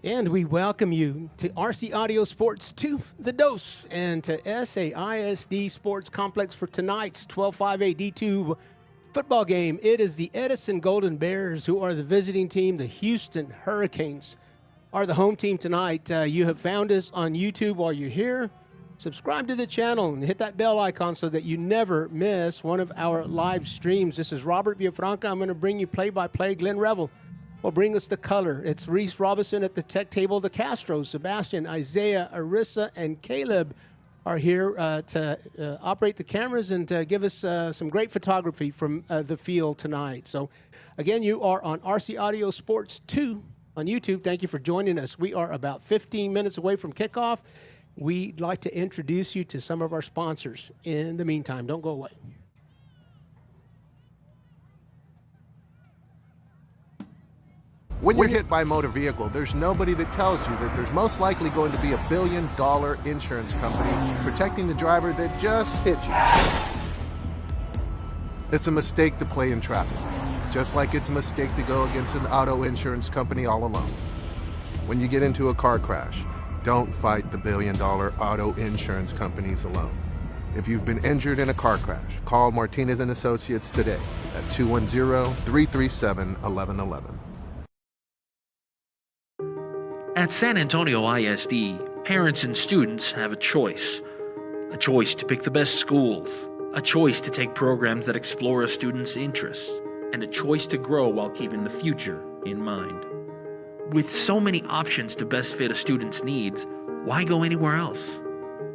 And we welcome you to RC Audio Sports 2, The Dose, and to SAISD Sports Complex for tonight's 12-5A D2 football game. It is the Edison Golden Bears who are the visiting team. The Houston Hurricanes are the home team tonight. You have found us on YouTube while you're here. Subscribe to the channel and hit that bell icon so that you never miss one of our live streams. This is Robert Villafranca. I'm going to bring you play-by-play. Glenn Revel will bring us the color. It's Reese Robinson at the tech table. The Castros, Sebastian, Isaiah, Arissa, and Caleb are here to operate the cameras and to give us some great photography from the field tonight. So, again, you are on RC Audio Sports 2 on YouTube. Thank you for joining us. We are about 15 minutes away from kickoff. We'd like to introduce you to some of our sponsors. In the meantime, don't go away. When you're hit by a motor vehicle, there's nobody that tells you that there's most likely going to be $1 billion insurance company protecting the driver that just hit you. It's a mistake to play in traffic, just like it's a mistake to go against an auto insurance company all alone. When you get into a car crash, don't fight the $1 billion auto insurance companies alone. If you've been injured in a car crash, call Martinez & Associates today at 210-337-1111. At San Antonio ISD, parents and students have a choice. A choice to pick the best schools, a choice to take programs that explore a student's interests, and a choice to grow while keeping the future in mind. With so many options to best fit a student's needs, why go anywhere else?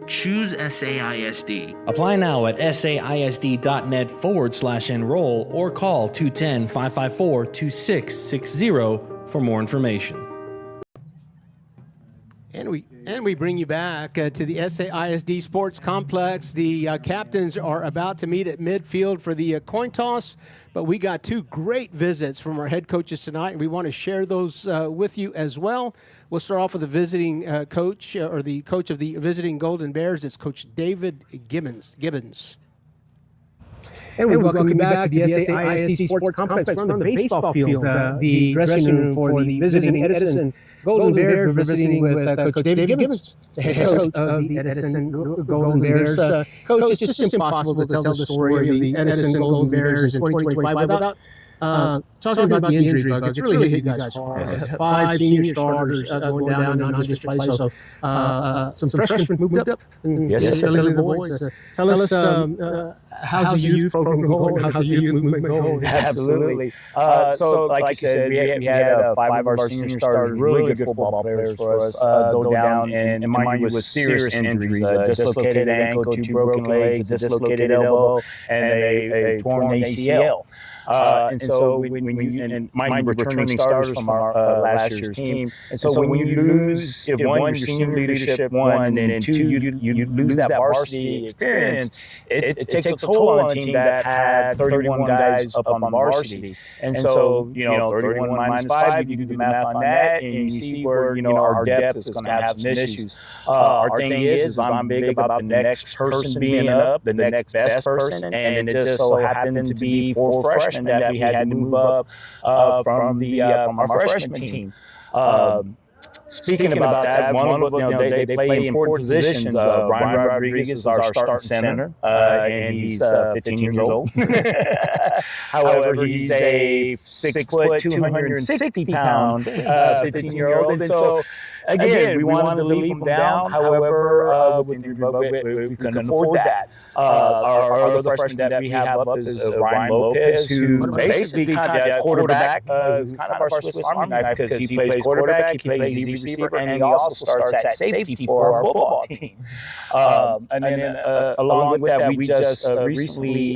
Choose SAISD. Apply now at saisd.net/enroll or call 210-554-2660 for more information. And we bring you back to the SAISD Sports Complex. The captains are about to meet at midfield for the coin toss, but we got two great visits from our head coaches tonight, and we want to share those with you as well. We'll start off with the visiting coach, or the coach of the visiting Golden Bears. It's Coach David Gibbons. And we welcome you back to the SAISD Sports Complex from the baseball field, the dressing room for the visiting Edison Golden Bears. We're visiting with Coach David Gibbons, the head coach of the Edison Golden Bears. Coach, it's just impossible to tell the story of the Edison Golden Bears in 2025 without talking about the injury bug. It's really hit you guys hard. 5 senior starters going down in non-district play. So some freshmen moved up. Yes, filling the void. Tell us how's the youth program going? How's the youth movement going? Absolutely. So like you said, we had 5 of our senior starters, really good football players for us, go down, and mind you, with serious injuries, dislocated ankle, 2 broken legs, a dislocated elbow, and a torn ACL. And so and mind you, returning starters from our last year's team. And so when you lose, if one, your senior leadership, one, and 2, you lose that varsity experience, it takes a toll on a team that had 31 guys up on varsity. And so, 31 minus 5, you do the math on that, and you see where, our depth is going to have some issues. Our thing is I'm big about the next person being up, the next best person, and it just so happened to be 4 freshmen that we had to move up from our freshman team. Speaking about that, one of them, they play important positions. Ryan Rodriguez is our starting center, and he's 15 years old. However, he's a 6 foot, 260-pound 15-year-old, and so. Again, we wanted to leave him down. However, we couldn't afford that. Our other freshman that we have up is Ryan Lopez, who basically kind of quarterback, who's kind of our Swiss Army knife because he plays quarterback, he plays lead receiver, and he also starts at safety for our football team. And then along with that, we just recently,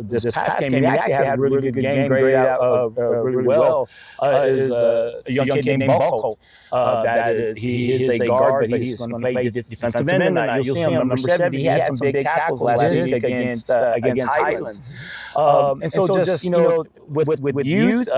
this past game, we actually had a really good game, graded out really well, is a young kid named Balco. That is he is a guard, but he's going to play defensive end tonight. You'll see him, number 70. He had some big tackles last week against Highlands. And so just, with youth,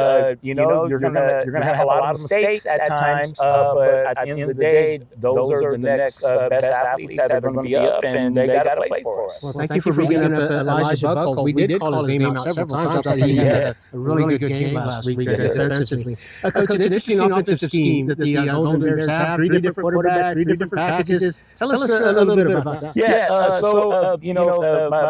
you're gonna have a lot of mistakes at times, but at the end of the day, those are the next best athletes that are going to be up, and they got to play for us. Well, thank you for bringing up Elijah Buckle. We did call his name out several times. I thought he had a really good game last week defensively. Coach, an interesting offensive scheme that the Golden Bears have. 3 different quarterbacks, 3 different packages. Tell us a little bit about that. Yeah,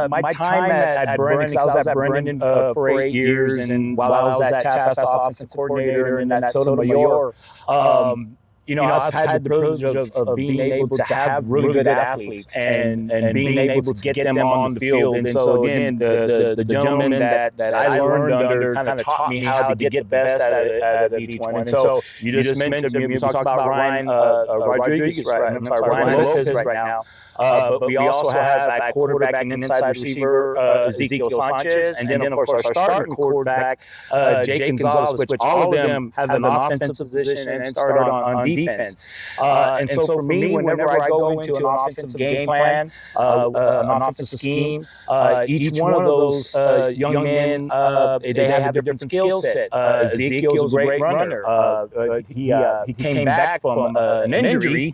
my time at Brennan, I was at Brennan for 8 years, and while I was at Taft as offensive coordinator and at Sotomayor, I've had the privilege of being able to have really good athletes and being able to get them on the field. And so again, the gentleman that I learned under kind of taught me how to get the best out of each one. And so you just mentioned me, we talked about Ryan Rodriguez, right? I'm sorry, Ryan Lopez right now. But we also have at quarterback and inside receiver Ezekiel Sanchez, and then of course our starting quarterback Jake Gonzalez, which all of them have an offensive position and start on defense. And so for me, whenever I go into an offensive game plan, an offensive scheme, each one of those young men, they have a different skill set. Ezekiel's a great runner. He came back from an injury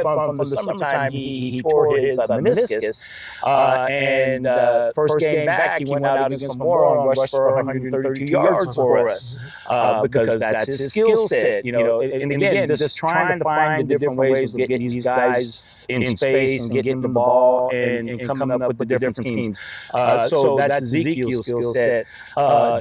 from the summertime. He tore his meniscus, and first game back, he went out against Memorial and rushed for 132 yards for us, because that's his skill set. And again, just trying to find the different ways of getting these guys in space and getting the ball and coming up with the different schemes. So that's Ezekiel's skill set.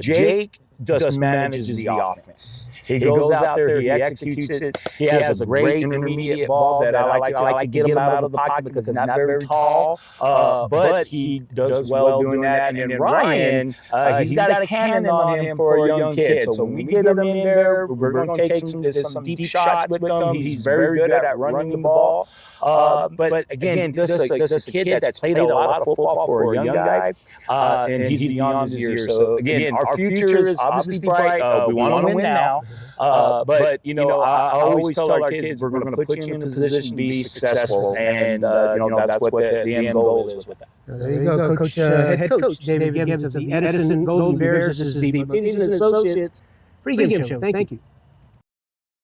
Jake just manages the offense. He goes out there, he executes it. He has a great intermediate ball that I like to get him out of the pocket because he's not very tall, but he does well doing that. And then Ryan, he's got a cannon on him for a young kid. So when we get him in there, we're going to take some deep shots with him. He's very good at running the ball. But again, just a kid that's played a lot of football for a young guy, and he's beyond his years. So again, our future is obviously bright. We want to win now. But I always tell our kids, we're going to put you in a position to be successful, and that's what the end goal is with that. There you go, Coach. Head Coach David Gibbons of the Edison Golden Bears. This is the Martinez and Associates pregame show. Thank you.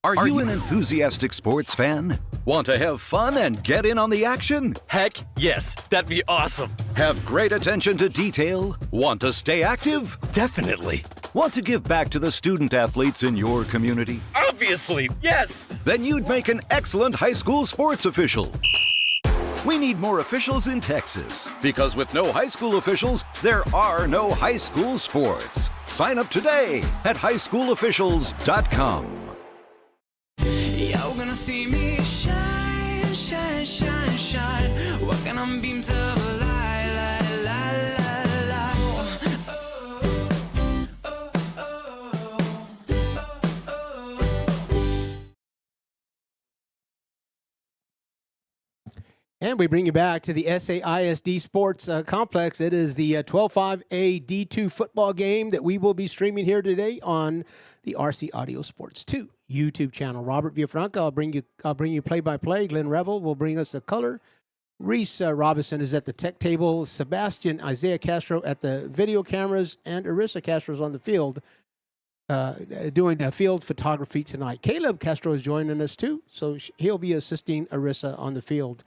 Are you an enthusiastic sports fan? Want to have fun and get in on the action? Heck, yes. That'd be awesome. Have great attention to detail? Want to stay active? Definitely. Want to give back to the student athletes in your community? Obviously, yes. Then you'd make an excellent high school sports official. We need more officials in Texas, because with no high school officials, there are no high school sports. Sign up today at highschoolofficials.com. You're gonna see me shine, shine, shine, shine. Walking on beams of light, light, light, light, light. Oh, oh, oh. And we bring you back to the SAISD Sports Complex. It is the 12-5A D2 football game that we will be streaming here today on the RC Audio Sports 2 YouTube channel. Robert Villafranca, I'll bring you play-by-play. Glenn Revel will bring us the color. Reese Robinson is at the tech table. Isaiah Castro at the video cameras, and Arissa Castro is on the field doing field photography tonight. Caleb Castro is joining us too, so he'll be assisting Arissa on the field.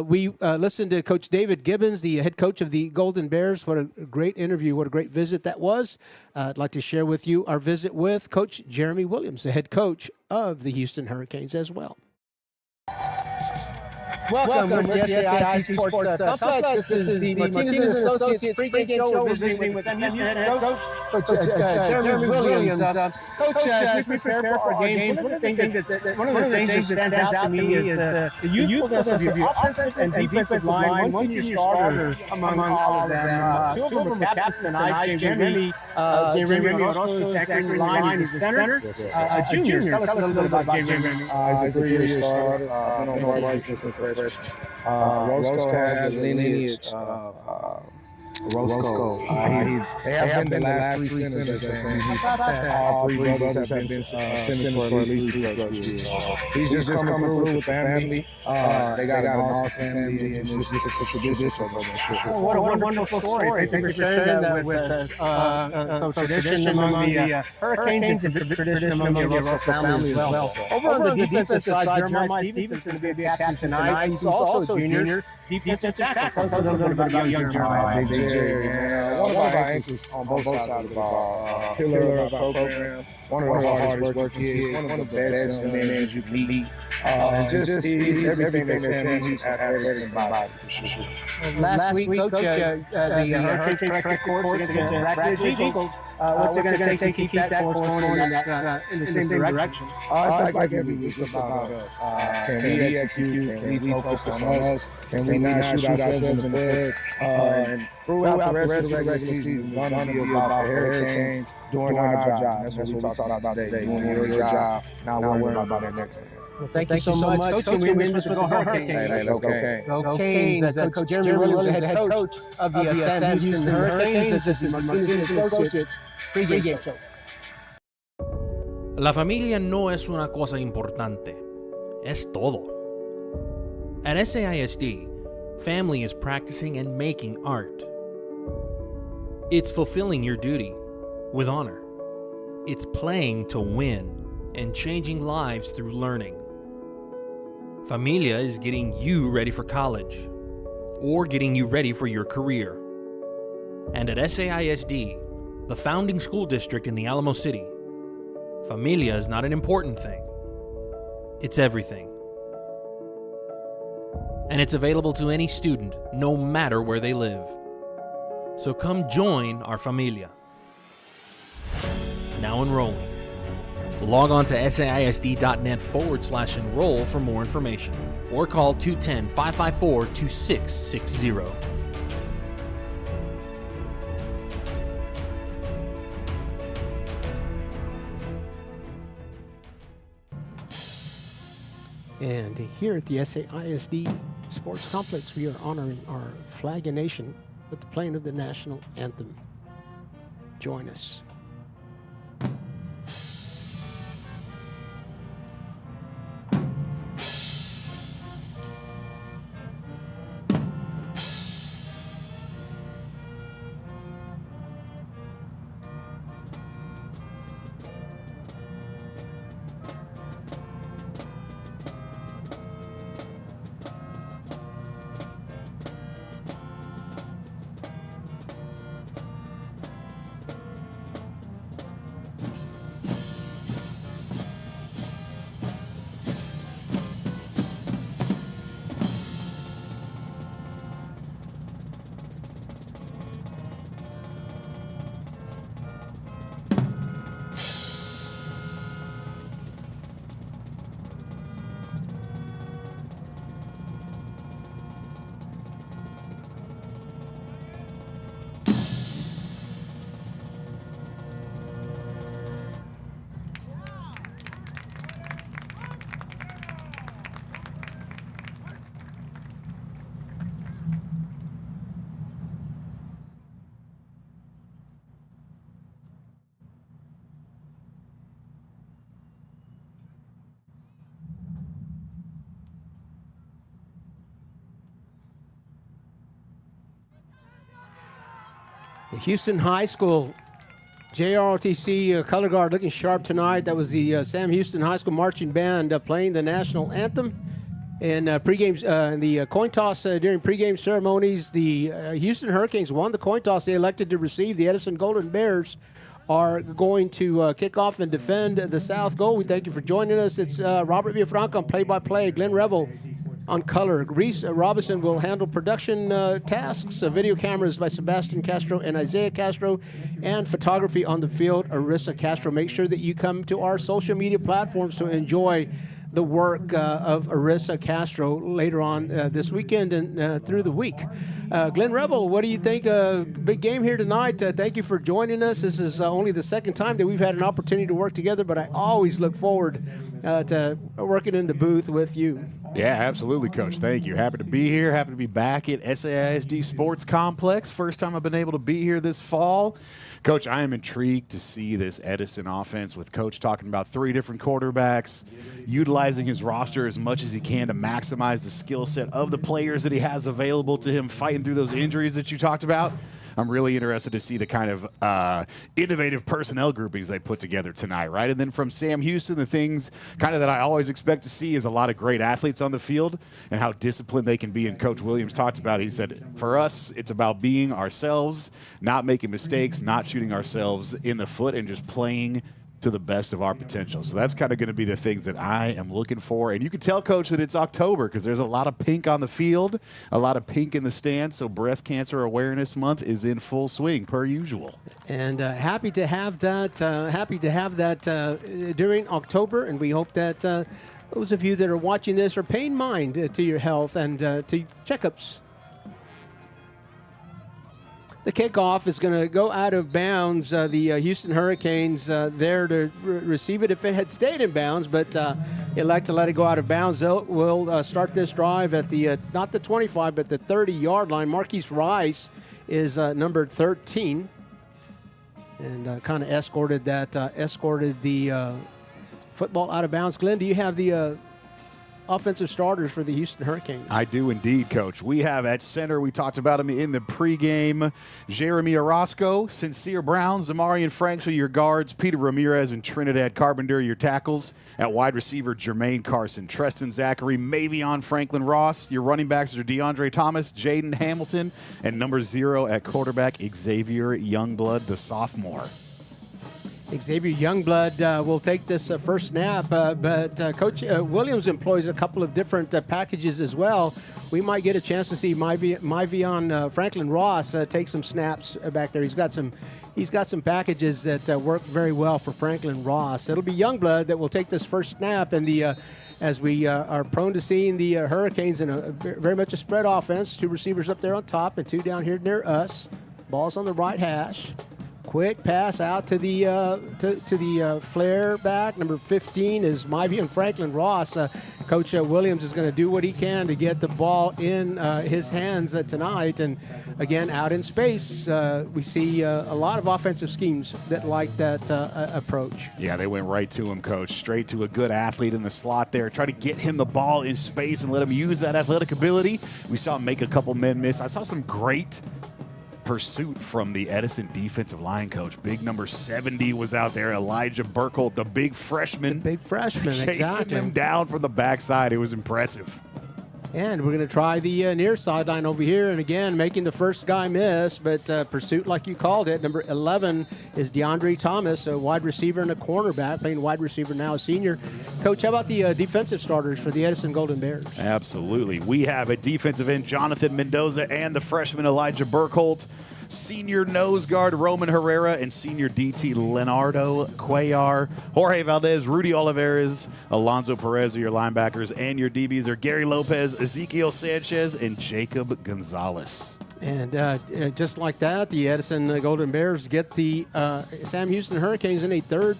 We listened to Coach David Gibbons, the head coach of the Golden Bears. What a great interview. What a great visit that was. I'd like to share with you our visit with Coach Jeremy Williams, the head coach of the Houston Hurricanes as well. Welcome to the SAISD Sports Complex. This is the Martinez and Associates pregame show. We're visiting with Houston head coach, Jeremy Williams. Coach, as we prepare for our games, one of the things that stands out to me is the youthfulness of your offensive and defensive line. One senior starter among all of them. Two of them were captains tonight. Jeremy Orozco is actually in line in the center. A junior. Tell us a little bit about Jeremy. He's a 3-year starter. Been on my license since freshman. Roscoe has a lineage of Roscoe. They have been the last 3 senators. All 3 brothers have been senators for at least 3 plus years. He's just coming through with the family. They got an awesome family, and it's just a tradition for them. What a wonderful story. Thank you for sharing that with us. Some tradition among the Hurricanes and tradition among the Roscoe family as well. Over on the defensive side, Jeremiah Stevens is going to be a captain tonight. He's also a junior defensive tackle. Tell us a little bit about young Jeremiah. Big Jerry, one of our anchors on both sides of the ball. Pillar of our program. One of the hardest working kids. One of the best young men you can meet. Just he's everything they said he's athletic and body. Last week, Coach, the Hurricanes corrected course against the Rapids Eagles. What's it going to take to keep that course going in the same direction? It's like every week. It's about us. Can we execute? Can we focus on us? Can we not shoot ourselves in the foot? And throughout the rest of the regular season, it's going to be about the Hurricanes doing our job. That's what we talked about today. Doing your job, not worrying about the next one. Well, thank you so much, Coach. We win this with the Hurricanes. Hey, let's go Canes. Go Canes. Coach Jeremy Williams, the head coach of the Sam Houston Hurricanes. This is Martinez and Associates Pregame Show. La familia no es una cosa importante, es todo. At SAISD, family is practicing and making art. It's fulfilling your duty with honor. It's playing to win and changing lives through learning. Familia is getting you ready for college or getting you ready for your career. And at SAISD, the founding school district in the Alamo City, familia is not an important thing. It's everything. And it's available to any student, no matter where they live. So come join our familia. Now enrolling. Log on to saisd.net/enroll for more information, or call 210-554-2660. And here at the SAISD Sports Complex, we are honoring our flag and nation with the playing of the national anthem. Join us. The Houston High School JROTC color guard looking sharp tonight. That was the Sam Houston High School Marching Band playing the national anthem. And the coin toss during pregame ceremonies, the Houston Hurricanes won the coin toss. They elected to receive. The Edison Golden Bears are going to kick off and defend the south goal. We thank you for joining us. It's Robert Villafranca on play-by-play, Glenn Revel on color. Reese Robinson will handle production tasks, video cameras by Sebastian Castro and Isaiah Castro, and photography on the field, Arissa Castro. Make sure that you come to our social media platforms to enjoy the work of Arissa Castro later on this weekend and through the week. Glenn Revel, what do you think? Big game here tonight. Thank you for joining us. This is only the second time that we've had an opportunity to work together, but I always look forward to working in the booth with you. Yeah, absolutely, Coach. Thank you. Happy to be here. Happy to be back at SAISD Sports Complex. First time I've been able to be here this fall. Coach, I am intrigued to see this Edison offense with Coach talking about 3 different quarterbacks, utilizing his roster as much as he can to maximize the skill set of the players that he has available to him, fighting through those injuries that you talked about. I'm really interested to see the kind of innovative personnel groupings they put together tonight, right? And then from Sam Houston, the things kind of that I always expect to see is a lot of great athletes on the field and how disciplined they can be. And Coach Williams talked about it. He said, for us, it's about being ourselves, not making mistakes, not shooting ourselves in the foot, and just playing to the best of our potential. So that's kind of going to be the things that I am looking for. And you can tell, Coach, that it's October because there's a lot of pink on the field, a lot of pink in the stands. So Breast Cancer Awareness Month is in full swing, per usual. And happy to have that. During October, and we hope that those of you that are watching this are paying mind to your health and to checkups. The kickoff is going to go out of bounds. The Houston Hurricanes there to receive it if it had stayed in bounds, but elect to let it go out of bounds. We'll start this drive at the not the 25, but the 30-yard line. Marquise Rice is number 13, and kind of escorted the football out of bounds. Glenn, do you have the offensive starters for the Houston Hurricanes? I do indeed, Coach. We have at center, we talked about him in the pregame, Jeremy Orozco, Sincere Brown, Zamarian Franks are your guards, Peter Ramirez and Trinidad Carpenter your tackles. At wide receiver, Jermaine Carson, Treston Zachary, Mavion Franklin Ross. Your running backs are DeAndre Thomas, Jaden Hamilton, and number 0 at quarterback, Xavier Youngblood, the sophomore. Xavier Youngblood will take this first snap, but Coach Williams employs a couple of different packages as well. We might get a chance to see Mavion Franklin Ross take some snaps back there. He's got some packages that work very well for Franklin Ross. It'll be Youngblood that will take this first snap, and as we are prone to seeing the Hurricanes in a very much a spread offense. 2 receivers up there on top and 2 down here near us. Ball's on the right hash. Quick pass out to the flare back. Number 15 is Mavion Franklin Ross. Coach Williams is going to do what he can to get the ball in his hands tonight. And again, out in space, we see a lot of offensive schemes that like that approach. Yeah, they went right to him, Coach. Straight to a good athlete in the slot there. Try to get him the ball in space and let him use that athletic ability. We saw him make a couple men miss. I saw some great pursuit from the Edison defensive line, Coach. Big number 70 was out there. Elijah Burkholt, the big freshman. Chasing exactly. Him down from the backside. It was impressive. And we're going to try the near sideline over here. And again, making the first guy miss, but pursuit like you called it. Number 11 is DeAndre Thomas, a wide receiver and a cornerback, playing wide receiver now, a senior. Coach, how about the defensive starters for the Edison Golden Bears? Absolutely. We have a defensive end, Jonathan Mendoza, and the freshman Elijah Burkholt. Senior nose guard Roman Herrera and senior DT Leonardo Cuellar. Jorge Valdez, Rudy Olivares, Alonzo Perez are your linebackers, and your DBs are Gary Lopez, Ezekiel Sanchez, and Jacob Gonzalez. And just like that, the Edison Golden Bears get the Sam Houston Hurricanes in a third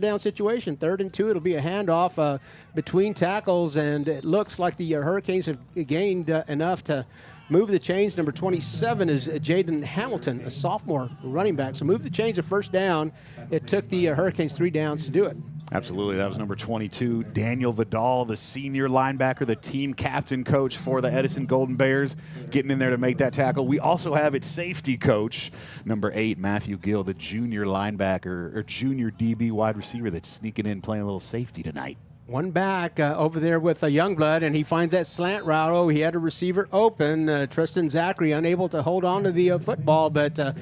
down situation. 3rd and 2. It'll be a handoff between tackles, and it looks like the Hurricanes have gained enough to move the chains. Number 27 is Jaden Hamilton, a sophomore running back. So move the chains of first down. It took the Hurricanes 3 downs to do it. Absolutely. That was number 22, Daniel Vidal, the senior linebacker, the team captain, coach for the Edison Golden Bears, getting in there to make that tackle. We also have at safety, coach, number 8, Matthew Gill, the junior linebacker or junior DB wide receiver that's sneaking in playing a little safety tonight. One back over there with Youngblood, and he finds that slant route. Oh, he had a receiver open. Tristan Zachary unable to hold on to the football, but a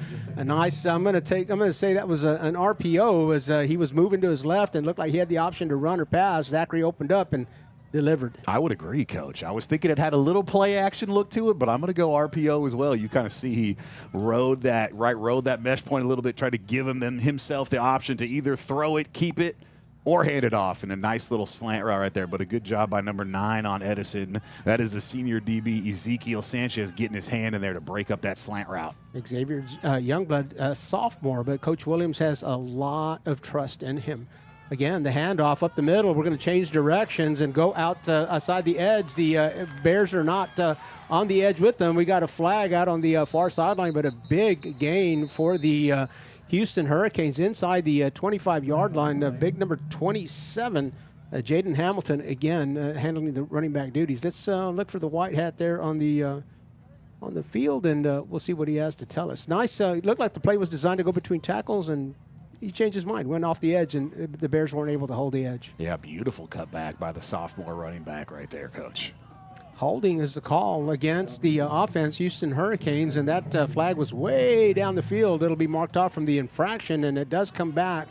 nice. I'm going to say that was an RPO as he was moving to his left and looked like he had the option to run or pass. Zachary opened up and delivered. I would agree, Coach. I was thinking it had a little play action look to it, but I'm going to go RPO as well. You kind of see he rode that mesh point a little bit, tried to give himself the option to either throw it, keep it, or hand it off in a nice little slant route right there. But a good job by number 9 on Edison. That is the senior DB, Ezekiel Sanchez, getting his hand in there to break up that slant route. Xavier Youngblood, sophomore, but Coach Williams has a lot of trust in him. Again, the handoff up the middle. We're going to change directions and go out outside the edge. The Bears are not on the edge with them. We got a flag out on the far sideline, but a big gain for the Houston Hurricanes inside the 25-yard line. Big number 27, Jaden Hamilton, again handling the running back duties. Let's look for the white hat there on the field, and we'll see what he has to tell us. Nice. It looked like the play was designed to go between tackles, and he changed his mind, went off the edge, and the Bears weren't able to hold the edge. Yeah, beautiful cutback by the sophomore running back right there, Coach. Holding is the call against the offense, Houston Hurricanes, and that flag was way down the field. It'll be marked off from the infraction, and it does come back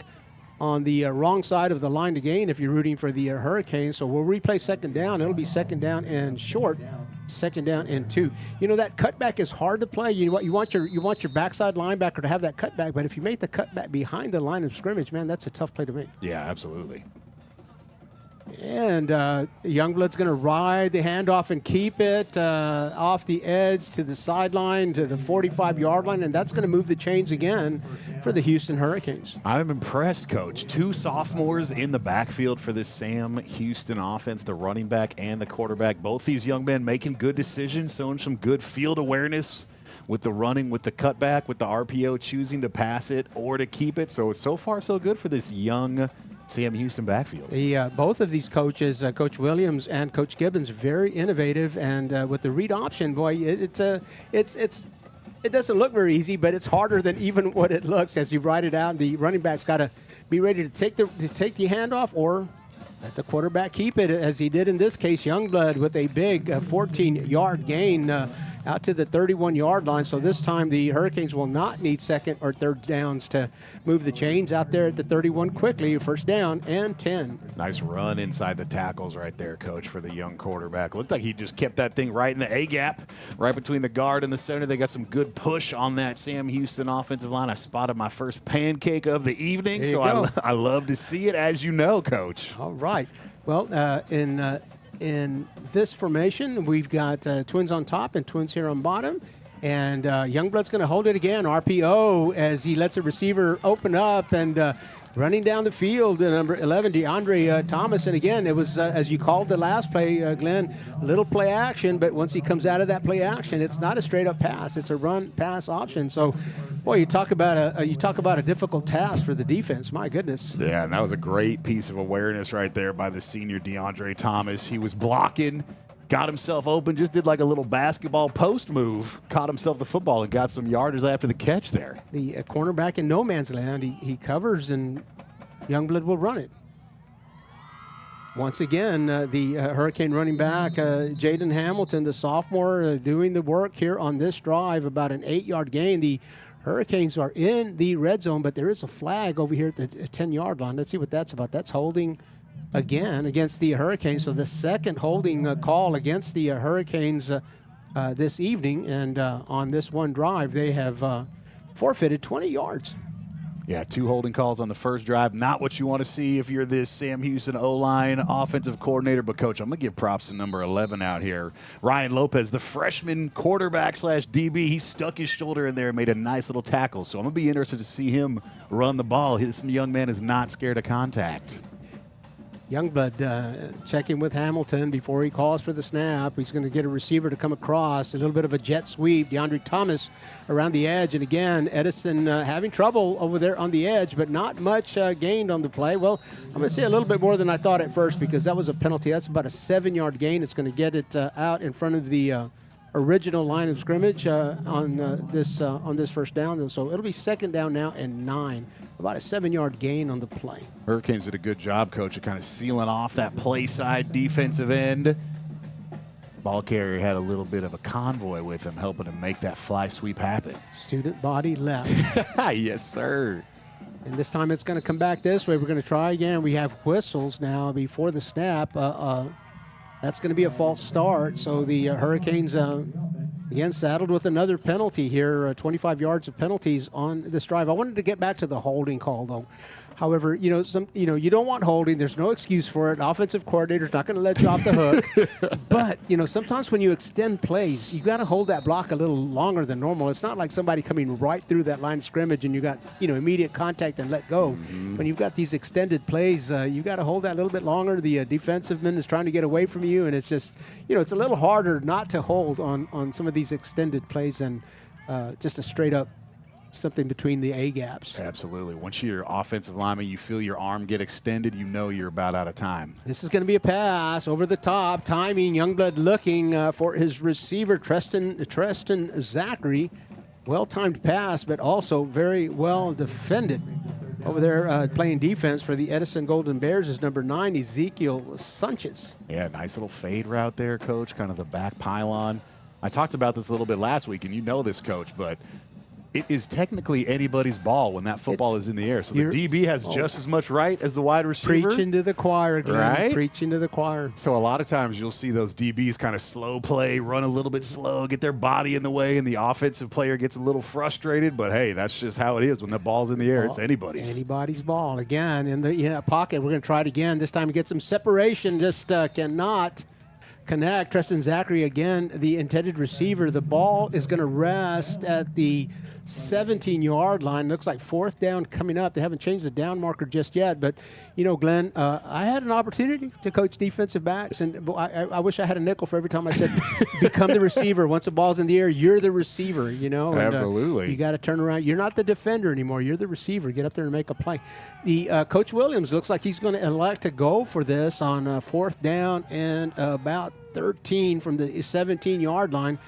on the wrong side of the line to gain if you're rooting for the Hurricanes. So we'll replay second down. It'll be second down and short. Second down and 2. You know, that cutback is hard to play. You want your backside linebacker to have that cutback, but if you make the cutback behind the line of scrimmage, man, that's a tough play to make. Yeah, absolutely. And Youngblood's going to ride the handoff and keep it off the edge to the sideline, to the 45-yard line, and that's going to move the chains again for the Houston Hurricanes. I'm impressed, Coach. 2 sophomores in the backfield for this Sam Houston offense, the running back and the quarterback. Both these young men making good decisions, showing some good field awareness with the running, with the cutback, with the RPO, choosing to pass it or to keep it. So far, so good for this young Sam Houston backfield. Both of these coaches, Coach Williams and Coach Gibbons, very innovative, and with the read option, boy, it doesn't look very easy, but it's harder than even what it looks as you write it out. The running back's got to be ready to take the handoff or let the quarterback keep it, as he did in this case. Youngblood with a big 14-yard gain out to the 31-yard line. So this time the Hurricanes will not need second or third downs to move the chains out there at the 31 quickly. First down and 10. Nice run inside the tackles right there, Coach, for the young quarterback. Looked like he just kept that thing right in the A-gap, right between the guard and the center. They got some good push on that Sam Houston offensive line. I spotted my first pancake of the evening, so I love to see it, as you know, Coach. All right. Well, in this formation, we've got twins on top and twins here on bottom. And Youngblood's going to hold it again. RPO as he lets a receiver open up and running down the field. Number 11, DeAndre Thomas. And again, it was, as you called the last play, Glenn, a little play action. But once he comes out of that play action, it's not a straight-up pass. It's a run-pass option. So, boy, you talk about a difficult task for the defense. My goodness. Yeah, and that was a great piece of awareness right there by the senior DeAndre Thomas. He was blocking, got himself open, just did like a little basketball post move, caught himself the football and got some yardage after the catch there. The cornerback in no man's land, he covers, and Youngblood will run it. Once again, the Hurricane running back, Jaden Hamilton, the sophomore, doing the work here on this drive, about an 8-yard gain. The Hurricanes are in the red zone, but there is a flag over here at the 10-yard line. Let's see what that's about. That's holding again against the Hurricanes. So the second holding call against the Hurricanes this evening. And on this one drive, they have forfeited 20 yards. Yeah, 2 holding calls on the first drive. Not what you want to see if you're this Sam Houston O-line offensive coordinator. But, Coach, I'm going to give props to number 11 out here. Ryan Lopez, the freshman quarterback / DB. He stuck his shoulder in there and made a nice little tackle. So I'm going to be interested to see him run the ball. This young man is not scared of contact. Youngblood checking with Hamilton before he calls for the snap. He's going to get a receiver to come across. A little bit of a jet sweep. DeAndre Thomas around the edge. And again, Edison having trouble over there on the edge, but not much gained on the play. Well, I'm going to say a little bit more than I thought at first, because that was a penalty. That's about a 7-yard gain. It's going to get it out in front of the original line of scrimmage on this first down. So it'll be second down now and 9. About a 7-yard gain on the play. Hurricanes did a good job, Coach, of kind of sealing off that play side defensive end. Ball carrier had a little bit of a convoy with him, helping him make that fly sweep happen. Student body left. Yes, sir. And this time it's going to come back this way. We're going to try again. We have whistles now before the snap. That's going to be a false start. So the Hurricanes, again, saddled with another penalty here, 25 yards of penalties on this drive. I wanted to get back to the holding call, though. However, you don't want holding. There's no excuse for it. Offensive coordinator's not going to let you off the hook. But, sometimes when you extend plays, you got to hold that block a little longer than normal. It's not like somebody coming right through that line of scrimmage and you got, immediate contact and let go. When you've got these extended plays, you got to hold that a little bit longer. The defensive man is trying to get away from you, and it's just, it's a little harder not to hold on some of these extended plays than just a straight up something between the A gaps. Absolutely. Once you're offensive lineman, you feel your arm get extended, you're about out of time. This is going to be a pass over the top. Timing, Youngblood looking for his receiver, Treston Zachary. Well-timed pass, but also very well defended. Over there playing defense for the Edison Golden Bears is number 9, Ezekiel Sanchez. Yeah, nice little fade route there, Coach, kind of the back pylon. I talked about this a little bit last week, and you know this, Coach, but it is technically anybody's ball when that football is in the air. So the DB has just as much right as the wide receiver. Preaching to the choir, Glenn. Right? Preaching to the choir. So a lot of times you'll see those DBs kind of slow play, run a little bit slow, get their body in the way, and the offensive player gets a little frustrated. But, hey, that's just how it is. When the ball's in the air, it's anybody's. Anybody's ball. Again, in the pocket. We're going to try it again. This time we get some separation. Just cannot connect. Treston Zachary, again, the intended receiver. The ball is going to rest at the 17-yard line. Looks like fourth down coming up. They haven't changed the down marker just yet. But, Glenn, I had an opportunity to coach defensive backs, and I wish I had a nickel for every time I said, become the receiver. Once the ball's in the air, you're the receiver, And, absolutely. You got to turn around. You're not the defender anymore. You're the receiver. Get up there and make a play. The Coach Williams looks like he's going to elect to go for this on fourth down and about 13 from the 17-yard line.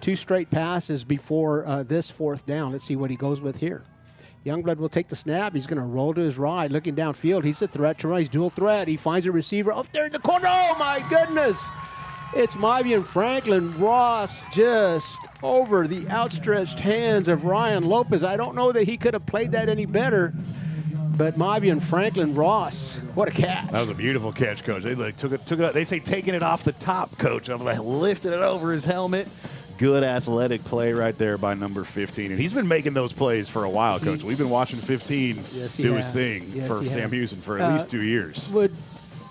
2 straight passes before this fourth down. Let's see what he goes with here. Youngblood will take the snap. He's going to roll to his right, looking downfield. He's a threat to run. He's dual threat. He finds a receiver up there in the corner. Oh, my goodness. It's Mavian Franklin Ross just over the outstretched hands of Ryan Lopez. I don't know that he could have played that any better. But Mavian Franklin Ross, what a catch. That was a beautiful catch, Coach. They took it. They say taking it off the top, Coach. Lifted it over his helmet. Good athletic play right there by number 15. And he's been making those plays for a while, Coach. We've been watching 15 do his thing for Sam Houston for at least 2 years. Would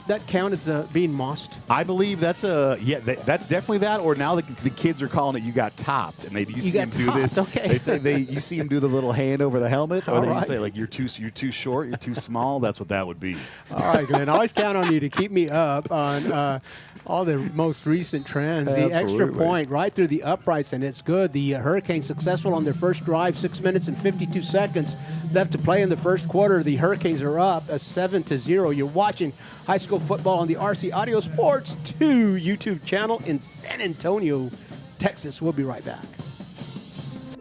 that count as being mossed? I believe that's that's definitely that. Or now the kids are calling it you got topped, and you see him do this. Okay. They say you see him do the little hand over the helmet, or All you say like you're too short, you're too small. That's what that would be. All right, Glenn. I always count on you to keep me up on all the most recent trends. The extra point right through the uprights, and it's good. The Hurricanes successful on their first drive, 6 minutes and 52 seconds left to play in the first quarter. The Hurricanes are up 7-0. You're watching high school football on the RC Audio Sports 2 YouTube channel in San Antonio, Texas. We'll be right back.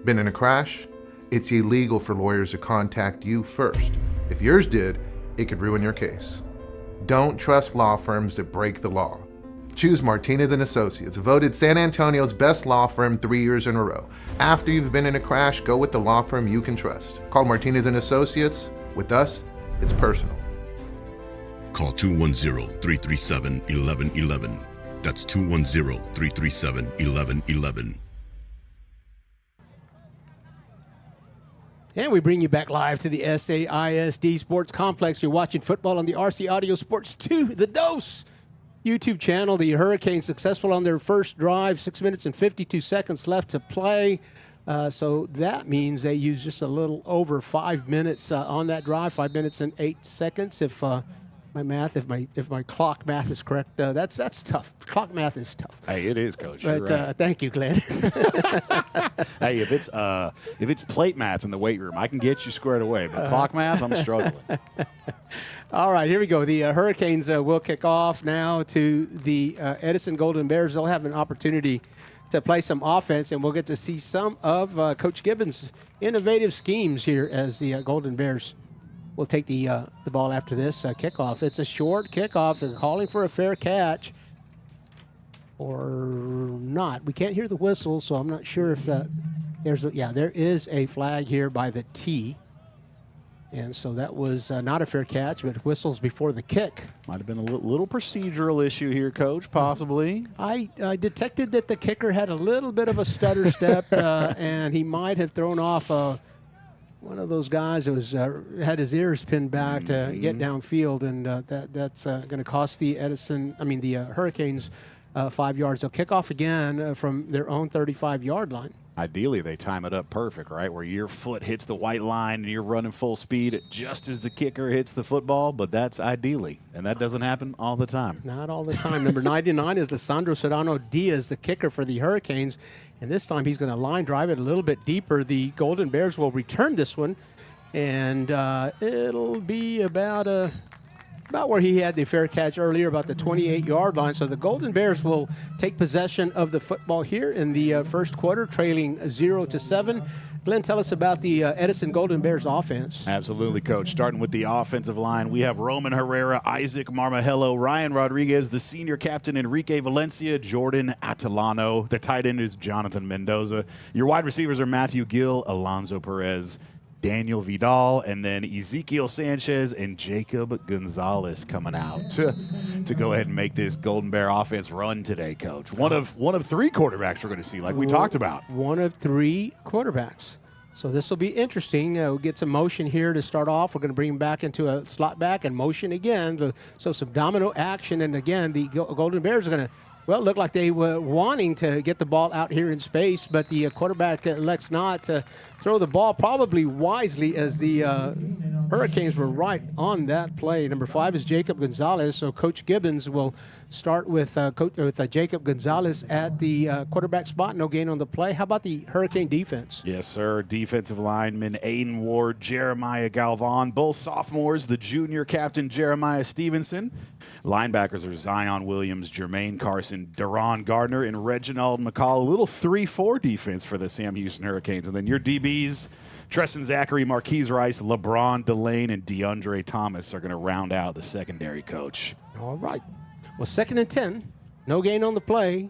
Been in a crash? It's illegal for lawyers to contact you first. If yours did, it could ruin your case. Don't trust law firms that break the law. Choose Martinez & Associates, voted San Antonio's best law firm 3 years in a row. After you've been in a crash, go with the law firm you can trust. Call Martinez & Associates. With us, it's personal. Call 210-337-1111. That's 210-337-1111. And we bring you back live to the SAISD Sports Complex. You're watching football on the RC Audio Sports 2, The Dose YouTube channel. The Hurricanes successful on their first drive, 6 minutes and 52 seconds left to play. So that means they used just a little over 5 minutes on that drive, 5 minutes and 8 seconds. If my clock math is correct, that's tough. Clock math is tough. Hey, it is, Coach. But right. Thank you, Glenn. Hey, if it's plate math in the weight room, I can get you squared away. But clock math, I'm struggling. All right, here we go. The Hurricanes will kick off now to the Edison Golden Bears. They'll have an opportunity to play some offense, and we'll get to see some of Coach Gibbons' innovative schemes here as the Golden Bears will take the ball after this kickoff. It's a short kickoff. They're calling for a fair catch or not. We can't hear the whistle, so I'm not sure if there is a flag here by the T. And so that was not a fair catch, but whistles before the kick. Might have been a little procedural issue here, Coach, possibly. I detected that the kicker had a little bit of a stutter step, and he might have thrown off a One of those guys that was had his ears pinned back to get downfield, and that's going to cost the Hurricanes 5 yards. They'll kick off again from their own 35-yard line. Ideally, they time it up perfect, right? Where your foot hits the white line and you're running full speed just as the kicker hits the football, but that's ideally, and that doesn't happen all the time. Not all the time. Number 99 is Lisandro Serrano Diaz, the kicker for the Hurricanes, and this time he's going to line drive it a little bit deeper. The Golden Bears will return this one, and it'll be about where he had the fair catch earlier, about the 28-yard line. So the Golden Bears will take possession of the football here in the first quarter, trailing 0-7. Glenn, tell us about the Edison Golden Bears offense. Absolutely, Coach. Starting with the offensive line, we have Roman Herrera, Isaac Marmahello, Ryan Rodriguez, the senior captain Enrique Valencia, Jordan Atalano. The tight end is Jonathan Mendoza. Your wide receivers are Matthew Gill, Alonzo Perez, Daniel Vidal, and then Ezekiel Sanchez and Jacob Gonzalez coming out to go ahead and make this Golden Bear offense run today, Coach. One of three quarterbacks we're going to see, like we talked about. One of three quarterbacks. So this will be interesting. We'll get some motion here to start off. We're going to bring him back into a slot back and motion again. So some domino action. And again, the Golden Bears are going to, well, look like they were wanting to get the ball out here in space, but the quarterback elects not to throw the ball, probably wisely, as the Hurricanes were right on that play. Number 5 is Jacob Gonzalez, so Coach Gibbons will start with Jacob Gonzalez at the quarterback spot. No gain on the play. How about the Hurricane defense? Yes, sir. Defensive linemen Aiden Ward, Jeremiah Galvan, both sophomores, the junior captain Jeremiah Stevenson. Linebackers are Zion Williams, Jermaine Carson, Deron Gardner, and Reginald McCall. A little 3-4 defense for the Sam Houston Hurricanes. And then your DBs, Treston Zachary, Marquise Rice, LeBron Delane, and DeAndre Thomas are going to round out the secondary, Coach. All right. Well, 2nd and 10. No gain on the play.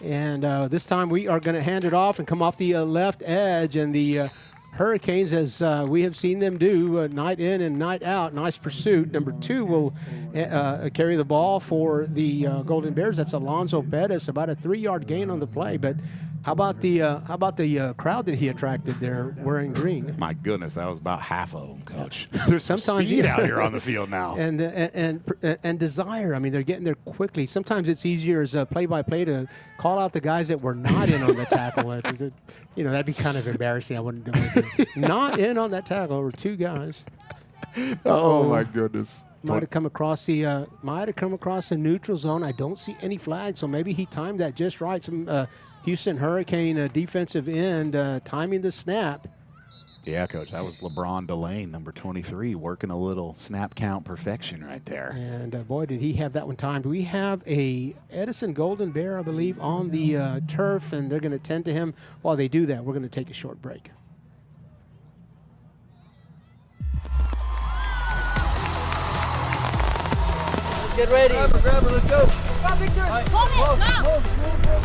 And this time we are going to hand it off and come off the left edge. And the Hurricanes, as we have seen them do night in and night out, nice pursuit. Number 2 will carry the ball for the Golden Bears. That's Alonzo Bettis, about a 3-yard gain on the play. But how about the crowd that he attracted there wearing green? My goodness, that was about half of them, Coach. There's some speed out here on the field now. And desire. I mean, they're getting there quickly. Sometimes it's easier as a play-by-play to call out the guys that were not in on the tackle. You know, that'd be kind of embarrassing. I wouldn't do it. Not in on that tackle. There were 2 guys. Oh my goodness. Might have come across the neutral zone. I don't see any flags, so maybe he timed that just right. Some Houston Hurricane defensive end timing the snap. Yeah, Coach, that was LeBron Delane, number 23, working a little snap count perfection right there. And boy, did he have that one timed. We have a Edison Golden Bear, I believe, on the turf, and they're going to tend to him. While they do that, we're going to take a short break. Get ready. Grab it, let's go. Go, Victor. Hold it, go.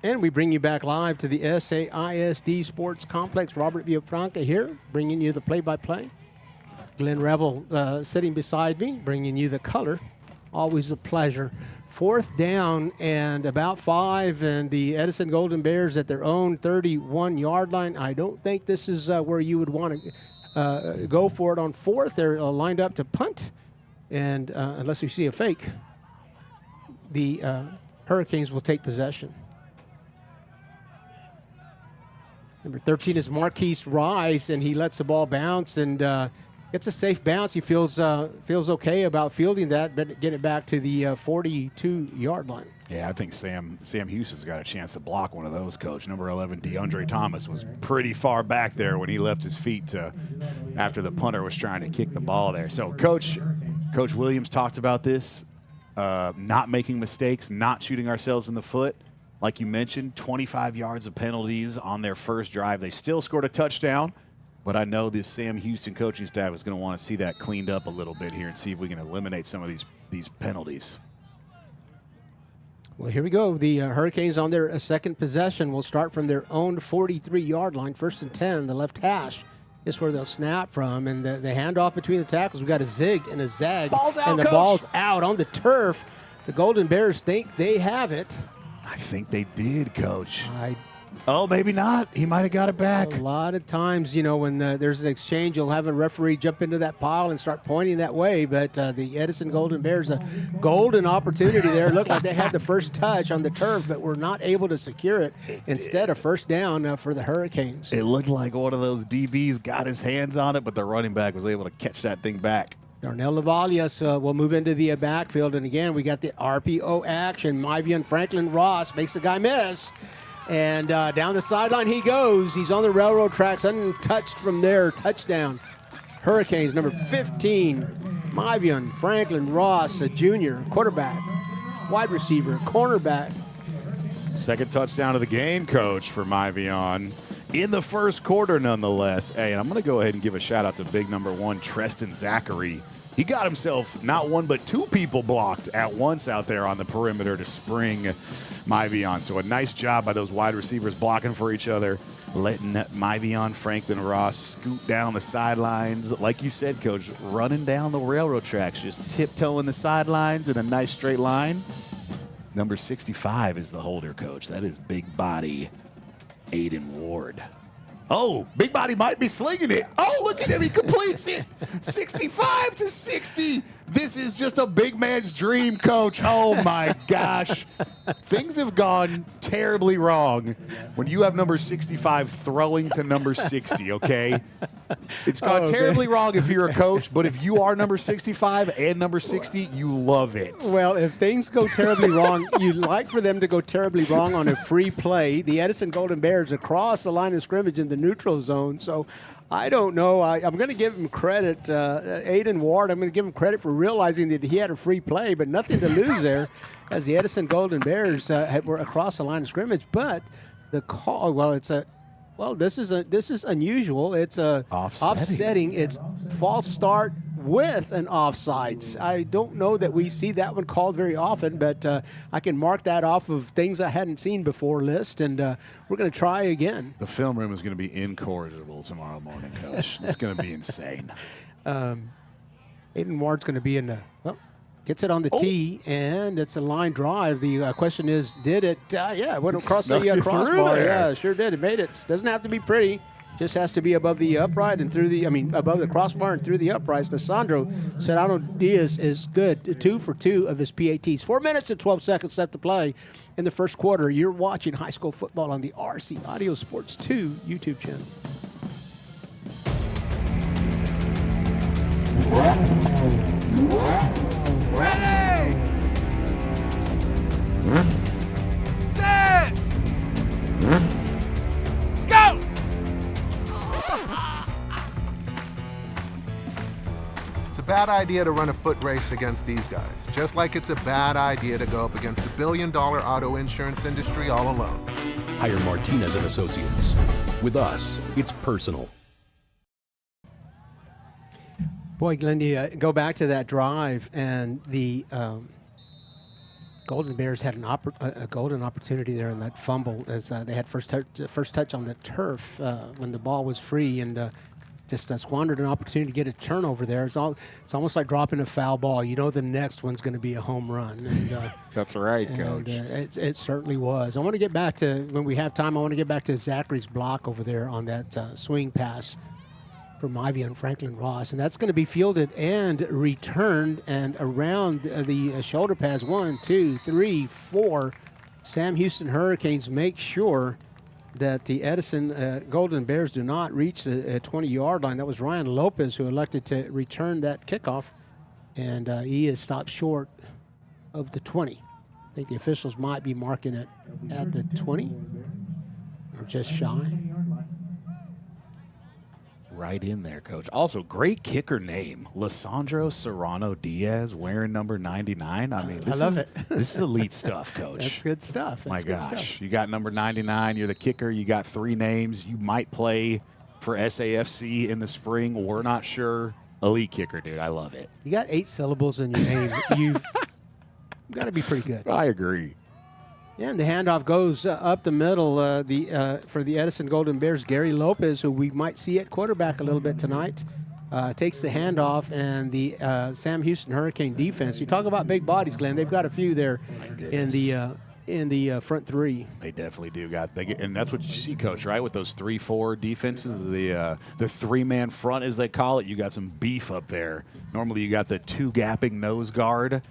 And we bring you back live to the SAISD Sports Complex. Robert Villafranca here, bringing you the play-by-play. Glenn Revel sitting beside me, bringing you the color. Always a pleasure. 4th down and about 5, and the Edison Golden Bears at their own 31-yard line. I don't think this is where you would want to go for it on 4th. They're lined up to punt, and unless you see a fake, the Hurricanes will take possession. Number 13 is Marquise Rice, and he lets the ball bounce and gets a safe bounce. He feels okay about fielding that, but get it back to the 42-yard line. Yeah, I think Sam Houston's got a chance to block one of those, Coach. Number 11, DeAndre Thomas, was pretty far back there when he left his feet after the punter was trying to kick the ball there. So, Coach Williams talked about this. Not making mistakes, not shooting ourselves in the foot. Like you mentioned, 25 yards of penalties on their first drive. They still scored a touchdown, But I know this Sam Houston coaching staff is going to want to see that cleaned up a little bit here and see if we can eliminate some of these penalties. Well, here we go. The Hurricanes on their second possession will start from their own 43-yard line, 1st and 10, the left hash. Is where they'll snap from, and the handoff between the tackles. We got a zig and a zag, ball's out, and the Coach. ball's out on the turf. The Golden Bears think they have it. I think they did, Coach. Oh, maybe not. He might have got it back. A lot of times, you know, when there's an exchange, you'll have a referee jump into that pile and start pointing that way. But the Edison Golden Bears, a golden opportunity there. Looked like they had the first touch on the turf, but were not able to secure it. Instead, a first down for the Hurricanes. It looked like one of those DBs got his hands on it, but the running back was able to catch that thing back. Darnell Lavalias will move into the backfield. And again, we got the RPO action. Myvian Franklin Ross makes the guy miss. And down the sideline he goes. He's on the railroad tracks, untouched from there. Touchdown. Hurricanes, number 15, Myvian Franklin Ross, a junior, quarterback, wide receiver, cornerback. Second touchdown of the game, Coach, for Myvian. In the first quarter, nonetheless. Hey, and I'm going to go ahead and give a shout-out to big number 1, Treston Zachary. He got himself not one but 2 people blocked at once out there on the perimeter to spring Myvian. So a nice job by those wide receivers blocking for each other, letting Myvian Franklin Ross scoot down the sidelines. Like you said, Coach, running down the railroad tracks, just tiptoeing the sidelines in a nice straight line. Number 65 is the holder, Coach. That is big body Aiden Ward. Oh, big body might be slinging it. Oh, look at him. He completes it. 65 to 60. This is just a big man's dream, Coach. Oh, my gosh. Things have gone terribly wrong when you have number 65 throwing to number 60, okay? It's gone terribly wrong if you're a coach, but if you are number 65 and number 60, you love it. Well, if things go terribly wrong, you'd like for them to go terribly wrong on a free play. The Edison Golden Bears across the line of scrimmage in the neutral zone. So I don't know. I'm going to give him credit, Aiden Ward. I'm going to give him credit for realizing that he had a free play, but nothing to lose there as the Edison Golden Bears were across the line of scrimmage. But the call, this is unusual. It's offsetting. It's false start with an offsides. I don't know that we see that one called very often, but I can mark that off of things I hadn't seen before list, and we're going to try again. The film room is going to be incorrigible tomorrow morning, Coach. It's going to be insane. Aiden Ward's going to be in the, gets it on the tee, and it's a line drive. The question is, did it? Yeah, it went across the crossbar. Yeah, sure did. It made it. Doesn't have to be pretty. Just has to be above the upright and above the crossbar and through the uprights. Lissandro Serrano Diaz is good. 2 for 2 of his PATs. 4 minutes and 12 seconds left to play in the first quarter. You're watching high school football on the RC Audio Sports 2 YouTube channel. Ready! Set! Go! It's a bad idea to run a foot race against these guys, just like it's a bad idea to go up against the billion-dollar auto insurance industry all alone. Hire Martinez and Associates. With us, it's personal. Boy, Glendy, go back to that drive, and the Golden Bears had a golden opportunity there in that fumble as they had first touch on the turf when the ball was free, and just squandered an opportunity to get a turnover there. It's almost like dropping a foul ball. You know the next one's going to be a home run. And, that's right, Coach. It certainly was. I want to get back to, when we have time, I want to get back to Zachary's block over there on that swing pass from Myvian Franklin Ross. And that's going to be fielded and returned and around the shoulder pads. 1, 2, 3, 4. Sam Houston Hurricanes make sure that the Edison Golden Bears do not reach the 20-yard line. That was Ryan Lopez who elected to return that kickoff, and he is stopped short of the 20. I think the officials might be marking it at the 20 or just shy. Right in there, Coach. Also, great kicker name, Lissandro Serrano Diaz, wearing number 99. I mean, I love it. This is elite stuff, Coach. That's good stuff. My gosh, you got number 99. You're the kicker. You got 3 names. You might play for SAFC in the spring. We're not sure. Elite kicker, dude. I love it. You got 8 syllables in your name. You've got to be pretty good. I agree. Yeah, and the handoff goes up the middle for the Edison Golden Bears. Gary Lopez, who we might see at quarterback a little bit tonight, takes the handoff, and the Sam Houston Hurricane defense. You talk about big bodies, Glenn. They've got a few there in the front three. They definitely do. And that's what you see, Coach, right? With those 3-4 defenses, the 3-man front, as they call it, you got some beef up there. Normally, you got the 2 gapping nose guard.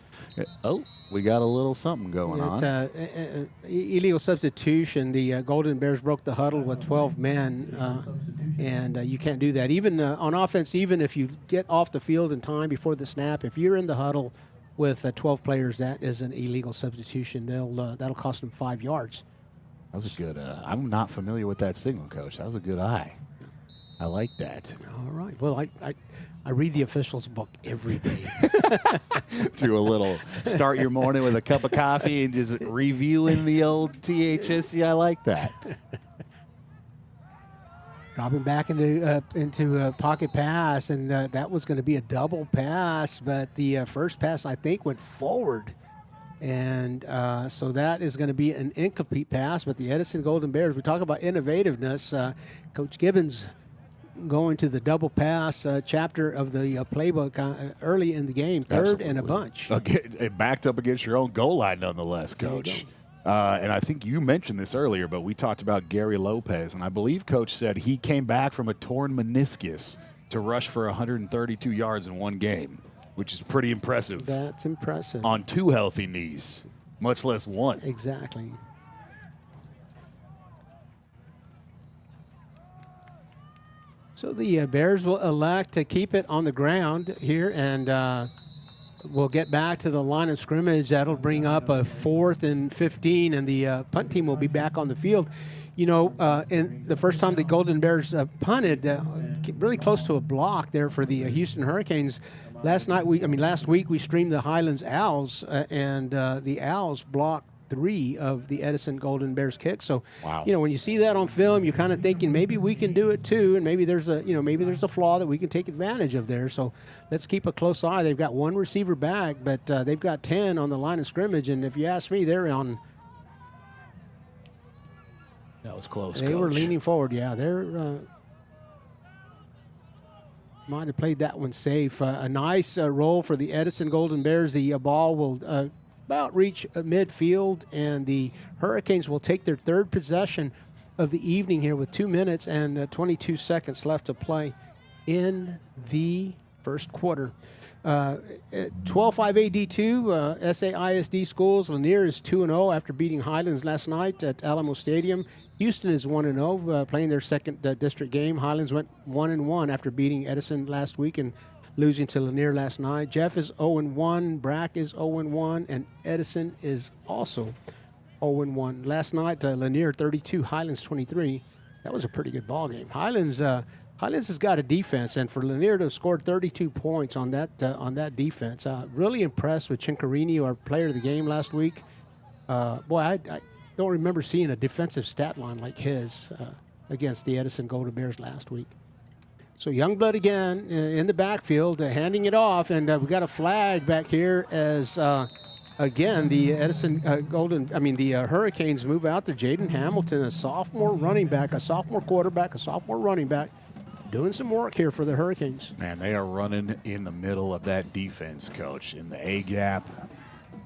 Oh, we got a little something going on. Illegal substitution. The Golden Bears broke the huddle with 12 men, and you can't do that. Even on offense, even if you get off the field in time before the snap, if you're in the huddle with 12 players, that is an illegal substitution. That'll cost them 5 yards. That was a good. I'm not familiar with that signal, Coach. That was a good eye. I like that. All right. Well, I read the officials' book every day. Do a little start your morning with a cup of coffee and just reviewing the old THSC. I like that. Dropping back into a pocket pass, and that was going to be a double pass, but the first pass, I think, went forward. And so that is going to be an incomplete pass, but the Edison Golden Bears, we talk about innovativeness. Coach Gibbons going to the double pass chapter of the playbook early in the game, third and a bunch. It backed up against your own goal line nonetheless, Coach. And I think you mentioned this earlier, but we talked about Gary Lopez, and I believe Coach said he came back from a torn meniscus to rush for 132 yards in one game, which is pretty impressive. That's impressive. On 2 healthy knees, much less 1. Exactly. So the Bears will elect to keep it on the ground here, and we'll get back to the line of scrimmage. That'll bring up a 4th and 15, and the punt team will be back on the field. You know, in the first time the Golden Bears punted, really close to a block there for the Houston Hurricanes. Last week we streamed the Highlands Owls, and the Owls blocked 3 of the Edison Golden Bears kicks. So, you know, when you see that on film, you're kind of thinking maybe we can do it too, and maybe there's a flaw that we can take advantage of there. So let's keep a close eye. They've got 1 receiver back, but they've got 10 on the line of scrimmage, and if you ask me, they're on. That was close. They were leaning forward. Yeah, they're might have played that one safe. A nice roll for the Edison Golden Bears. The ball will about reach midfield, and the Hurricanes will take their 3rd possession of the evening here with 2 minutes and 22 seconds left to play in the first quarter. 12-5 AD2, SAISD schools. Lanier is 2-0 after beating Highlands last night at Alamo Stadium. Houston is 1-0, playing their 2nd district game. Highlands went 1-1 after beating Edison last week and losing to Lanier last night. Jeff is 0-1, Brack is 0-1, and Edison is also 0-1. Last night, Lanier 32, Highlands 23. That was a pretty good ball game. Highlands has got a defense, and for Lanier to have scored 32 points on that defense, really impressed with Chincarini, our player of the game last week. I don't remember seeing a defensive stat line like his against the Edison Golden Bears last week. So Youngblood again in the backfield, handing it off, and we got a flag back here as again the Hurricanes move out there. Jaden Hamilton, a sophomore running back, a sophomore quarterback, a sophomore running back, doing some work here for the Hurricanes. Man, they are running in the middle of that defense, Coach, in the A gap.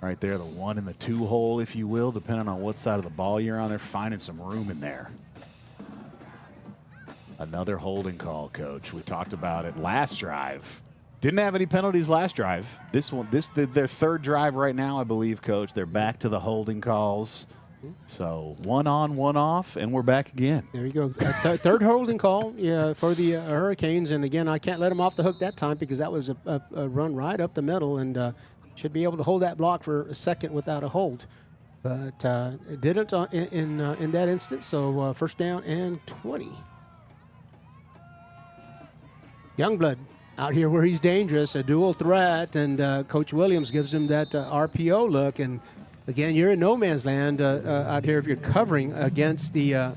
Right there, the 1 and the 2 hole, if you will, depending on what side of the ball you're on. They're finding some room in there. Another holding call, Coach. We talked about it last drive. Didn't have any penalties last drive. Their 3rd drive right now, I believe, Coach. They're back to the holding calls. So 1 on, 1 off, and we're back again. There you go. 3rd holding call for the Hurricanes. And again, I can't let them off the hook that time because that was a run right up the middle, and should be able to hold that block for a second without a hold. But it didn't in that instance, so first down and 20. Youngblood out here where he's dangerous, a dual threat, and Coach Williams gives him that RPO look. And again, you're in no man's land out here if you're covering against the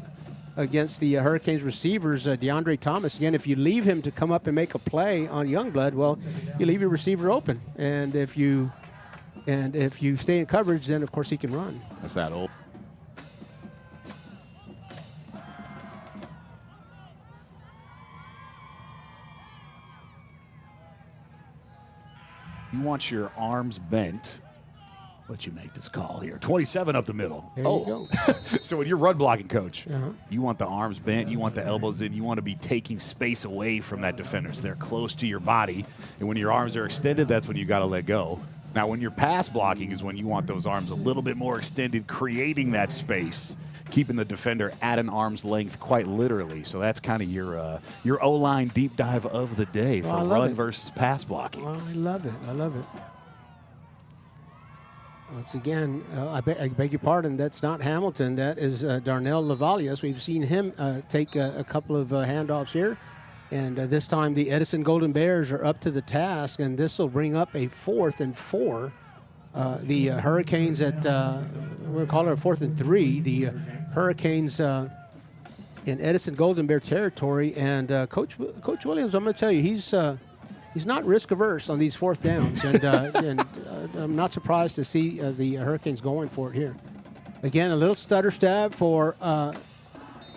against the Hurricanes receivers, DeAndre Thomas. Again, if you leave him to come up and make a play on Youngblood, well, you leave your receiver open. And if you stay in coverage, then, of course, he can run. That's that old. You want your arms bent. Let you make this call here. 27 up the middle. There you go. So when you're run blocking, coach, you want the arms bent, you want the elbows in, you want to be taking space away from that defender so they're close to your body. And when your arms are extended, that's when you got to let go. Now, when you're pass blocking is when you want those arms a little bit more extended, creating that space, keeping the defender at an arm's length quite literally. So that's kind of your O-line deep dive of the day for run versus pass blocking. Well, I love it. I love it. Once again, I beg your pardon, that's not Hamilton. That is Darnell Lavalias. We've seen him take a couple of handoffs here. And this time the Edison Golden Bears are up to the task, and this will bring up a 4th and 4. The Hurricanes at, we're going to call it a 4th and 3. The Hurricanes in Edison Golden Bear territory. And Coach Williams, I'm going to tell you, he's not risk averse on these 4th downs. And I'm not surprised to see the Hurricanes going for it here. Again, a little stutter stab for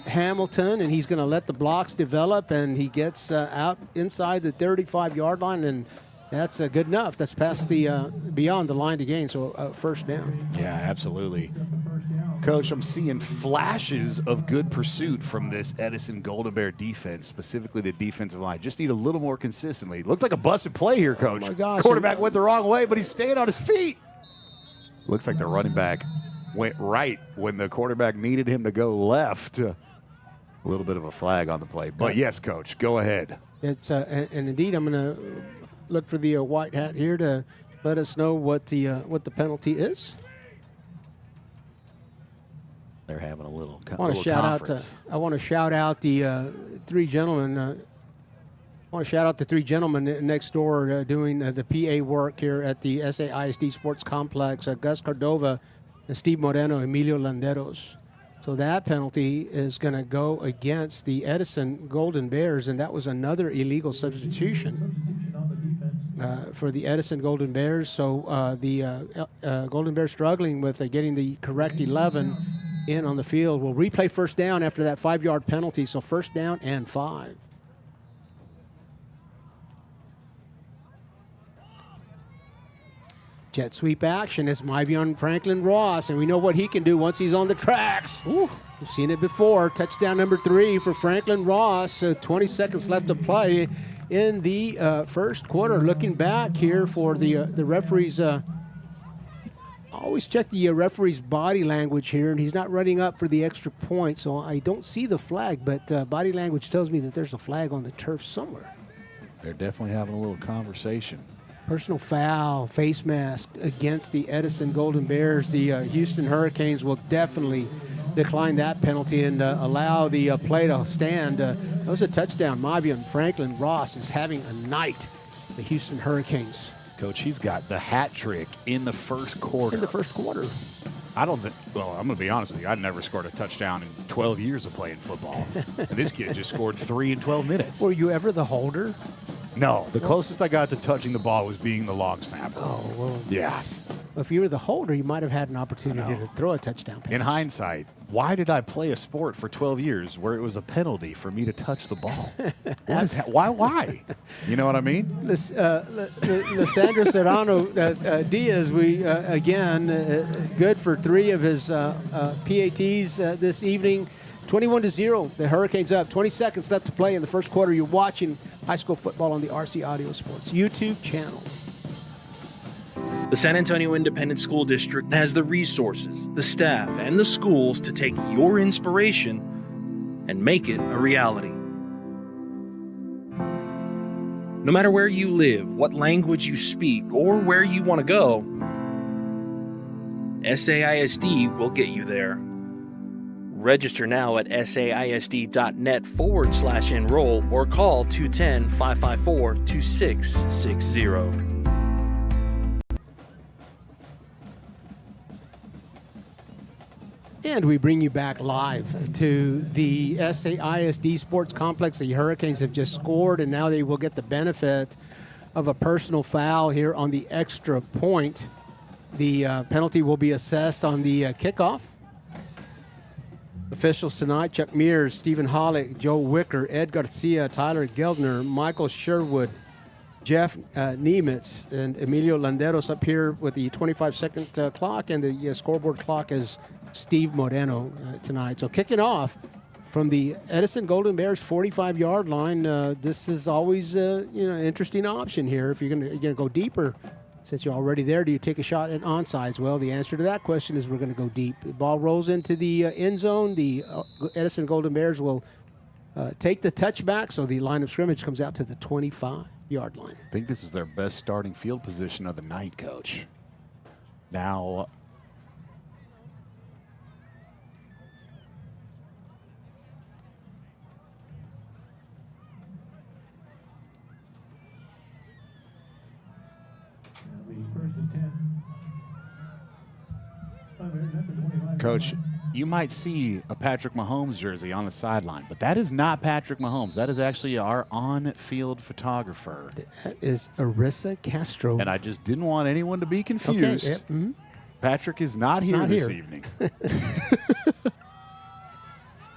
Hamilton, and he's going to let the blocks develop, and he gets out inside the 35-yard line, and that's good enough. That's past the beyond the line to gain, so first down. Yeah, absolutely. Coach, I'm seeing flashes of good pursuit from this Edison Golden Bear defense, specifically the defensive line. Just need a little more consistently. Looked like a busted play here, Coach. Oh my gosh. Quarterback went the wrong way, but he's staying on his feet. Looks like the running back went right when the quarterback needed him to go left. A little bit of a flag on the play. But yes, Coach, go ahead. It's and indeed, I'm going to look for the white hat here to let us know what the penalty is. They're having a little I want to shout out the 3 gentlemen. I want to shout out the 3 gentlemen next door doing the PA work here at the SAISD Sports Complex. Gus Cordova and Steve Moreno, Emilio Landeros. So that penalty is going to go against the Edison Golden Bears, and that was another illegal substitution for the Edison Golden Bears. So the Golden Bears struggling with getting the correct 11 in on the field. We'll replay first down after that 5-yard penalty, so first down and 5. Jet sweep action is Myvion Franklin Ross, and we know what he can do once he's on the tracks. Ooh, we've seen it before. Touchdown number 3 for Franklin Ross. 20 seconds left to play in the first quarter. Looking back here for the referees. Always check the referee's body language here, and he's not running up for the extra point, so I don't see the flag, but body language tells me that there's a flag on the turf somewhere. They're definitely having a little conversation. Personal foul, face mask against the Edison Golden Bears. The Houston Hurricanes will definitely decline that penalty and allow the play to stand. That was a touchdown. Myvion Franklin Ross is having a night. The Houston Hurricanes. Coach, he's got the hat trick in the first quarter. In the first quarter. I don't think, well, I'm going to be honest with you. I never scored a touchdown in 12 years of playing football. And this kid just scored 3 in 12 minutes. Were you ever the holder? No. The closest I got to touching the ball was being the long snapper. Oh, well. Yeah. If you were the holder, you might have had an opportunity to throw a touchdown pass. In hindsight, why did I play a sport for 12 years where it was a penalty for me to touch the ball? What is that? Why? You know what I mean? Lissandro Serrano Diaz, again, good for 3 of his PATs this evening. 21-0, the Hurricanes up. 20 seconds left to play in the first quarter. You're watching high school football on the RC Audio Sports YouTube channel. The San Antonio Independent School District has the resources, the staff, and the schools to take your inspiration and make it a reality. No matter where you live, what language you speak, or where you want to go, SAISD will get you there. Register now at saisd.net/enroll or call 210-554-2660. And we bring you back live to the SAISD Sports Complex. The Hurricanes have just scored, and now they will get the benefit of a personal foul here on the extra point. The penalty will be assessed on the kickoff. Officials tonight: Chuck Mears, Stephen Hollick, Joe Wicker, Ed Garcia, Tyler Geldner, Michael Sherwood, Jeff Niemitz, and Emilio Landeros up here with the 25-second clock, and the scoreboard clock is Steve Moreno tonight. So kicking off from the Edison Golden Bears 45-yard line. This is always an interesting option here. If you're gonna go deeper, since you're already there, do you take a shot at onside? Well, the answer to that question is we're going to go deep. The ball rolls into the end zone. The Edison Golden Bears will take the touchback, so the line of scrimmage comes out to the 25-yard line. I think this is their best starting field position of the night, Coach. Now, Coach, you might see a Patrick Mahomes jersey on the sideline, but that is not Patrick Mahomes. That is actually our on-field photographer. That is Arissa Castro. And I just didn't want anyone to be confused. Okay, yep. Mm-hmm. Patrick is not here this evening.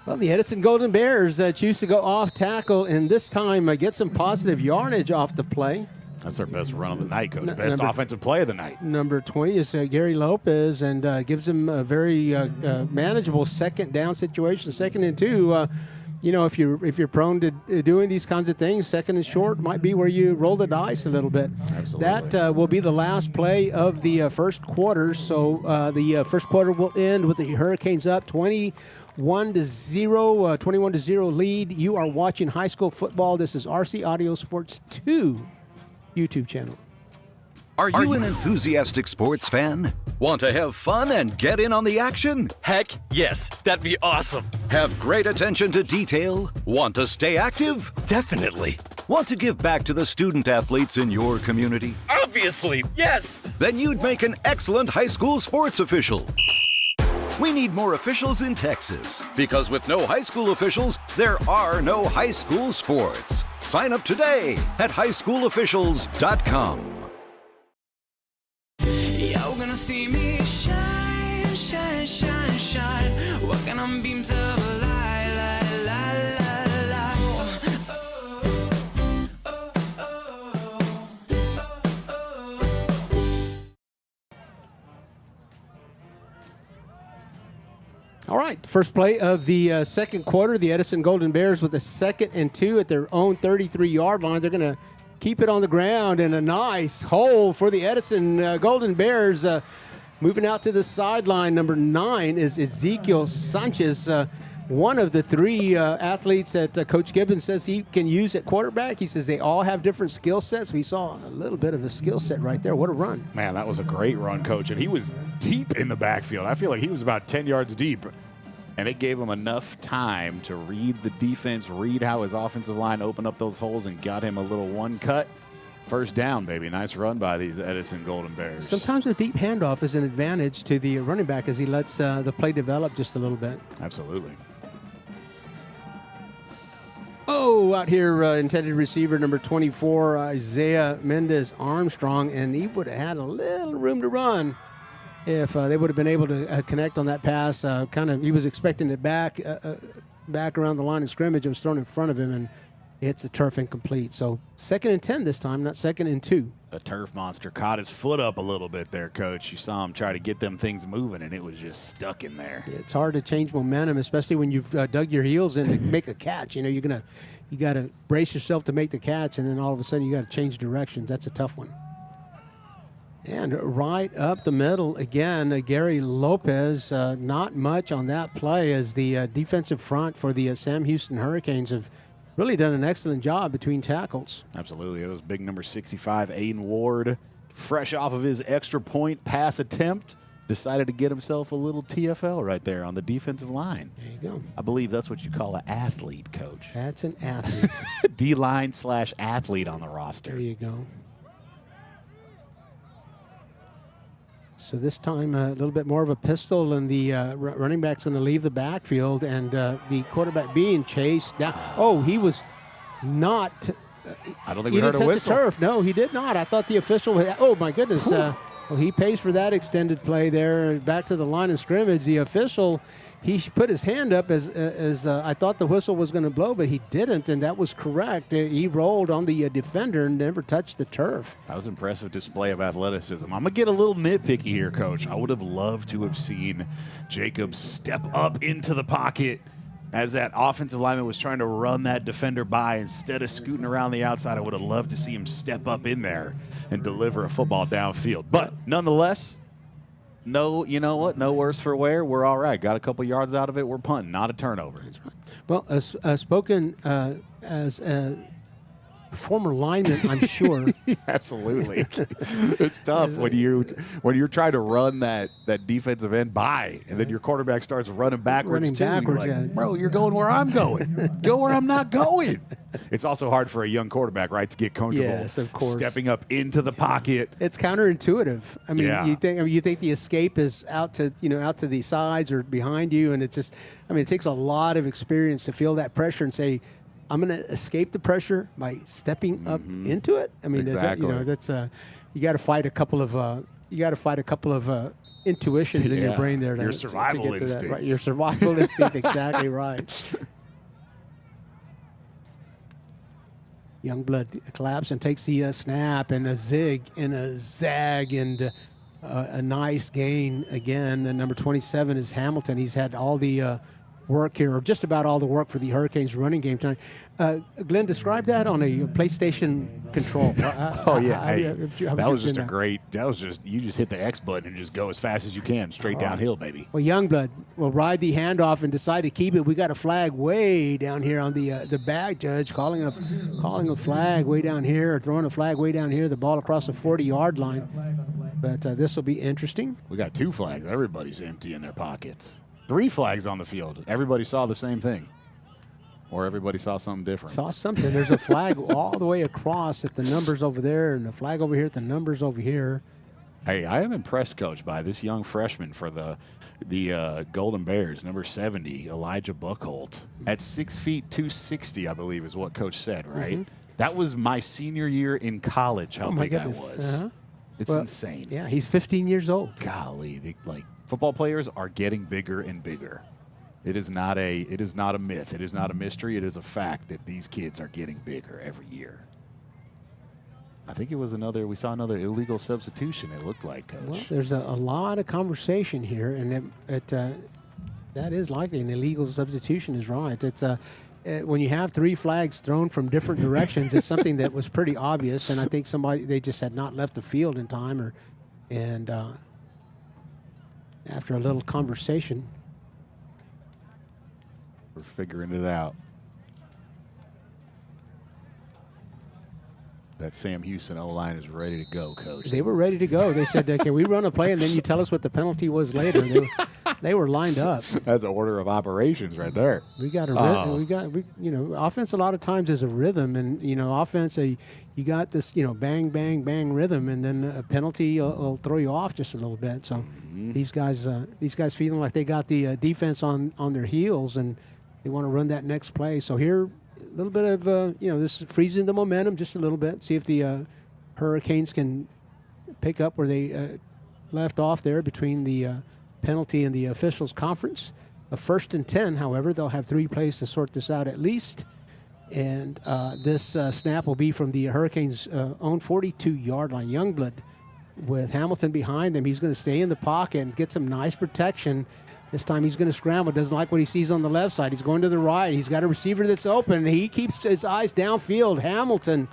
Well, the Edison Golden Bears choose to go off tackle, and this time get some positive yardage off the play. That's their best run of the night, Coach. Best offensive play of the night. Number 20 is Gary Lopez, and gives him a very manageable second down situation. 2nd and 2. If you're prone to doing these kinds of things, 2nd and short might be where you roll the dice a little bit. Absolutely. That will be the last play of the first quarter. So the first quarter will end with the Hurricanes up 21-0 lead. You are watching high school football. This is RC Audio Sports 2 YouTube channel. Are you an enthusiastic sports fan? Want to have fun and get in on the action? Heck yes, that'd be awesome. Have great attention to detail? Want to stay active? Definitely. Want to give back to the student athletes in your community? Obviously, yes. Then you'd make an excellent high school sports official. We need more officials in Texas, because with no high school officials, there are no high school sports. Sign up today at highschoolofficials.com. You're gonna see me shine, shine, shine, shine. Walking on beams of light, light, light, light, light. All right, first play of the second quarter. The Edison Golden Bears with a 2nd and 2 at their own 33-yard line. They're going to keep it on the ground, and a nice hole for the Edison Golden Bears. Moving out to the sideline, number 9 is Ezekiel Sanchez, one of the 3 athletes that Coach Gibbons says he can use at quarterback. He says they all have different skill sets. We saw a little bit of a skill set right there. What a run. Man, that was a great run, Coach. And he was deep in the backfield. I feel like he was about 10 yards deep. And it gave him enough time to read the defense, read how his offensive line opened up those holes, and got him a little one cut. First down, baby. Nice run by these Edison Golden Bears. Sometimes a deep handoff is an advantage to the running back as he lets the play develop just a little bit. Absolutely. Oh, out here, intended receiver number 24, Isaiah Mendez Armstrong, and he would have had a little room to run if they would have been able to connect on that pass. He was expecting it back around the line of scrimmage. It was thrown in front of him, and hits the turf incomplete. So 2nd and 10 this time, not 2nd and 2. The turf monster caught his foot up a little bit there, Coach. You saw him try to get them things moving, and it was just stuck in there. It's hard to change momentum, especially when you've dug your heels in to make a catch. You got to brace yourself to make the catch, and then all of a sudden you got to change directions. That's a tough one. And right up the middle again, Gary Lopez. Not much on that play as the defensive front for the Sam Houston Hurricanes have really done an excellent job between tackles. Absolutely. It was big number 65, Aiden Ward, fresh off of his extra point pass attempt, decided to get himself a little TFL right there on the defensive line. There you go. I believe that's what you call an athlete, Coach. That's an athlete. D-line/athlete on the roster. There you go. So this time a little bit more of a pistol, and the running back's going to leave the backfield, and the quarterback being chased down. Oh, he was not. I don't think we heard a whistle. Turf. No, he did not. I thought the official. Oh my goodness. Well, he pays for that extended play there. Back to the line of scrimmage. The official, he put his hand up as I thought the whistle was going to blow, but he didn't, and that was correct. He rolled on the defender and never touched the turf. That was an impressive display of athleticism. I'm going to get a little nitpicky here, Coach. I would have loved to have seen Jacobs step up into the pocket as that offensive lineman was trying to run that defender by. Instead of scooting around the outside, I would have loved to see him step up in there and deliver a football downfield. But nonetheless, no, you know what? No worse for wear. We're all right. Got a couple yards out of it. We're punting, not a turnover. That's right. Well, spoken as a former lineman, I'm sure. Absolutely. It's tough when you're trying to run that defensive end by, and then your quarterback starts running backwards. You're like, bro, you're going where I'm going. Go where I'm not going. It's also hard for a young quarterback, right, to get comfortable. Yes, of course. Stepping up into the pocket. It's counterintuitive. I mean, you think the escape is out to the sides or behind you, and it's just, it takes a lot of experience to feel that pressure and say, I'm going to escape the pressure by stepping up into it. I mean, exactly. That's you got to fight a couple of intuitions in your brain there. Your survival instinct. Right? Your survival instinct, exactly right. Youngblood collapses and takes the snap, and a zig and a zag, and a nice gain again. And number 27 is Hamilton. He's had all the work here, or just about all the work for the Hurricanes running game tonight. Glenn, describe that on a PlayStation control. That was just you just hit the X button and just go as fast as you can, straight downhill, baby. Well, Youngblood will ride the handoff and decide to keep it. We got a flag way down here on the back, judge, calling a flag way down here, or throwing a flag way down here, the ball across the 40-yard line. But this will be interesting. We got 2 flags. Everybody's empty in their pockets. 3 flags on the field. Everybody saw the same thing. Or everybody saw something different. Saw something. There's a flag all the way across at the numbers over there, and a flag over here at the numbers over here. Hey, I am impressed, Coach, by this young freshman for the Golden Bears, number 70, Elijah Buckholt. At 6 feet 260, I believe is what Coach said, right? Mm-hmm. That was my senior year in college, how big that was. Uh-huh. It's insane. Yeah, he's 15 years old. Golly, football players are getting bigger and bigger. It is not a myth. It is not a mystery. It is a fact that these kids are getting bigger every year. I think we saw another illegal substitution, it looked like, Coach. Well, there's a lot of conversation here, and that is likely an illegal substitution is right. It's when you have 3 flags thrown from different directions, it's something that was pretty obvious, and I think they just had not left the field in time, and after a little conversation, we're figuring it out. That Sam Houston O-line is ready to go, Coach. They were ready to go. They said, "Can we run a play and then you tell us what the penalty was later?" They were lined up. That's an order of operations right there. We got a rhythm. Offense a lot of times is a rhythm, and offense you got this bang bang bang rhythm, and then a penalty will throw you off just a little bit. So these guys feeling like they got the defense on their heels, and they want to run that next play. So here, a little bit of this is freezing the momentum just a little bit. See if the Hurricanes can pick up where they left off there between the penalty and the officials conference. A 1st and 10, however, they'll have 3 plays to sort this out at least. And this snap will be from the Hurricanes' own 42-yard line. Youngblood with Hamilton behind them. He's going to stay in the pocket and get some nice protection. This time he's going to scramble. Doesn't like what he sees on the left side. He's going to the right. He's got a receiver that's open. He keeps his eyes downfield. Hamilton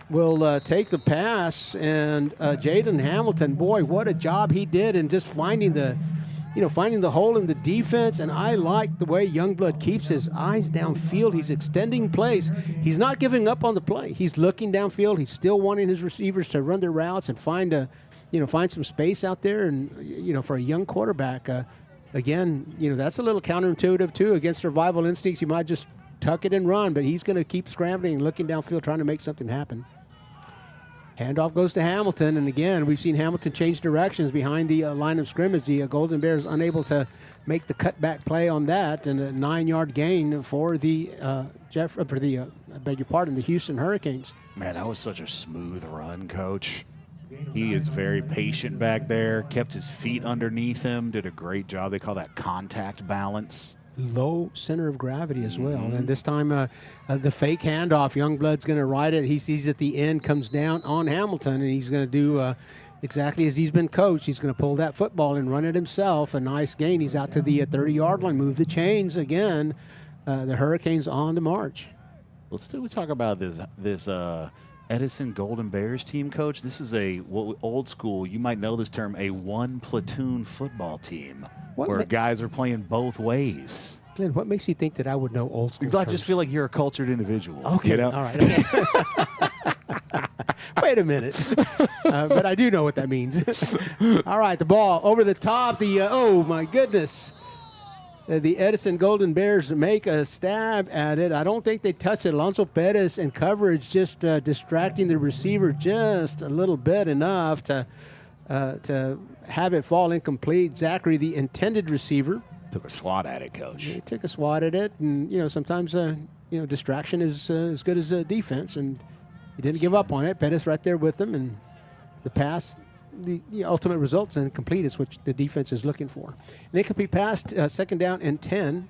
will take the pass. And Jaden Hamilton, boy, what a job he did in just finding the hole in the defense. And I like the way Youngblood keeps his eyes downfield. He's extending plays. He's not giving up on the play. He's looking downfield. He's still wanting his receivers to run their routes and find some space out there. And, for a young quarterback, again, that's a little counterintuitive, too. Against survival instincts, you might just tuck it and run, but he's going to keep scrambling and looking downfield, trying to make something happen. Handoff goes to Hamilton, and again, we've seen Hamilton change directions behind the line of scrimmage. The Golden Bears unable to make the cutback play on that, and a 9-yard gain for the the Houston Hurricanes. Man, that was such a smooth run, Coach. He is very patient back there, kept his feet underneath him, did a great job. They call that contact balance. Low center of gravity as well. And this time, the fake handoff, Youngblood's going to ride it. He sees at the end, comes down on Hamilton, and he's going to do exactly as he's been coached. He's going to pull that football and run it himself. A nice gain. He's out to the 30-yard line. Move the chains again. The Hurricanes on the march. Let's talk about this Edison Golden Bears team, Coach. This is old school, you might know this term, a one-platoon football team where guys are playing both ways. Glenn, what makes you think that I would know old school I just feel like you're a cultured individual. Okay, you know? all right. Okay. Wait a minute. But I do know what that means. All right, the ball over the top. Oh, my goodness. The Edison Golden Bears make a stab at it. I don't think they touched it. Alonso Perez in coverage just distracting the receiver just a little bit enough to have it fall incomplete. Zachary, the intended receiver, took a swat at it, Coach. He took a swat at it, and sometimes distraction is as good as defense, and he didn't give up on it. Perez right there with him, and the pass. The ultimate results incomplete is what the defense is looking for. An incomplete pass, second down and 10.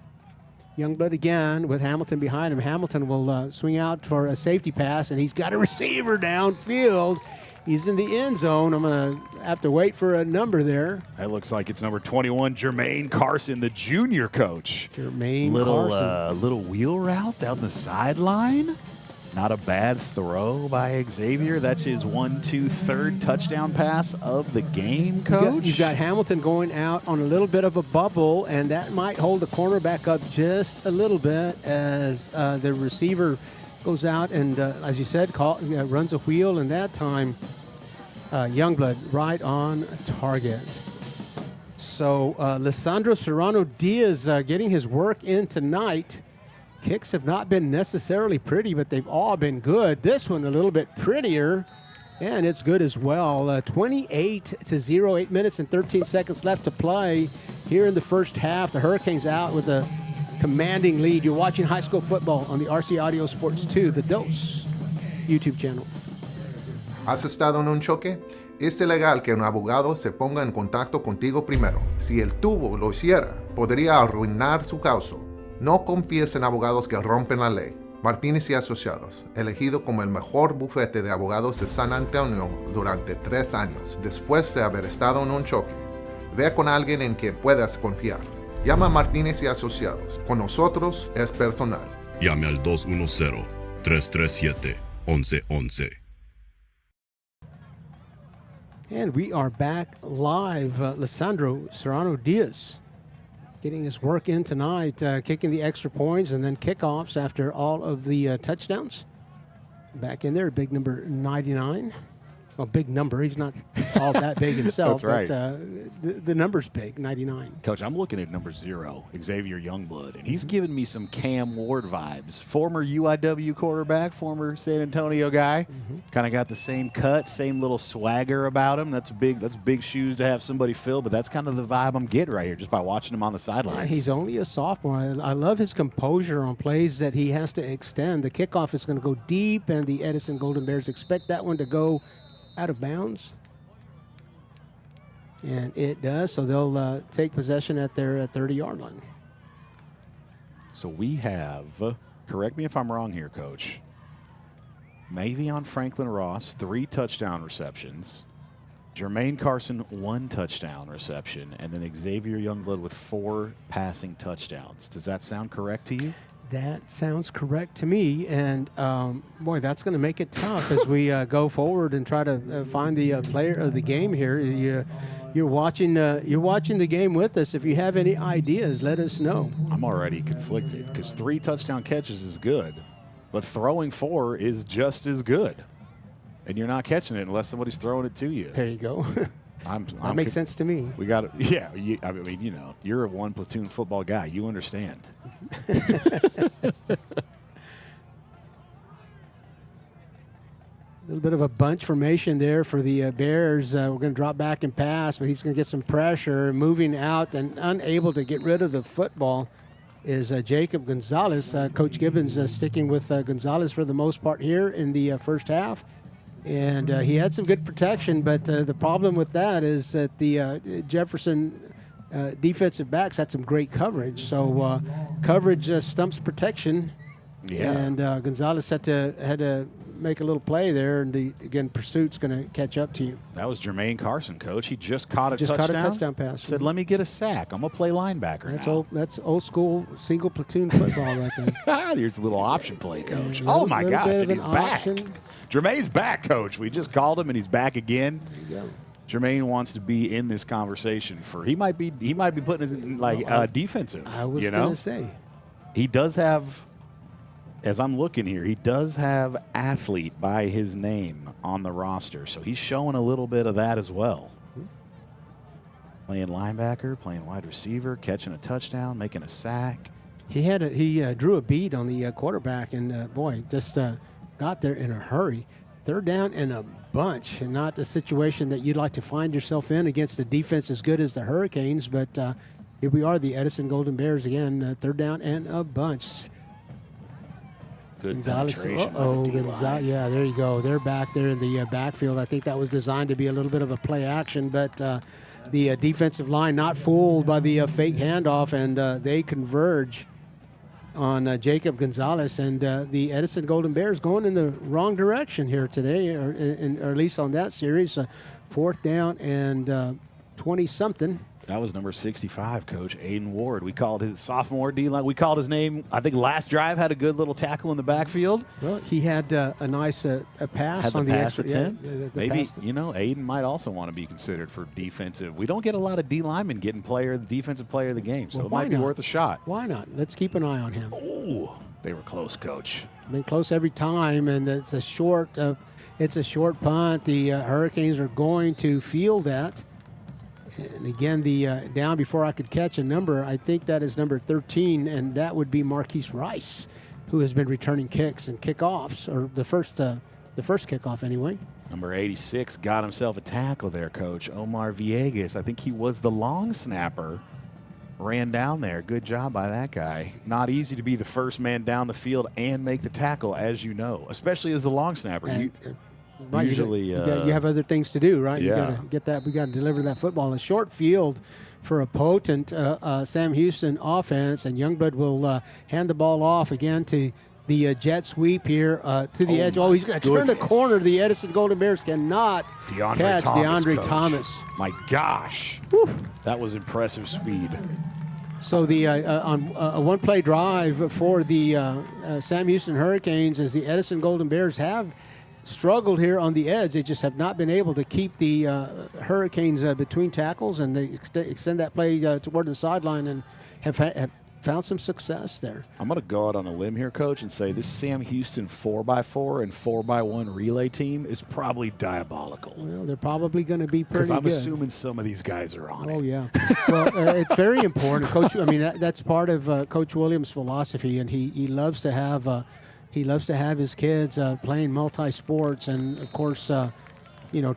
Youngblood again with Hamilton behind him. Hamilton will swing out for a safety pass, and he's got a receiver downfield. He's in the end zone. I'm going to have to wait for a number there. That looks like it's number 21, Jermaine Carson, the junior, Coach. Jermaine Carson. Little wheel route down the sideline. Not a bad throw by Xavier. That's his 1-2-3rd touchdown pass of the game, Coach. You've got Hamilton going out on a little bit of a bubble, and that might hold the cornerback up just a little bit as the receiver goes out and, as you said, runs a wheel, and that time Youngblood right on target. So Lisandro Serrano-Diaz getting his work in tonight. Kicks have not been necessarily pretty, but they've all been good. This one a little bit prettier, and it's good as well. 28-0, 8 minutes and 13 seconds left to play here in the first half. The Hurricanes out with a commanding lead. You're watching high school football on the RC Audio Sports 2, The Dose YouTube channel. ¿Has estado en un choque? Es ilegal que un abogado se ponga en contacto contigo primero. Si el tubo lo hiciera, podría arruinar su causa. No confíes en abogados que rompen la ley. Martínez y Asociados, elegido como el mejor bufete de abogados de San Antonio durante 3 años, después de haber estado en un choque. Ve con alguien en quien puedas confiar. Llama a Martínez y Asociados. Con nosotros es personal. Llame al 210-337-1111. And we are back live. Lisandro Serrano-Diaz getting his work in tonight, kicking the extra points and then kickoffs after all of the touchdowns. Back in there, big number 99. Well, big number. He's not all that big himself. That's right. But the number's big, 99. Coach, I'm looking at number 0, Xavier Youngblood, and he's giving me some Cam Ward vibes. Former UIW quarterback, former San Antonio guy. Kind of got the same cut, same little swagger about him. That's big shoes to have somebody fill, but that's kind of the vibe I'm getting right here just by watching him on the sidelines. Yeah, he's only a sophomore. I love his composure on plays that he has to extend. The kickoff is going to go deep, and the Edison Golden Bears expect that one to go out of bounds, and it does, so they'll take possession at their 30-yard line. So we have, correct me if I'm wrong here, Coach, Mavion Franklin Ross, 3 touchdown receptions, Jermaine Carson, 1 touchdown reception, and then Xavier Youngblood with 4 passing touchdowns. Does that sound correct to you? That sounds correct to me, and boy, that's going to make it tough as we go forward and try to find the player of the game here. You're watching the game with us. If you have any ideas, let us know. I'm already conflicted because 3 touchdown catches is good, but throwing 4 is just as good, and you're not catching it unless somebody's throwing it to you. There you go. That makes sense to me. We got it. Yeah, I mean, you're a one platoon football guy. You understand. The little bit of a bunch formation there for the Bears. We're going to drop back and pass, but he's going to get some pressure. Moving out and unable to get rid of the football is Jacob Gonzalez. Coach Gibbons sticking with Gonzalez for the most part here in the first half. And he had some good protection, but the problem with that is that the Jefferson defensive backs had some great coverage. So coverage stumps protection. Yeah. And Gonzalez had to make a little play there, and again, pursuit's going to catch up to you. That was Jermaine Carson, Coach. He just caught a touchdown pass. Said, "Let me get a sack. I'm gonna play linebacker." That's old school single platoon football right there. Here's a little option play, Coach. Oh my gosh, and he's back. Jermaine's back, Coach. We just called him, and he's back again. There you go. Jermaine wants to be in this conversation for. He might be putting it in like defensive. I was going to say he does have. As I'm looking here, he does have athlete by his name on the roster, so he's showing a little bit of that as well. Playing linebacker, playing wide receiver, catching a touchdown, making a sack. He drew a bead on the quarterback, and boy, just got there in a hurry. Third down in a bunch, and not the situation that you'd like to find yourself in against a defense as good as the Hurricanes. But here we are, the Edison Golden Bears again. Third down and a bunch. Good Gonzalez. Gonzalez. Yeah, there you go. They're back there in the backfield. I think that was designed to be a little bit of a play action, but the defensive line not fooled by the fake handoff, and they converge on Jacob Gonzalez, and the Edison Golden Bears going in the wrong direction here today, or at least on that series. Fourth down and 20-something. That was number 65, Coach Aiden Ward. We called his sophomore D-line. We called his name, I think last drive, had a good little tackle in the backfield. Well, he had a nice pass had on the pass extra attempt. Yeah, Maybe, pass. Aiden might also want to be considered for defensive. We don't get a lot of D-linemen getting defensive player of the game, so it might be worth a shot. Why not? Let's keep an eye on him. Ooh, they were close, Coach. Been close every time, and it's a short punt. The Hurricanes are going to field that. And again, the down before I could catch a number, I think that is number 13, and that would be Marquise Rice, who has been returning kicks and kickoffs, or the first kickoff anyway. Number 86 got himself a tackle there, Coach. Omar Villegas, I think he was the long snapper, ran down there. Good job by that guy. Not easy to be the first man down the field and make the tackle, as you know, especially as the long snapper. Right, usually, you have other things to do, right? Yeah. You got to get that. We got to deliver that football. A short field for a potent Sam Houston offense, and Youngblood will hand the ball off again to the jet sweep here to the edge. Oh, he's going to turn the corner. The Edison Golden Bears cannot catch DeAndre Thomas. My gosh, that was impressive speed. So the on a one-play drive for the Sam Houston Hurricanes, as the Edison Golden Bears have struggled here on the edge. They just have not been able to keep the Hurricanes between tackles, and they extend that play toward the sideline and have found some success there. I'm going to go out on a limb here, Coach, and say this Sam Houston 4x4 and 4x1 relay team is probably diabolical. Well, they're probably going to be pretty good. Because I'm assuming some of these guys are on it. Oh, yeah. Well, it's very important, Coach. I mean, that's part of Coach Williams' philosophy, and he loves to have his kids playing multi-sports, and of course,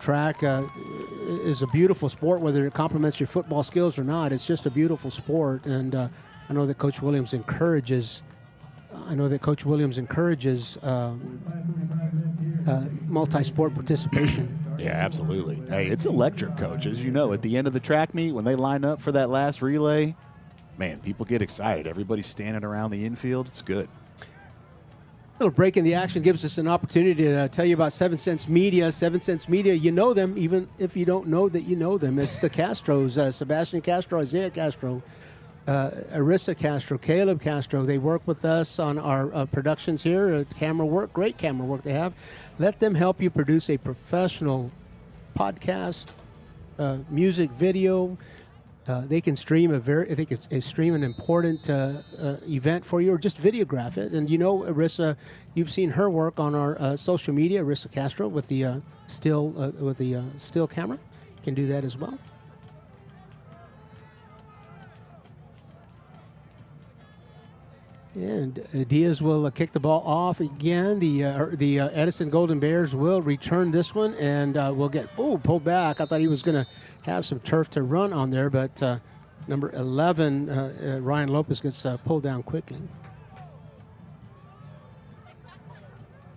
track is a beautiful sport, whether it complements your football skills or not. It's just a beautiful sport, and I know that Coach Williams encourages. Multi-sport participation. Yeah, absolutely. Hey, it's electric, Coach. As you know, at the end of the track meet, when they line up for that last relay, man, people get excited. Everybody's standing around the infield. It's good. A little break in the action gives us an opportunity to tell you about 7 Cents Media. 7 Cents Media, you know them, even if you don't know that you know them. It's the Castros, Sebastian Castro, Isaiah Castro, Arissa Castro, Caleb Castro. They work with us on our productions here, camera work, great camera work they have. Let them help you produce a professional podcast, music, video. They can stream stream an important event for you, or just videograph it. And Arissa, you've seen her work on our social media. Arissa Castro with the still camera can do that as well. And Diaz will kick the ball off again. The Edison Golden Bears will return this one and will get pulled back. I thought he was going to have some turf to run on there, but number 11, Ryan Lopez, gets pulled down quickly.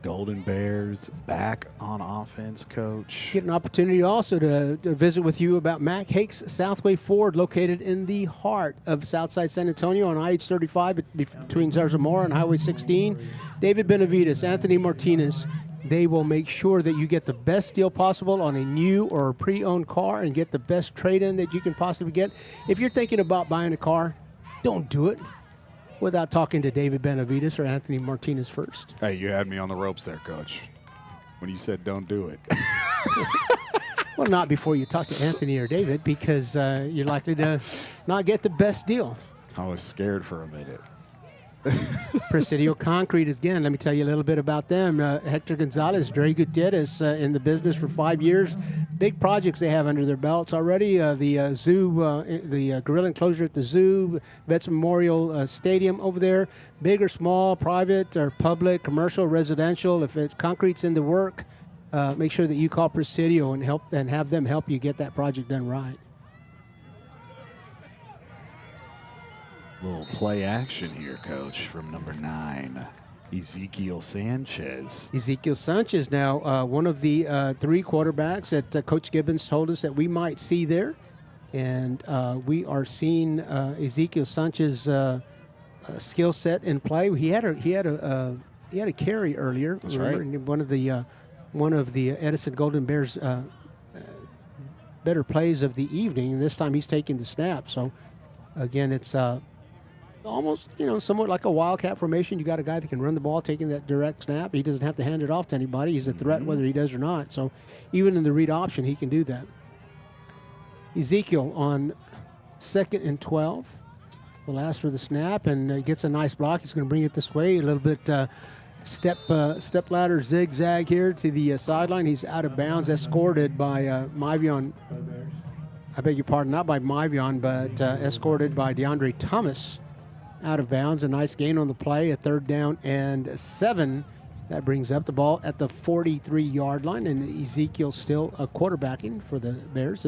Golden Bears back on offense, Coach. Get an opportunity also to visit with you about Mac Hakes Southway Ford, located in the heart of Southside San Antonio on IH-35 between Zarzamora and Highway 16. David Benavides, Anthony Martinez, they will make sure that you get the best deal possible on a new or a pre-owned car and get the best trade-in that you can possibly get. If you're thinking about buying a car, don't do it without talking to David Benavides or Anthony Martinez first. Hey, you had me on the ropes there, Coach, when you said don't do it. Well, not before you talk to Anthony or David, because you're likely to not get the best deal. I was scared for a minute. Presidio Concrete, again, let me tell you a little bit about them. Hector Gonzalez, Dre Gutierrez, in the business for 5 years. Big projects they have under their belts already. The zoo, the gorilla enclosure at the zoo, Vets Memorial Stadium over there. Big or small, private or public, commercial, residential. If concrete's in the work, make sure that you call Presidio and have them help you get that project done right. Little play action here, Coach, from number 9, Ezekiel Sanchez. Ezekiel Sanchez now one of the 3 quarterbacks that Coach Gibbons told us that we might see there. And we are seeing Ezekiel Sanchez skill set in play. He had a carry earlier. That's right. One of the Edison Golden Bears better plays of the evening. And this time he's taking the snap. So again, it's almost, somewhat like a wildcat formation. You got a guy that can run the ball, taking that direct snap. He doesn't have to hand it off to anybody. He's a threat whether he does or not. So even in the read option, he can do that. Ezekiel on 2nd and 12 will ask for the snap and gets a nice block. He's going to bring it this way, a little bit step ladder zigzag here to the sideline. He's out of bounds, escorted by Myvion. I beg your pardon, not by Myvion, but escorted by DeAndre Thomas. Out of bounds, a nice gain on the play, a 3rd down and 7. That brings up the ball at the 43-yard line, and Ezekiel still quarterbacking for the Bears.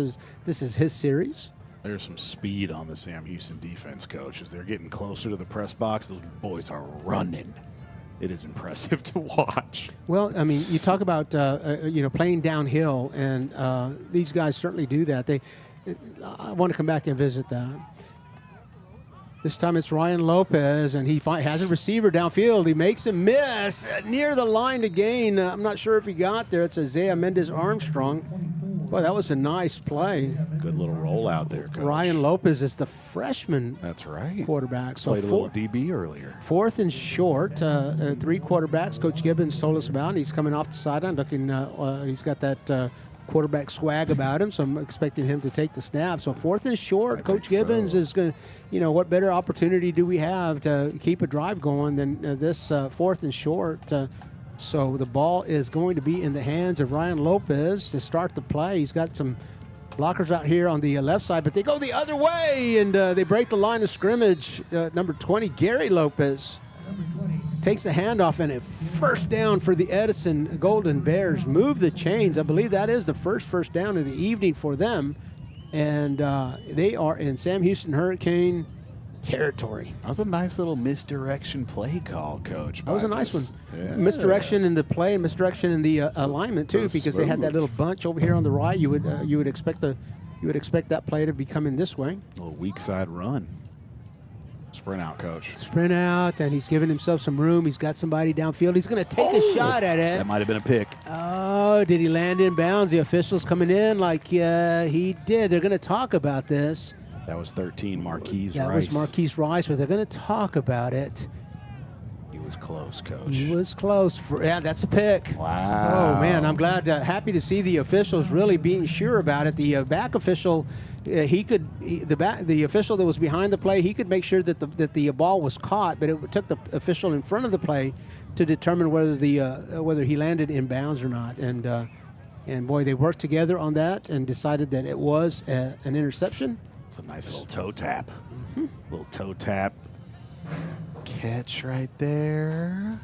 This is his series. There's some speed on the Sam Houston defense, Coach. As they're getting closer to the press box, those boys are running. It is impressive to watch. Well, I mean, you talk about playing downhill, and these guys certainly do that. I want to come back and visit that. This time it's Ryan Lopez, and he has a receiver downfield. He makes a miss near the line to gain. I'm not sure if he got there. It's Isaiah Mendez-Armstrong. Boy, that was a nice play. Good little rollout there, Coach. Ryan Lopez is the freshman quarterback. So played a little DB earlier. 4th and short, 3 quarterbacks Coach Gibbons told us about. He's coming off the sideline looking, he's got that quarterback swag about him, so I'm expecting him to take the snap. So 4th and short, Coach Gibbons is going to, what better opportunity do we have to keep a drive going than this 4th and short? So the ball is going to be in the hands of Ryan Lopez to start the play. He's got some blockers out here on the left side, but they go the other way, and they break the line of scrimmage. Number 20, Gary Lopez, takes the handoff, and a 1st down for the Edison Golden Bears. Move the chains. I believe that is the first down of the evening for them, and they are in Sam Houston Hurricane territory. That was a nice little misdirection play call, Coach. That was a nice one. Yeah. Misdirection in the play and misdirection in the alignment too, because they had that little bunch over here on the right. You would expect that play to be coming this way. A little weak side run. Sprint out, Coach. Sprint out, and he's giving himself some room. He's got somebody downfield. He's going to take a shot at it. That might have been a pick. Oh, did he land in bounds? The officials coming in like he did. They're going to talk about this. That was 13, Marquise Rice. That was Marquise Rice, but they're going to talk about it. He was close, Coach. He was close. That's a pick. Wow. Oh, man, I'm glad, happy to see the officials really being sure about it. The back official, the official that was behind the play, he could make sure that the ball was caught, but it took the official in front of the play to determine whether he landed in bounds or not. And boy, they worked together on that and decided that it was an interception. It's a nice little toe tap. Little toe tap. catch right there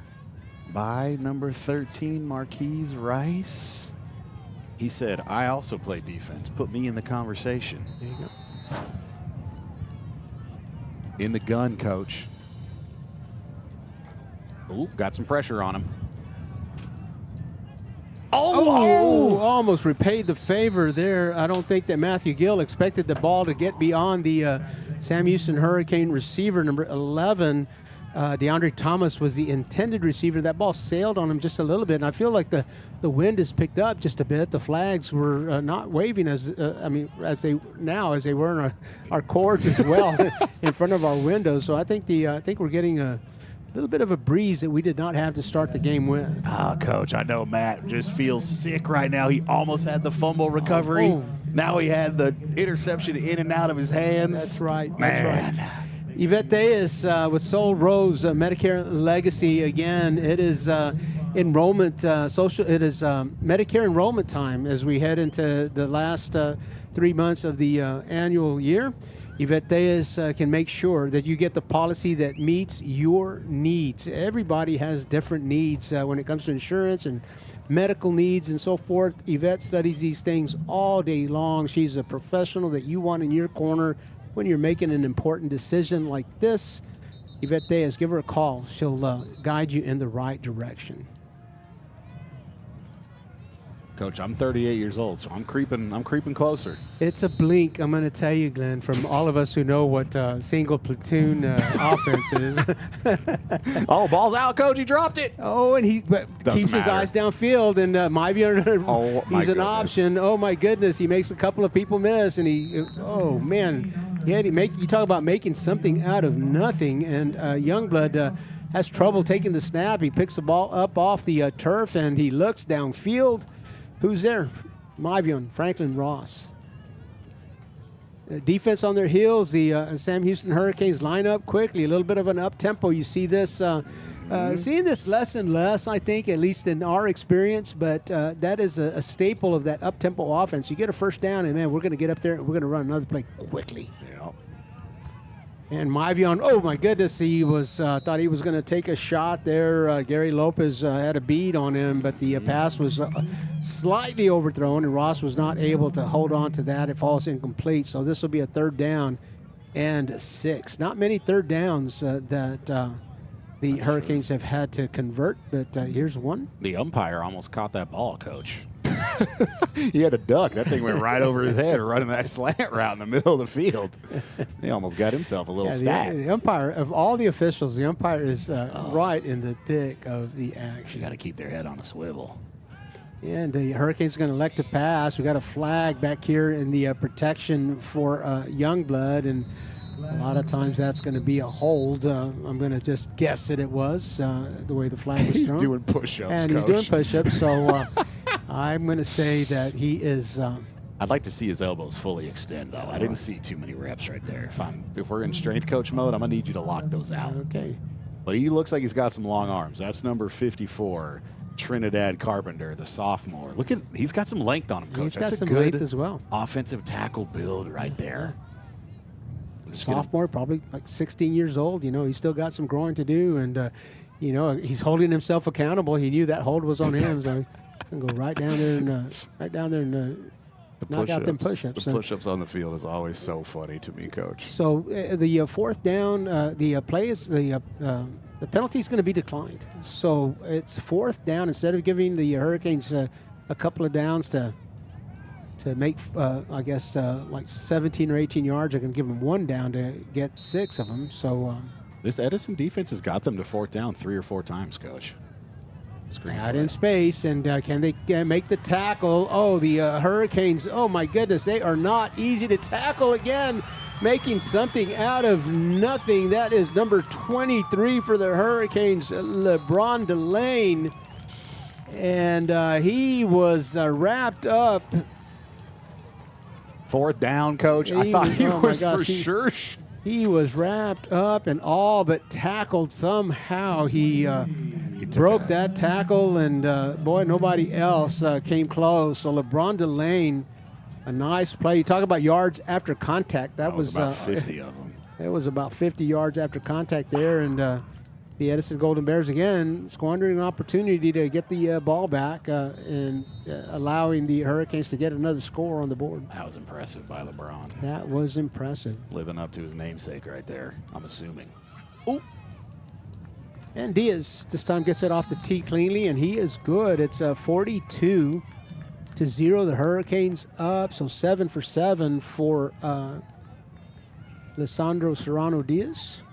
by number 13, Marquise Rice. He said, I also play defense. Put me in the conversation. There you go. In the gun, coach. Ooh, got some pressure on him. Oh, almost repaid the favor there. I don't think that Matthew Gill expected the ball to get beyond the Sam Houston Hurricane receiver, number 11. DeAndre Thomas was the intended receiver. That ball sailed on him just a little bit, and I feel like the wind has picked up just a bit. The flags were not waving as they were in our courts as well in front of our windows. So I think we're getting a little bit of a breeze that we did not have to start the game with. Oh, Coach, I know Matt just feels sick right now. He almost had the fumble recovery. Oh. Now he had the interception in and out of his hands. That's right. Man. That's right. Yvette Deas with Soul Rose Medicare Legacy. Again, it is enrollment It is Medicare enrollment time as we head into the last 3 months of the annual year. Yvette Deas can make sure that you get the policy that meets your needs. Everybody has different needs when it comes to insurance and medical needs and so forth. Yvette studies these things all day long. She's a professional that you want in your corner when you're making an important decision like this. Yvette Deas, give her a call. She'll guide you in the right direction. Coach, I'm 38 years old, so I'm creeping closer. It's a blink, I'm going to tell you, Glenn, from all of us who know what single platoon offense is. Oh, ball's out, Coach. He dropped it. Oh, and he keeps his eyes downfield, and Maivia, he's an option. Oh, my goodness. He makes a couple of people miss, and oh, man. You talk about making something out of nothing, and Youngblood has trouble taking the snap. He picks the ball up off the turf, and he looks downfield. Who's there? Mavion, Franklin Ross. Defense on their heels. The Sam Houston Hurricanes line up quickly. A little bit of an up-tempo. You see this, seeing this less and less, I think, at least in our experience. But that is a staple of that up-tempo offense. You get a first down, and, man, we're going to get up there, and we're going to run another play quickly. Yeah. And Mavion, oh, my goodness, he was thought he was going to take a shot there. Gary Lopez had a bead on him, but the pass was slightly overthrown, and Ross was not able to hold on to that. It falls incomplete, so this will be a 3rd down and 6. Not many 3rd downs that the Hurricanes have had to convert, but here's one. The umpire almost caught that ball, Coach. He had a duck. That thing went right over his head running that slant route in the middle of the field. He almost got himself a little stat. The umpire, of all the officials, the umpire is right in the thick of the action. You got to keep their head on a swivel. And the Hurricanes are going to elect to pass. We got a flag back here in the protection for Youngblood, and a lot of times that's going to be a hold. I'm going to just guess that it was the way the flag was thrown. He's doing push-ups, and Coach. He's doing push-ups, so I'm going to say that he is. I'd like to see his elbows fully extend, though. I didn't see too many reps right there. If we're in strength coach mode, I'm going to need you to lock those out. Okay. But he looks like he's got some long arms. That's number 54, Trinidad Carpenter, the sophomore. He's got some length on him, Coach. He's got That's some a good length as well. Offensive tackle build right there. Sophomore, probably like 16 years old. He's still got some growing to do, and he's holding himself accountable. He knew that hold was on him, so he can go right down there and knock out them push-ups. The push-ups on the field is always so funny to me, Coach. So the 4th down, the play is the penalty is going to be declined. So it's 4th down. Instead of giving the Hurricanes a couple of downs to make, like 17 or 18 yards, they're going to give them 1 down to get 6 of them. So this Edison defense has got them to 4th down 3 or 4 times, Coach. Out in space, and can they make the tackle? Oh, the Hurricanes, oh my goodness, they are not easy to tackle again, making something out of nothing. That is number 23 for the Hurricanes, LeBron Delane, and he was wrapped up. 4th down, Coach. I thought he was for sure. He was wrapped up and all but tackled somehow. He broke that tackle, and boy, nobody else came close. So LeBron Delane, a nice play. You talk about yards after contact. That was about 50 of them. It was about 50 yards after contact there, and the Edison Golden Bears again squandering an opportunity to get the ball back and allowing the Hurricanes to get another score on the board. That was impressive by LeBron. That was impressive. Living up to his namesake right there, I'm assuming. Oh. And Diaz this time gets it off the tee cleanly, and he is good. It's 42-0. The Hurricanes up, so 7 for 7 for Lisandro Serrano Diaz.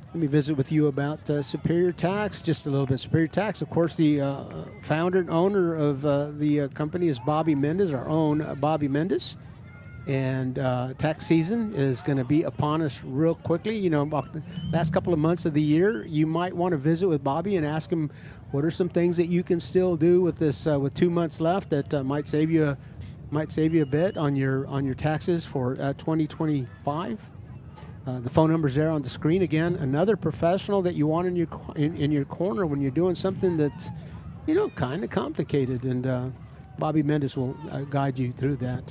Let me visit with you about Superior Tax just a little bit. Superior Tax, of course, the founder and owner of the company is Bobby Mendez, our own Bobby Mendez. And tax season is going to be upon us real quickly. You know, about the last couple of months of the year, you might want to visit with Bobby and ask him what are some things that you can still do with this with 2 months left that might save you a bit on your taxes for 2025. The phone number's there on the screen. Again, another professional that you want in your corner when you're doing something that's, you know, kind of complicated. And Bobby Mendez will guide you through that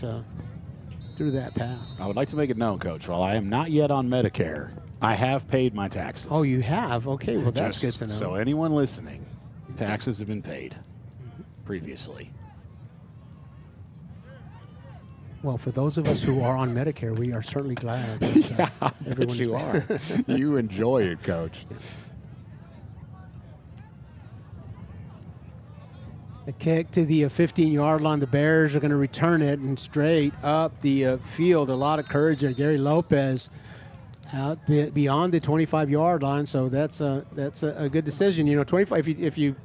path. I would like to make it known, Coach, while I am not yet on Medicare, I have paid my taxes. Oh, you have? Okay, well, that's good to know. So anyone listening, taxes have been paid previously. Well, for those of us who are on Medicare, we are certainly glad. Yeah, I bet you are. You enjoy it, Coach. A kick to the 15-yard line. The Bears are going to return it and straight up the field. A lot of courage there. Gary Lopez out beyond the 25-yard line, so that's a good decision. You know, 25. If you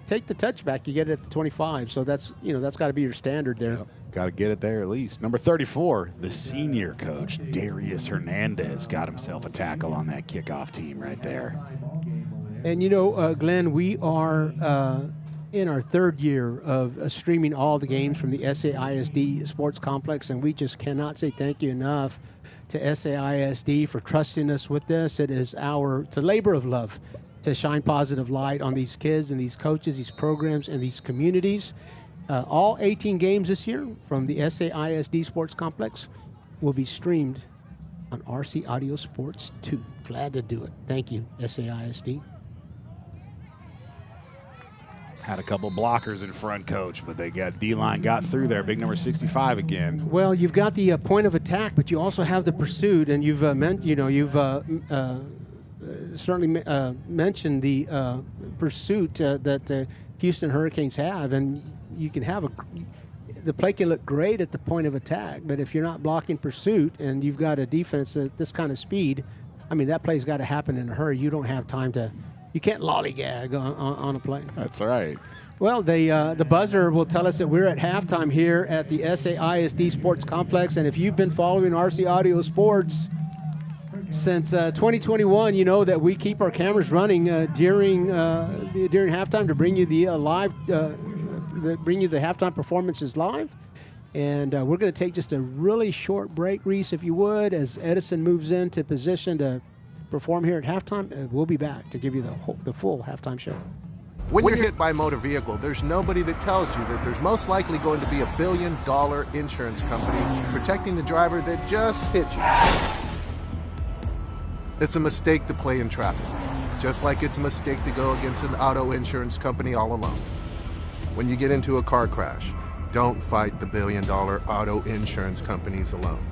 take the touchback, you get it at the 25. So that's got to be your standard there. Yep. Got to get it there at least. Number 34, the senior coach, Darius Hernandez, got himself a tackle on that kickoff team right there. And, you know, Glenn, we are in our third year of streaming all the games from the SAISD Sports Complex, and we just cannot say thank you enough to SAISD for trusting us with this. It's a labor of love to shine positive light on these kids and these coaches, these programs, and these communities. All 18 games this year from the SAISD Sports Complex will be streamed on RC Audio Sports 2. Glad to do it. Thank you, SAISD. Had a couple blockers in front, Coach, but D-line got through there. Big number 65 again. Well, you've got the point of attack, but you also have the pursuit, and you've certainly mentioned the pursuit that the Houston Hurricanes have, and you can have the play can look great at the point of attack, but if you're not blocking pursuit and you've got a defense at this kind of speed, I mean, that play's got to happen in a hurry. You don't have time you can't lollygag on a play. That's right. Well, the buzzer will tell us that we're at halftime here at the SAISD Sports Complex, and if you've been following RC Audio Sports since 2021, you know that we keep our cameras running during halftime to bring you the halftime performances live. And we're going to take just a really short break, Reese, if you would, as Edison moves into position to perform here at halftime. We'll be back to give you the full halftime show. When you're hit by a motor vehicle, there's nobody that tells you that there's most likely going to be $1 billion insurance company protecting the driver that just hit you. It's a mistake to play in traffic, just like it's a mistake to go against an auto insurance company all alone. When you get into a car crash, don't fight the $1 billion auto insurance companies alone.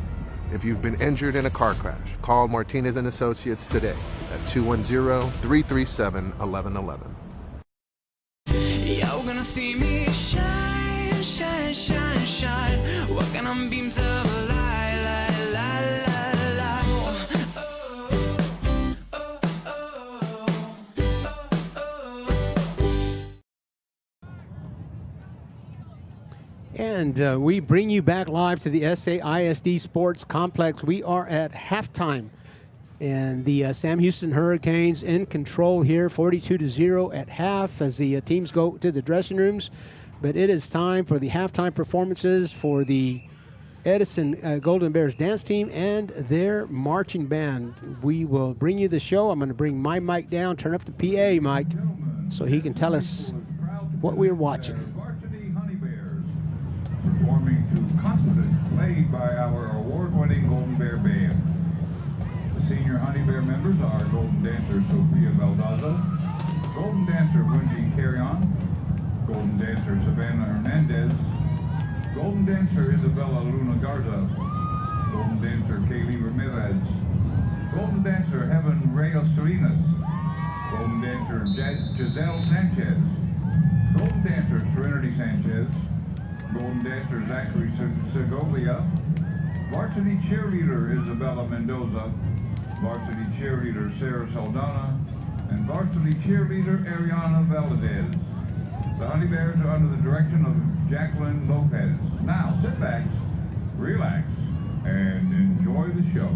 If you've been injured in a car crash, call Martinez & Associates today at 210-337-1111. You're gonna see me shine, shine, shine, shine. Walking on beams of light, light, light, light, light. And we bring you back live to the SAISD Sports Complex. We are at halftime. And the Sam Houston Hurricanes in control here, 42-0 at half as the teams go to the dressing rooms. But it is time for the halftime performances for the Edison Golden Bears dance team and their marching band. We will bring you the show. I'm going to bring my mic down, turn up the PA mic, so he can tell us what we're watching. Performing to Constant, played by our award-winning Golden Bear Band. The senior Honey Bear members are Golden Dancer Sophia Valdaza, Golden Dancer Wendy Carrion, Golden Dancer Savannah Hernandez, Golden Dancer Isabella Luna Garza, Golden Dancer Kaylee Ramirez, Golden Dancer Heaven Reyes Salinas, Golden Dancer Giselle Sanchez, Golden Dancer Serenity Sanchez, Golden Dancer Zachary Segovia, Varsity Cheerleader Isabella Mendoza, Varsity Cheerleader Sarah Saldana, and Varsity Cheerleader Ariana Valadez. The Honey Bears are under the direction of Jacqueline Lopez. Now sit back, relax, and enjoy the show.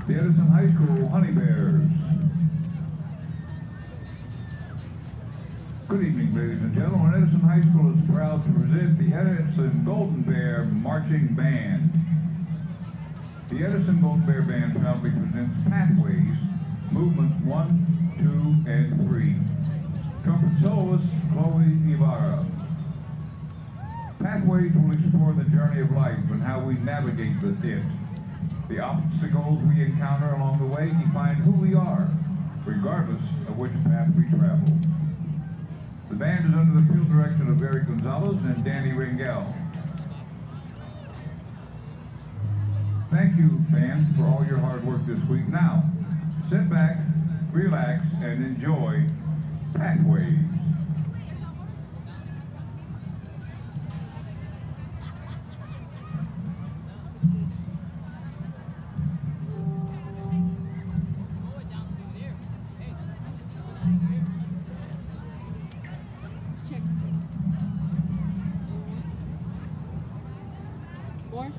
The Edison High School Honey Bears. Good evening, ladies and gentlemen. Edison High School is proud to present the Edison Golden Bear Marching Band. The Edison Golden Bear Band proudly presents Pathways, Movements 1, 2, and 3. Trumpet soloist Chloe Ibarra. Pathways will explore the journey of life and how we navigate it. The obstacles we encounter along the way define who we are, regardless of which path we travel. The band is under the field direction of Eric Gonzalez and Danny Rangel. Thank you, band, for all your hard work this week. Now, sit back, relax, and enjoy Pathways. More?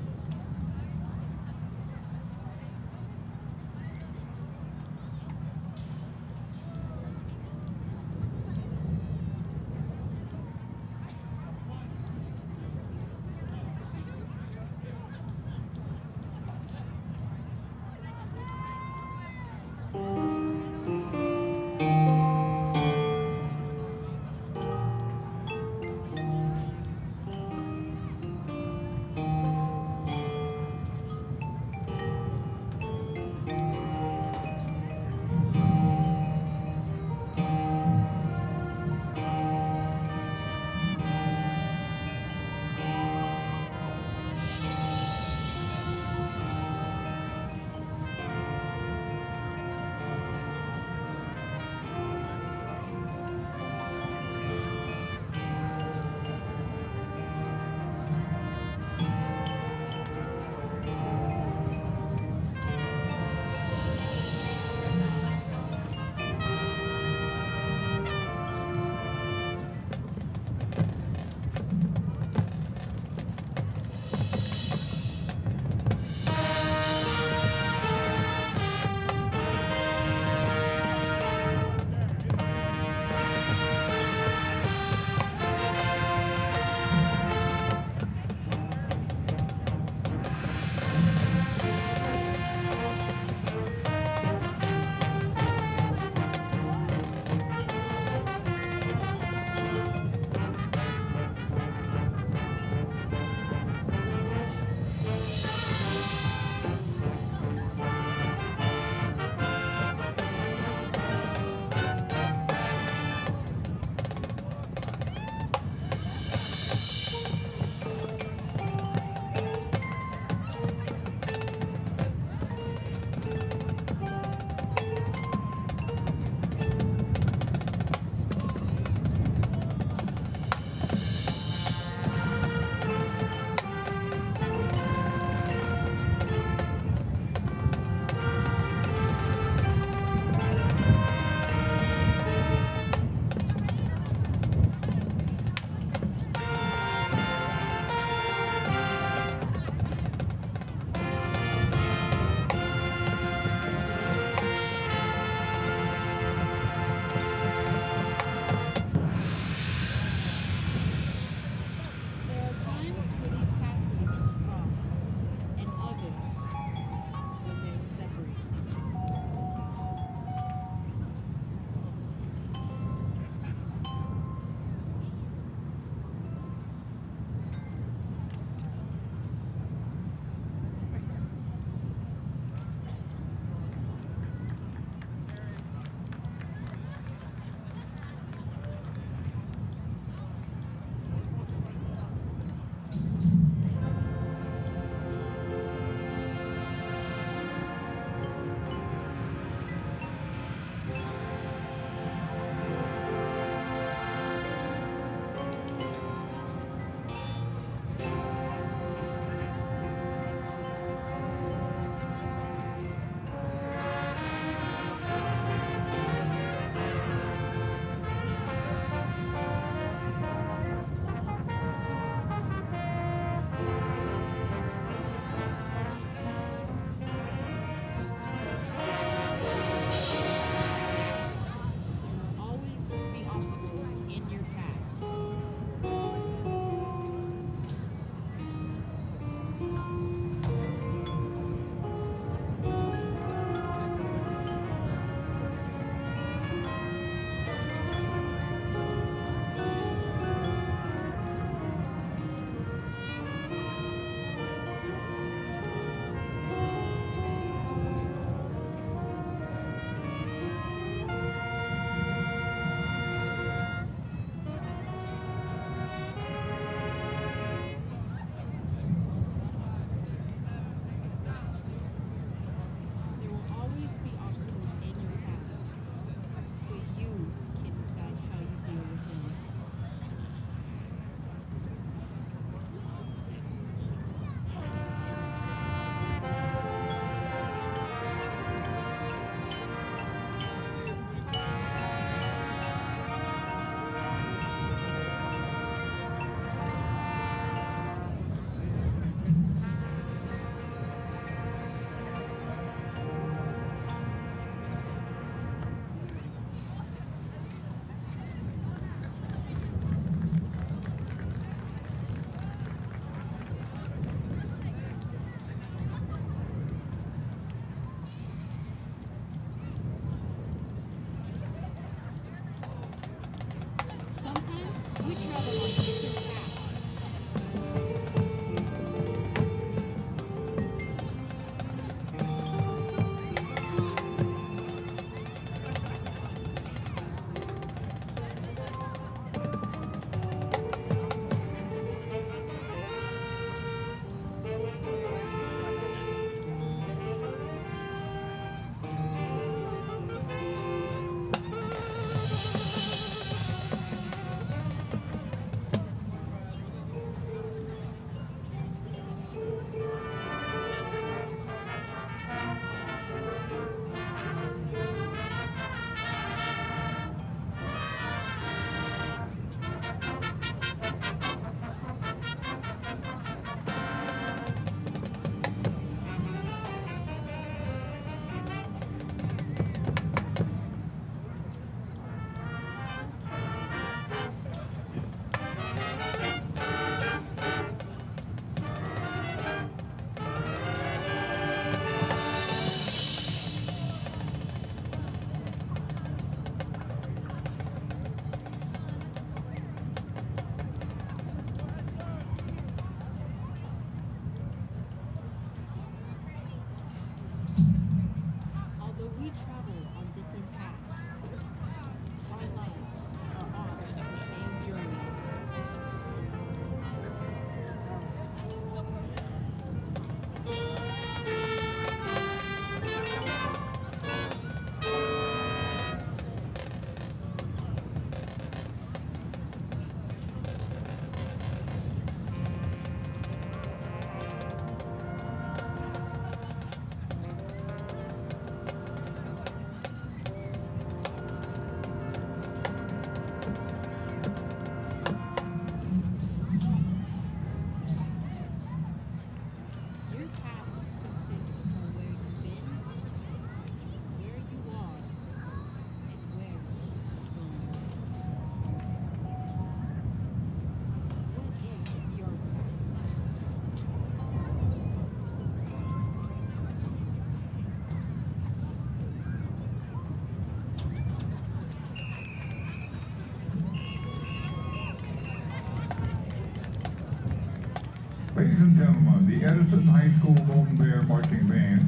Ladies and gentlemen, the Edison High School Golden Bear Marching Band.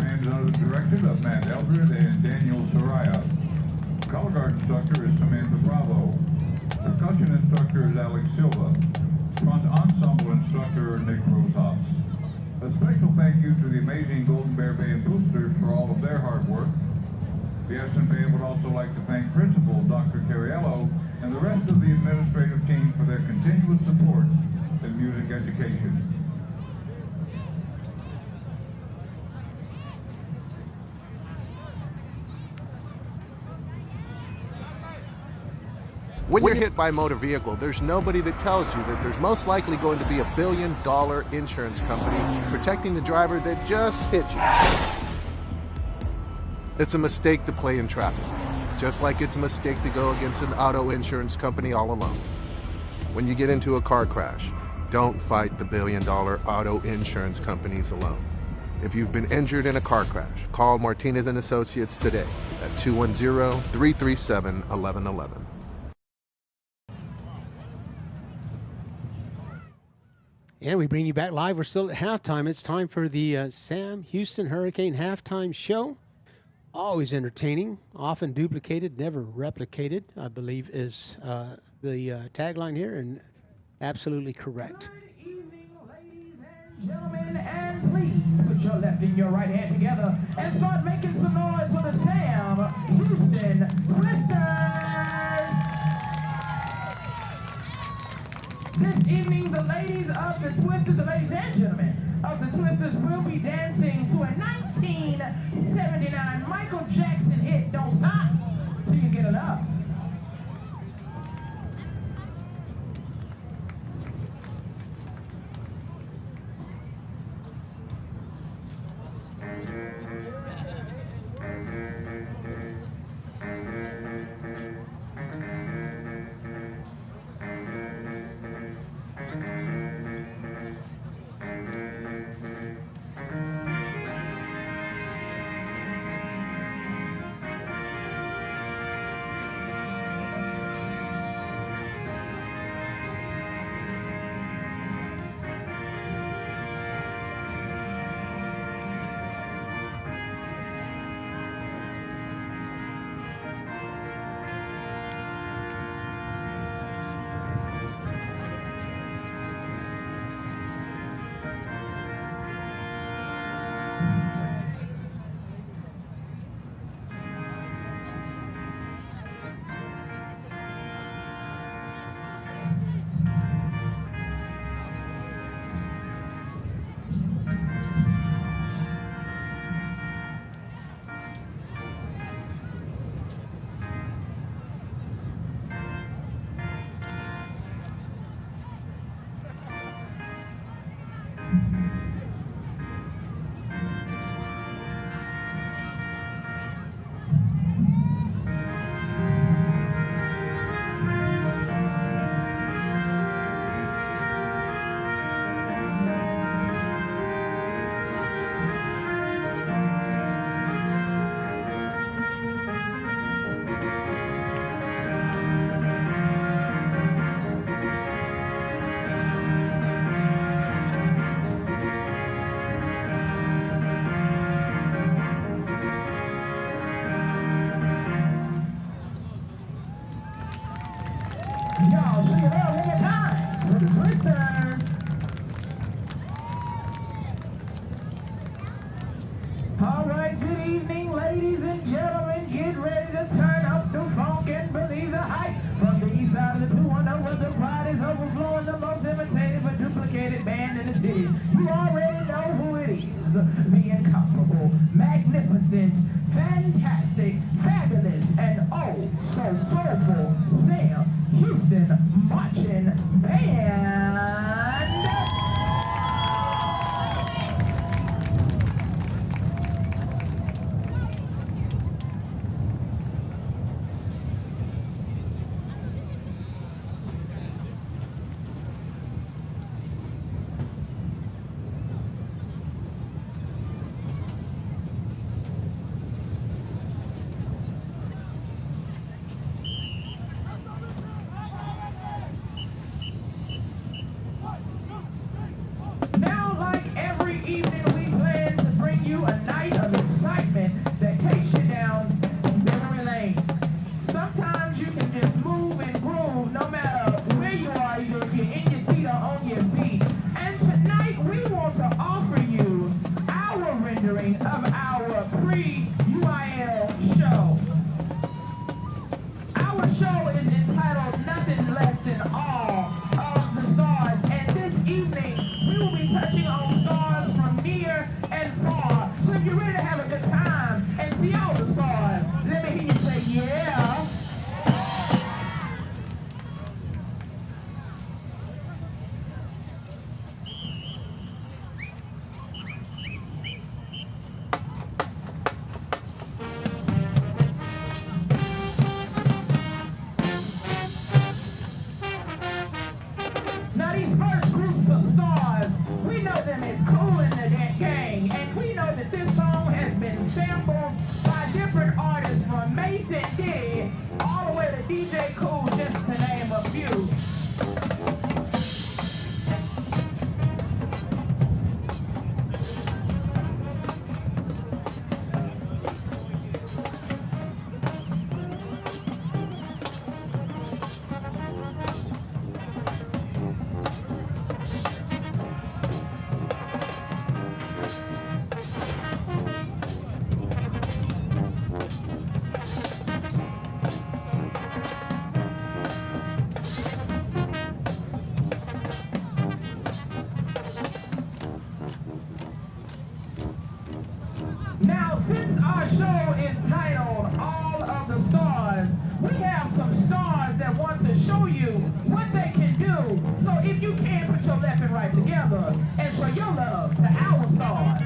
Band is under the direction of Matt Eldred and Daniel Soraya. Color guard instructor is Samantha Bravo. Percussion instructor is Alex Silva. Front ensemble instructor Nick Rosas. A special thank you to the amazing Golden Bear Band boosters for all of their hard work. The Edison Band would also like to thank Principal Dr. Cariello and the rest of the administrative team for their continuous support in music education. When you're hit by a motor vehicle, there's nobody that tells you that there's most likely going to be $1 billion insurance company protecting the driver that just hit you. It's a mistake to play in traffic, just like it's a mistake to go against an auto insurance company all alone. When you get into a car crash, don't fight the $1 billion auto insurance companies alone. If you've been injured in a car crash, call Martinez & Associates today at 210-337-1111. And we bring you back live. We're still at halftime. It's time for the Sam Houston Hurricane halftime show. Always entertaining, often duplicated, never replicated, I believe is the tagline here, and absolutely correct. Good evening, ladies and gentlemen, and please put your left and your right hand together and start making some noise for the Sam Houston Twisters. This evening, the ladies of the Twisters, the ladies and gentlemen of the Twisters, will be dancing to a 1979 Michael Jackson hit, Don't Stop Till You Get Enough. Y'all, shake it out one more time for the Twisters. All right, good evening, ladies and gentlemen. Get ready to turn up the funk and believe the hype. From the east side of the 210 where the pride is overflowing, the most imitated but duplicated band in the city. You already know who it is. The incomparable, magnificent, fantastic, fabulous, and oh so soulful Sam Houston Marching Band. Now, like every evening, we plan to bring you a night of excitement that takes you down memory lane. Sometimes you can just move and groove no matter where you are, either if you're in your seat or on your feet. And tonight, we want to offer you our rendering of our pre-UIL show. Our show is entitled Nothing Less Than All of the Stars, and this evening we will be touching on stars from near and far. So if you're ready to have a good time and see all the stars, let me hear you say yeah. Now these first groups of stars, we know them as Cool in the Gang, and we know that this song has been sampled by different artists from Mason D all the way to DJ Cool, just to name a few. Now, since our show is titled All of the Stars, we have some stars that want to show you what they can do. So if you can, put your left and right together and show your love to our stars.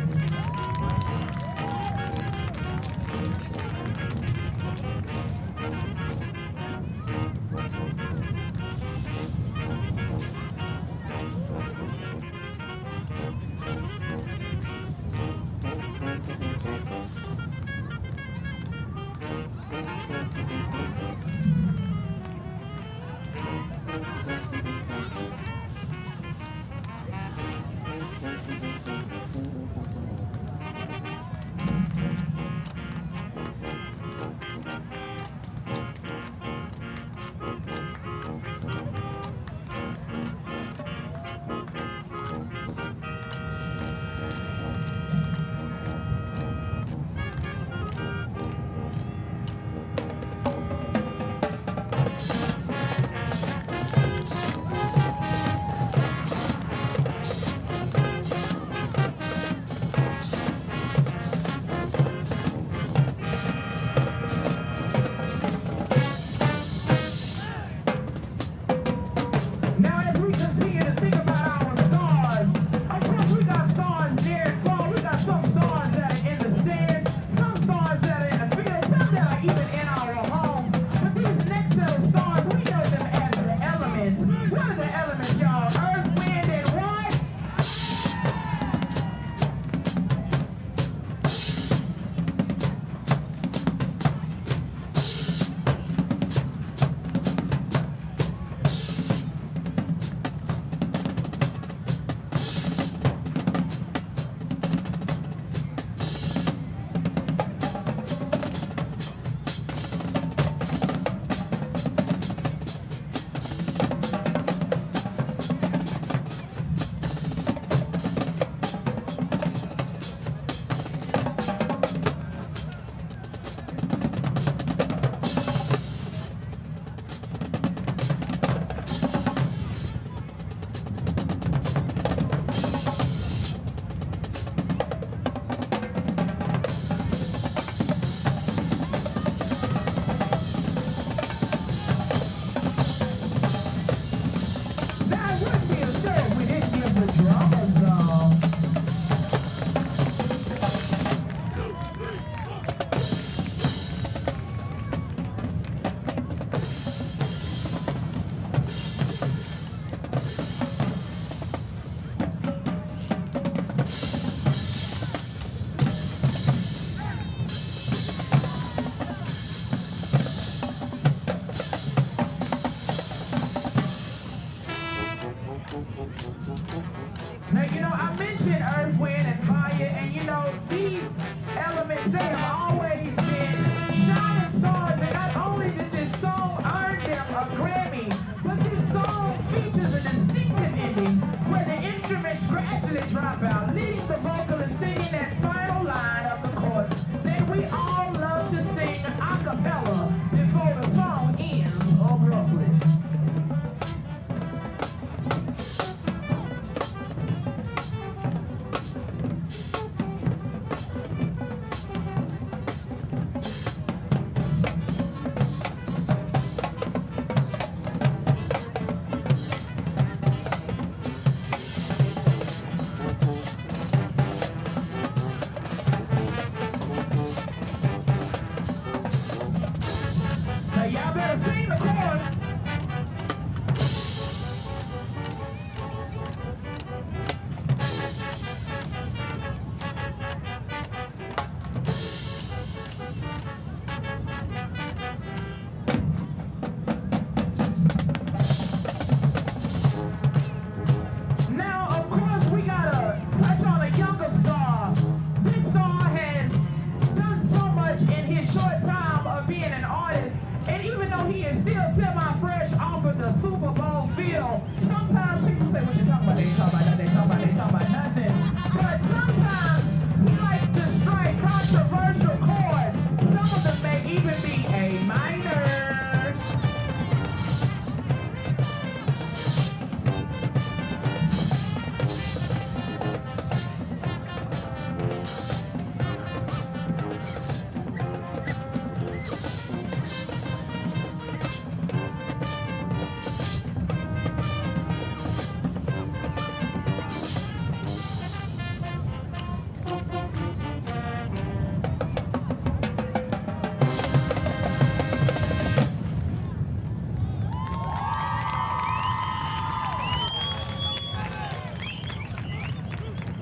a Grammy. But this song features a distinctive ending where the instruments gradually drop out, leaving the vocalist singing that final line of the chorus that we all love to sing a cappella before the song ends abruptly. Now y'all better sing the chorus. Now, of course, we gotta touch on a younger star. This star has done so much in his short time of being an artist, and even though he is still semi-fresh off of the Super Bowl field, sometimes people say, what you talking about? They ain't talking about nothing, they talking about nothing. But sometimes he likes to strike controversial chords. Some of them may even be A minor.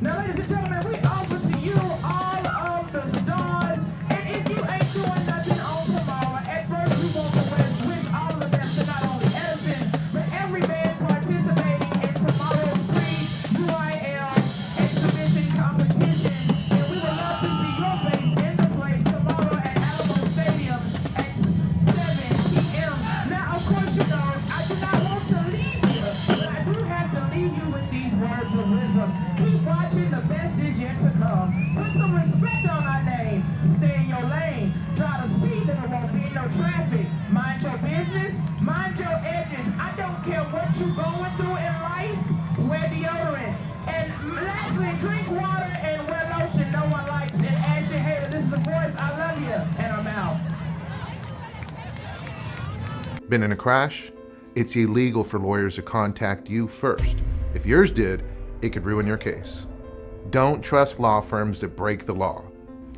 Now, ladies and gentlemen, we offer to you all of the stars. And if you ain't doing nothing on tomorrow, at first we want to wish all of them to not only Edison, but every band participating in tomorrow's pre-UIL exhibition competition. And we would love to see your face in the place tomorrow at Alamo Stadium at 7 p.m. Now, of course, you know, I do not want to leave you, but I do have to leave you with these words of wisdom. Keep watching, the best is yet to come. Put some respect on our name. Stay in your lane. Try to speed, there won't be no traffic. Mind your business, mind your edges. I don't care what you're going through in life. Wear deodorant. And lastly, drink water and wear lotion no one likes. And as your hater, this is the voice. I love you. And I'm out. Been in a crash? It's illegal for lawyers to contact you first. If yours did, it could ruin your case. Don't trust law firms that break the law.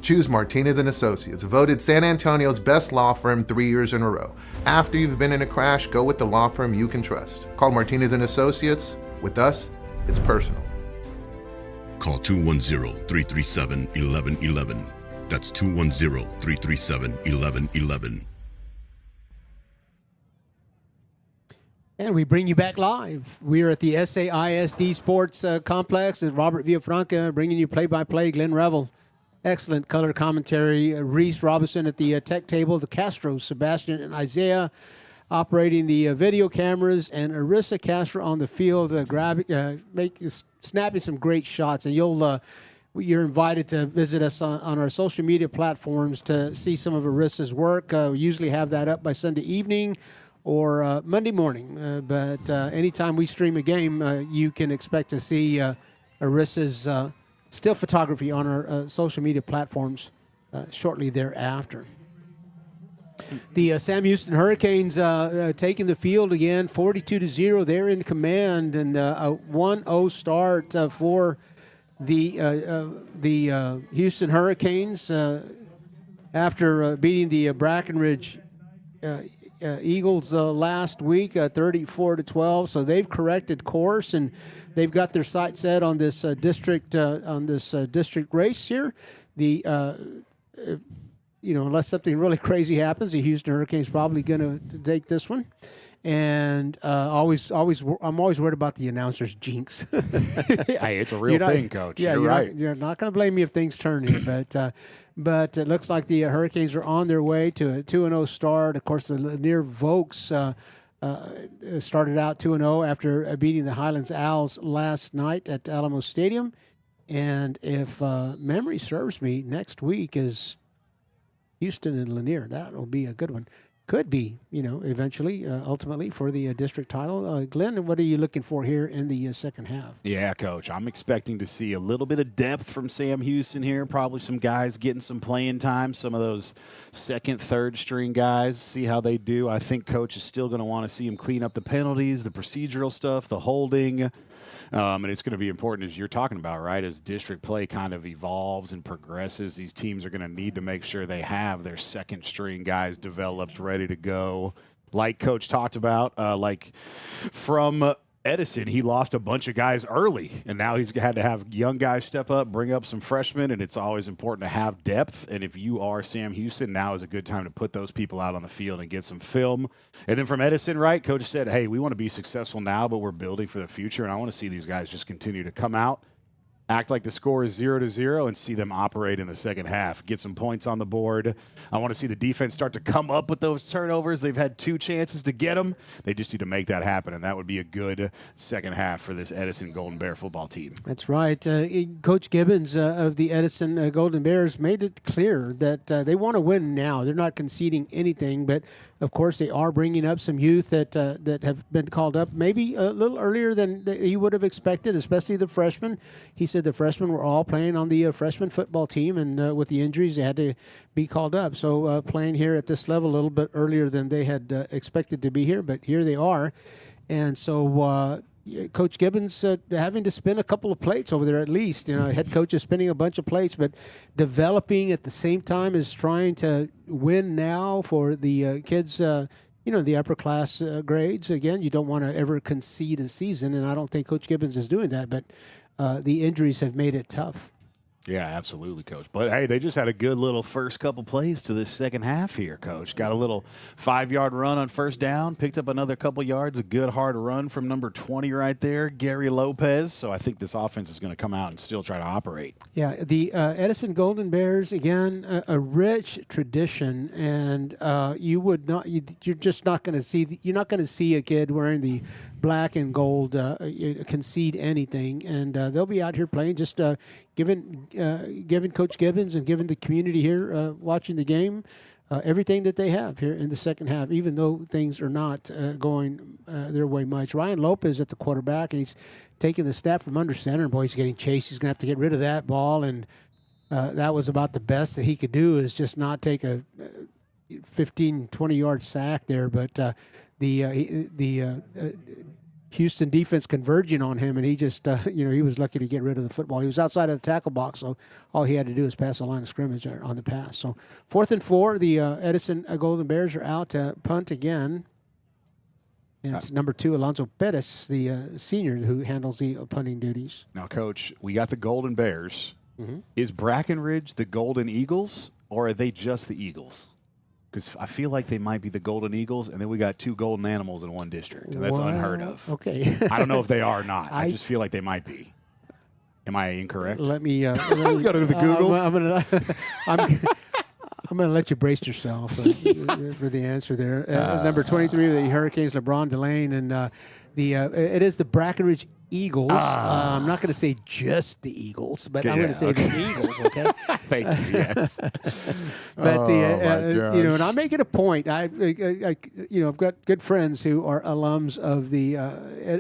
Choose Martinez & Associates, voted San Antonio's best law firm 3 years in a row. After you've been in a crash, go with the law firm you can trust. Call Martinez & Associates. With us, it's personal. Call 210-337-1111. That's 210-337-1111. And we bring you back live. We are at the SAISD Sports Complex. And Robert Villafranca bringing you play-by-play. Glenn Revel, excellent color commentary. Reese Robinson at the tech table. The Castros, Sebastian and Isaiah operating the video cameras. And Arissa Castro on the field, snapping some great shots. And you're invited to visit us on our social media platforms to see some of Arissa's work. We usually have that up by Sunday evening or Monday morning. But anytime we stream a game, you can expect to see Arissa's still photography on our social media platforms shortly thereafter. The Sam Houston Hurricanes taking the field again, 42-0. They're in command, and a 1-0 start for the Houston Hurricanes after beating the Brackenridge Eagles last week, 34-12. So they've corrected course, and they've got their sights set on this district race here. Unless something really crazy happens, the Houston Hurricanes probably going to take this one. And I'm always worried about the announcers' jinx. Hey, it's a real thing, Coach. Yeah, you're right. You're not going to blame me if things turn here, but it looks like the Hurricanes are on their way to a 2-0 start. Of course, the Lanier Vokes started out 2-0 after beating the Highlands Owls last night at Alamo Stadium. And if memory serves me, next week is Houston and Lanier. That will be a good one. Could be, eventually, ultimately for the district title. Glenn, what are you looking for here in the second half? Yeah, Coach. I'm expecting to see a little bit of depth from Sam Houston here. Probably some guys getting some playing time. Some of those second, third string guys, see how they do. I think Coach is still going to want to see him clean up the penalties, the procedural stuff, the holding. And it's going to be important, as you're talking about, right? As district play kind of evolves and progresses, these teams are going to need to make sure they have their second string guys developed, ready to go. Like Coach talked about, like from Edison, he lost a bunch of guys early, and now he's had to have young guys step up, bring up some freshmen, and it's always important to have depth. And if you are Sam Houston, now is a good time to put those people out on the field and get some film. And then from Edison, right, Coach said, hey, we want to be successful now, but we're building for the future, and I want to see these guys just continue to come out, act like the score is 0-0, and see them operate in the second half. Get some points on the board. I want to see the defense start to come up with those turnovers. They've had 2 chances to get them. They just need to make that happen, and that would be a good second half for this Edison Golden Bear football team. That's right. Coach Gibbons of the Edison Golden Bears made it clear that they want to win now. They're not conceding anything, but of course they are bringing up some youth that have been called up maybe a little earlier than he would have expected, especially the freshmen. He said the freshmen were all playing on the freshman football team, and with the injuries, they had to be called up. So playing here at this level a little bit earlier than they had expected to be here, but here they are. And so Coach Gibbons having to spin a couple of plates over there at least. Head coach is spinning a bunch of plates, but developing at the same time as trying to win now for the kids, the upper class grades. Again, you don't want to ever concede a season, and I don't think Coach Gibbons is doing that, but the injuries have made it tough. Yeah, absolutely, Coach. But, hey, they just had a good little first couple plays to this second half here, Coach. Got a little 5-yard run on first down, picked up another couple yards, a good hard run from number 20 right there, Gary Lopez. So I think this offense is going to come out and still try to operate. Yeah, the Edison Golden Bears, again, a rich tradition, and you're just not going to see, you're not going to see a kid wearing the black and gold concede anything, and they'll be out here playing, just giving Coach Gibbons and giving the community here watching the game everything that they have here in the second half, even though things are not going their way much. Ryan Lopez at the quarterback, and he's taking the snap from under center, and boy, he's getting chased. He's going to have to get rid of that ball, and that was about the best that he could do, is just not take a 15, 20-yard sack there, but the Houston defense converging on him, and he just, he was lucky to get rid of the football. He was outside of the tackle box, so all he had to do was pass the line of scrimmage on the pass. So 4th and 4, the Edison Golden Bears are out to punt again. And it's number 2, Alonzo Perez, the senior, who handles the punting duties. Now, Coach, we got the Golden Bears. Mm-hmm. Is Brackenridge the Golden Eagles, or are they just the Eagles? Because I feel like they might be the Golden Eagles, and then we got 2 golden animals in one district, and that's unheard of. Okay. I don't know if they are or not. I just feel like they might be. Am I incorrect? Let me go to the Googles. I'm going to let you brace yourself for the answer there. Number 23, the Hurricanes, LeBron Delane, and it is the Brackenridge Eagles. I'm not going to say just the Eagles, but I'm going to say the Eagles. Okay. Thank you. Yes. But and I make it a point. I've got good friends who are alums of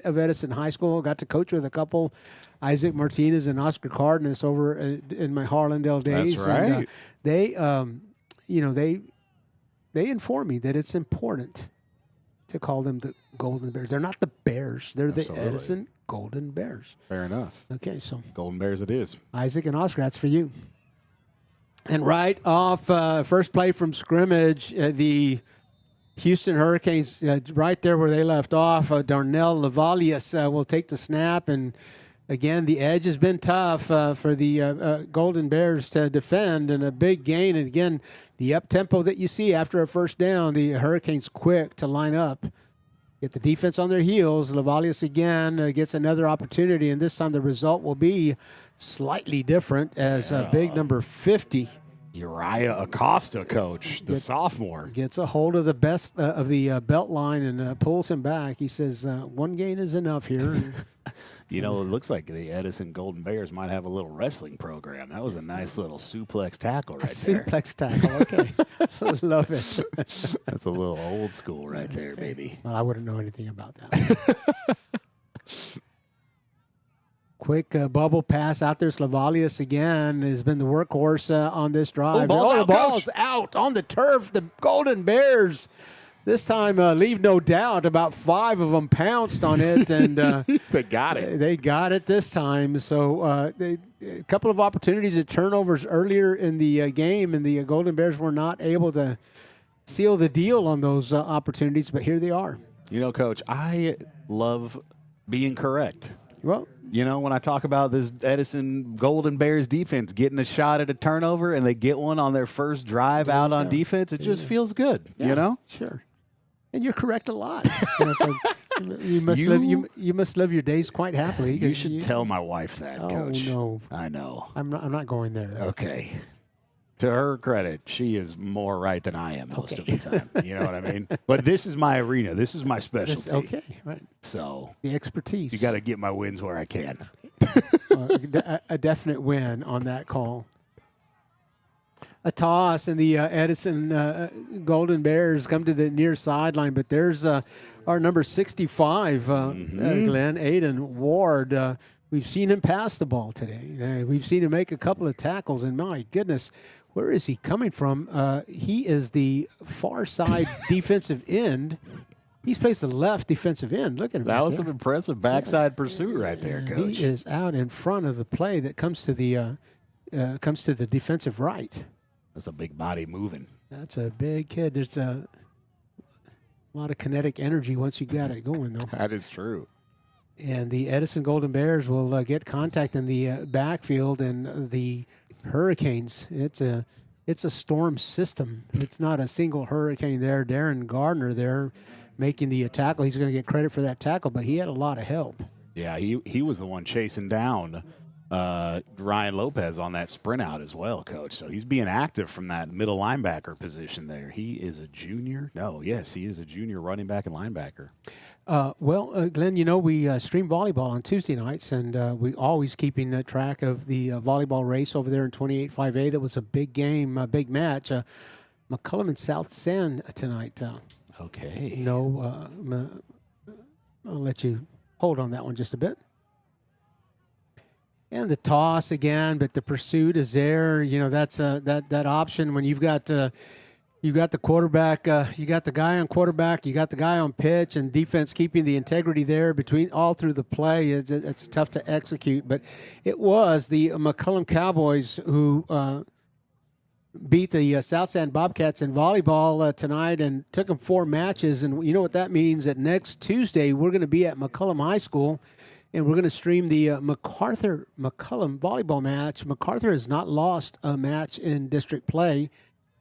of Edison High School. Got to coach with a couple, Isaac Martinez and Oscar Cardenas, over in my Harlandale days. That's right. And, they inform me that it's important to call them the Golden Bears. They're not the Bears. They're the Edison Golden Bears. Fair enough. Okay, so Golden Bears it is. Isaac and Oscar, that's for you. And right off first play from scrimmage, the Houston Hurricanes, right there where they left off, Darnell Lavalius will take the snap. And again, the edge has been tough for the Golden Bears to defend, and a big gain. And again, the up-tempo that you see after a first down, the Hurricanes quick to line up, get the defense on their heels. Lavalius again gets another opportunity, and this time the result will be slightly different, as big number 50 Uriah Acosta, coach, the sophomore. Gets a hold of the best of the belt line and pulls him back. He says, one gain is enough here. You know, it looks like the Edison Golden Bears might have a little wrestling program. That was a nice little suplex tackle right there. Suplex tackle, okay. Love it. That's a little old school right there, baby. Well, I wouldn't know anything about that. Quick bubble pass out there. Slavalius again has been the workhorse on this drive. The ball's out on the turf. The Golden Bears this time leave no doubt. About 5 of them pounced on it, and they got it. They got it this time. So a couple of opportunities at turnovers earlier in the game, and the Golden Bears were not able to seal the deal on those opportunities, but here they are. You know, Coach, I love being correct. Well, you know, when I talk about this Edison Golden Bears defense getting a shot at a turnover and they get one on their first drive out on defense, it just feels good, you know? Sure. And you're correct a lot. So you must live your days quite happily. You should tell my wife that, Coach. No. I know. I'm not going there. Okay. To her credit, she is more right than I am most of the time. You know what I mean? But this is my arena. This is my specialty. Okay, right. So the expertise. You got to get my wins where I can. A definite win on that call. A toss, and the Edison Golden Bears come to the near sideline, but there's our number 65, Glenn, Aiden Ward. We've seen him pass the ball today. We've seen him make a couple of tackles, and my goodness, where is he coming from? He is the far side defensive end. He's placed the left defensive end. Look at him. That was some impressive backside pursuit right there, Coach. He is out in front of the play that comes to the defensive right. That's a big body moving. That's a big kid. There's a lot of kinetic energy once you got it going, though. That is true. And the Edison Golden Bears will get contact in the backfield, and the Hurricanes. It's a storm system. It's not a single hurricane there. Darren Gardner there making the tackle. He's going to get credit for that tackle, but he had a lot of help. Yeah, he was the one chasing down Ryan Lopez on that sprint out as well, Coach. So he's being active from that middle linebacker position there. He is a junior. Yes, he is a junior running back and linebacker. Glenn, you know, we stream volleyball on Tuesday nights, and we always keeping track of the volleyball race over there in 28-5A. That was a big game, a big match. McCullum and South Send tonight. Okay. I'll let you hold on that one just a bit. And the toss again, but the pursuit is there. You know, that's that option when you've got the quarterback, you got the guy on quarterback, you got the guy on pitch, and defense keeping the integrity there between all through the play. It's tough to execute, but it was the McCullum Cowboys who beat the South Sand Bobcats in volleyball tonight and took them 4 matches. And you know what that means? That next Tuesday we're going to be at McCullum High School, and we're going to stream the MacArthur-McCullum volleyball match. MacArthur has not lost a match in district play,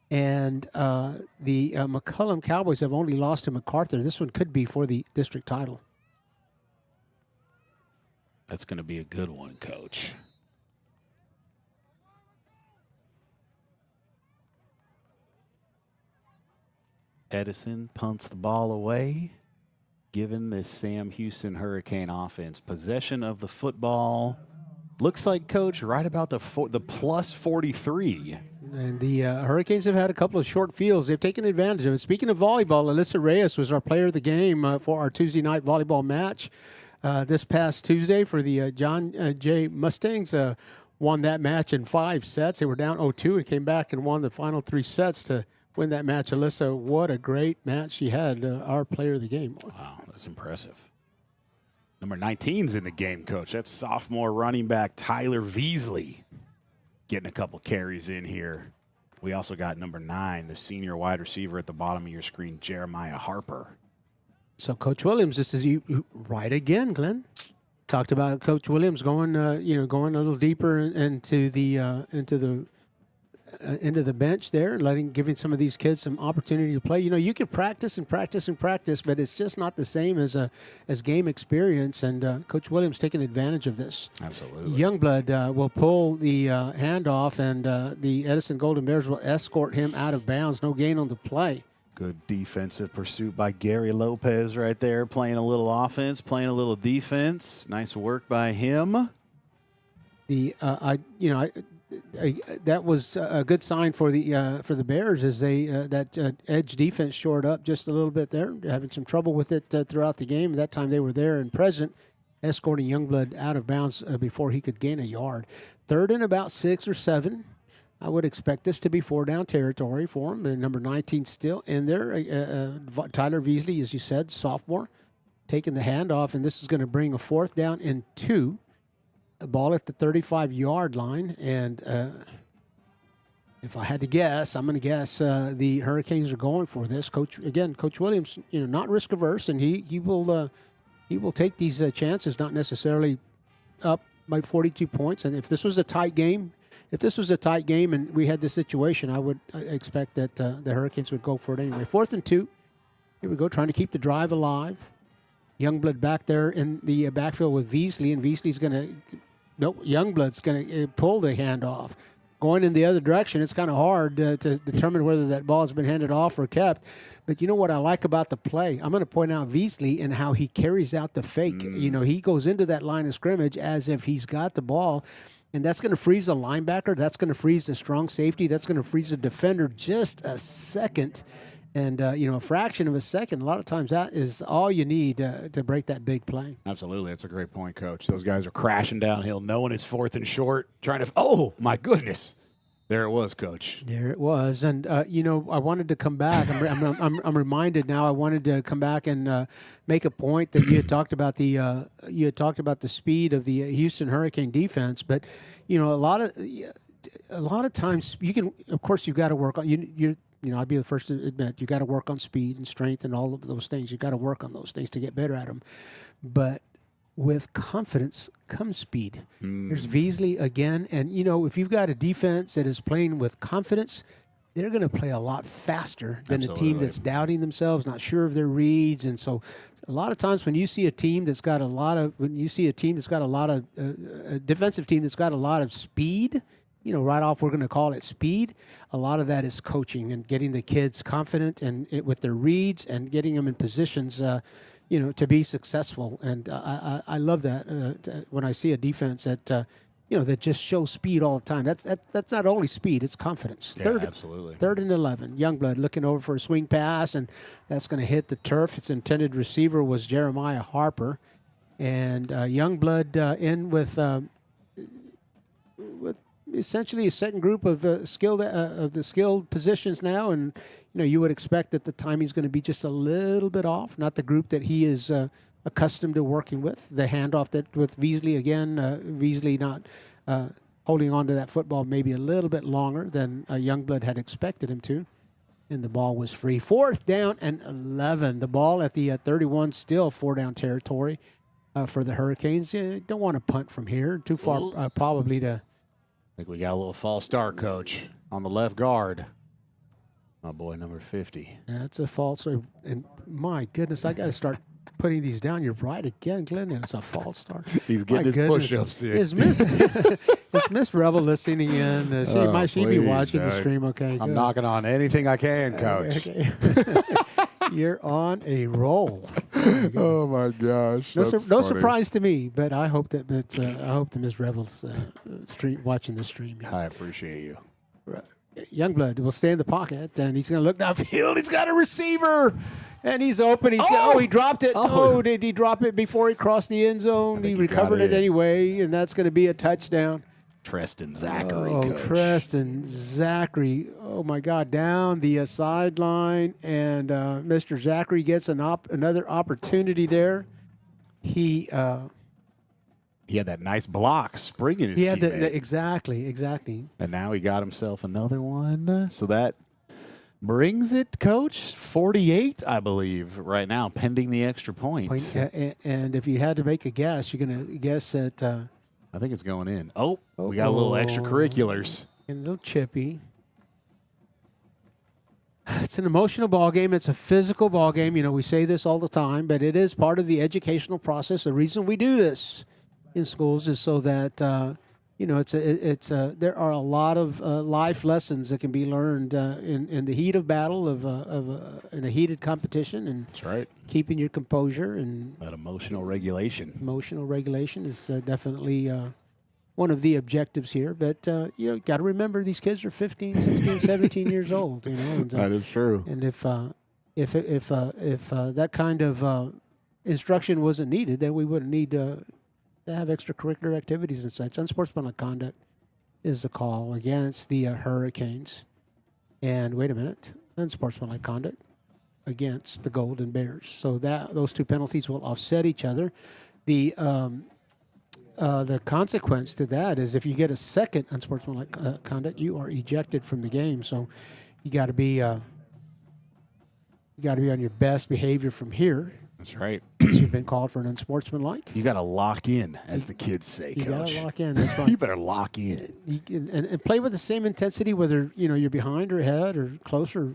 and the McCullum Cowboys have only lost to MacArthur. This one could be for the district title. That's going to be a good one, Coach. Edison punts the ball away, giving this Sam Houston Hurricane offense possession of the football. Looks like, Coach, right about the plus 43. And the Hurricanes have had a couple of short fields. They've taken advantage of it. Speaking of volleyball, Alyssa Reyes was our player of the game for our Tuesday night volleyball match this past Tuesday for the John Jay Mustangs. Won that match in 5 sets. They were down 0-2 and came back and won the final 3 sets to win that match. Alyssa, what a great match she had, our player of the game. Wow, that's impressive. Number 19's in the game, Coach. That's sophomore running back Tyler Veasley getting a couple carries in here. We also got number 9, the senior wide receiver at the bottom of your screen, Jeremiah Harper. So Coach Williams, this is you right again, Glenn. Talked about Coach Williams going a little deeper into the into the bench there, giving some of these kids some opportunity to play. You can practice and practice and practice, but it's just not the same as game experience. And Coach Williams taking advantage of this. Absolutely. Youngblood will pull the handoff, and the Edison Golden Bears will escort him out of bounds. No gain on the play. Good defensive pursuit by Gary Lopez right there, playing a little offense, playing a little defense. Nice work by him. That was a good sign for the Bears as that edge defense shored up just a little bit there, having some trouble with it throughout the game. That time they were there and present, escorting Youngblood out of bounds before he could gain a yard. 3rd and about 6 or 7. I would expect this to be 4-down territory for him. Number 19 still in there. Tyler Veasley, as you said, sophomore, taking the handoff, and this is going to bring a 4th down and 2. A ball at the 35-yard line, and if I had to guess, I'm going to guess the Hurricanes are going for this. Coach Williams, not risk averse, and he will take these chances, not necessarily up by 42 points. And if this was a tight game, and we had this situation, I would expect that the Hurricanes would go for it anyway. 4th and 2. Here we go, trying to keep the drive alive. Youngblood back there in the backfield with Veasley, and Veasley's going to. Youngblood's going to pull the handoff. Going in the other direction, it's kind of hard to determine whether that ball has been handed off or kept. But you know what I like about the play? I'm going to point out Veasley and how he carries out the fake. He goes into that line of scrimmage as if he's got the ball, and that's going to freeze a linebacker. That's going to freeze a strong safety. That's going to freeze a defender just a second. And, a fraction of a second, a lot of times that is all you need to break that big play. Absolutely. That's a great point, Coach. Those guys are crashing downhill, knowing it's 4th and short, trying to – oh, my goodness. There it was, Coach. There it was. And, I wanted to come back. I'm reminded now I wanted to come back and make a point that you had talked about the speed of the Houston Hurricane defense. But, a lot of times you can – of course, you've got to work on I'd be the first to admit you got to work on speed and strength and all of those things. You got to work on those things to get better at them. But with confidence comes speed. There's Veasley again, and if you've got a defense that is playing with confidence, they're going to play a lot faster than a team that's doubting themselves, not sure of their reads. And so, a lot of times when you see a team that's got a defensive team that's got a lot of speed. Right off, we're going to call it speed. A lot of that is coaching and getting the kids confident and with their reads and getting them in positions, to be successful. And I love that when I see a defense that, that just shows speed all the time. That's not only speed; it's confidence. Yeah, absolutely. 3rd and 11. Youngblood looking over for a swing pass, and that's going to hit the turf. Its intended receiver was Jeremiah Harper, and Youngblood in with essentially a second group of skilled positions now, and you would expect that the timing's going to be just a little bit off. Not the group that he is accustomed to working with. The handoff that with Veasley again, Veasley not holding on to that football maybe a little bit longer than Youngblood had expected him to, and the ball was free. 4th down and 11. The ball at the 31, still 4-down territory for the Hurricanes. Don't want to punt from here. Too far probably to. I think we got a little false start, Coach, on the left guard. My boy, number 50. That's a false. And my goodness, I got to start putting these down. You're right again, Glenn. It's a false start. He's getting his push-ups in. Is Miss Revel listening in? She be watching the stream. Okay, I'm knocking on anything I can, Coach. Okay. You're on a roll. Oh my gosh! No surprise to me, but I hope that Miss Revel's watching the stream. Yeah. I appreciate you. Youngblood will stay in the pocket, and he's going to look downfield. He's got a receiver, and he's open. He dropped it. Oh, did he drop it before he crossed the end zone? He recovered it anyway, and that's going to be a touchdown. Treston Zachary. Treston Zachary. Oh, my God. Down the sideline, and Mr. Zachary gets another opportunity there. He had that nice block springing his teammate. Exactly. And now he got himself another one. So that brings it, Coach, 48, I believe, right now, pending the extra point. And if you had to make a guess, you're going to guess that I think it's going in. We got a little extracurriculars. And a little chippy. It's an emotional ball game. It's a physical ball game. You know, we say this all the time, but it is part of the educational process. The reason we do this in schools is so that you know, there are a lot of life lessons that can be learned in the heat of battle in a heated competition, and that's right. Keeping your composure and that emotional regulation. Emotional regulation is definitely one of the objectives here. But you know, got to remember these kids are 15, 16, 17 years old. You know, and, that is true. And if that kind of instruction wasn't needed, then we wouldn't need to have extracurricular activities and such. Unsportsmanlike conduct is the call against the Hurricanes. And wait a minute, unsportsmanlike conduct against the Golden Bears. So that those two penalties will offset each other. The consequence to that is if you get a second unsportsmanlike conduct, you are ejected from the game. So you got to be on your best behavior from here. That's right. You've been called for an unsportsmanlike. You got to lock in, as the kids say, you Coach. You got to lock in. That's right. You better lock in. And play with the same intensity, whether you know you're behind or ahead or close or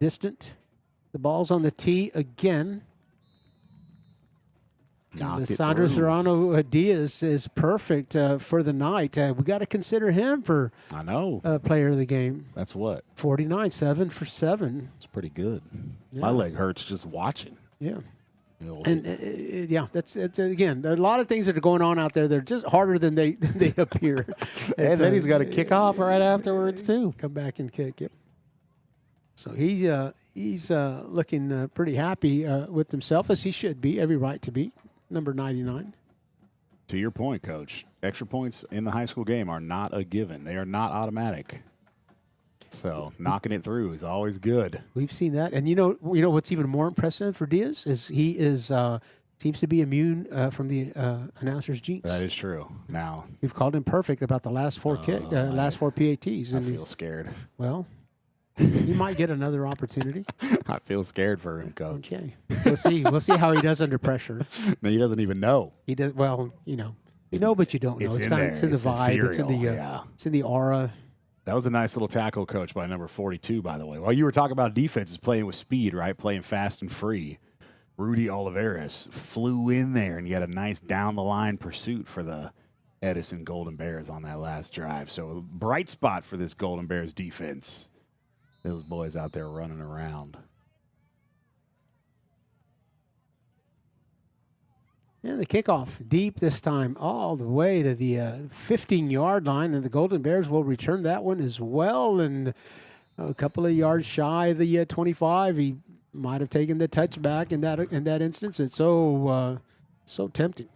distant. The ball's on the tee again. Sandro Serrano Diaz is perfect for the night. We got to consider him for player of the game. That's what 49, 7 for 7. It's pretty good. Yeah. My leg hurts just watching. Yeah. And yeah, it's again, there are a lot of things that are going on out there. They're just harder than they appear. And then he's got to kick off right afterwards too. Come back and kick it. So he's looking pretty happy with himself, as he should be. Every right to be. Number 99. To your point, Coach, extra points in the high school game are not a given. They are not automatic. So knocking it through is always good. We've seen that, and you know what's even more impressive for Diaz is he seems to be immune from the announcer's jinx. That is true. Now we've called him perfect about the last four last four PATs. I feel scared. Well, he might get another opportunity. I feel scared for him, Coach. Okay, we'll see. We'll see how he does under pressure. No, he doesn't even know. He does well. You know, but you don't know. It's in the vibe. It's in the it's in the aura. That was a nice little tackle, Coach, by number 42, by the way. While you were talking about defenses playing with speed, right, playing fast and free, Rudy Olivares flew in there and he had a nice down-the-line pursuit for the Edison Golden Bears on that last drive. So a bright spot for this Golden Bears defense. Those boys out there running around. Yeah, the kickoff deep this time, all the way to the 15-yard line, and the Golden Bears will return that one as well. And a couple of yards shy of the 25, he might have taken the touchback in that instance. It's so tempting.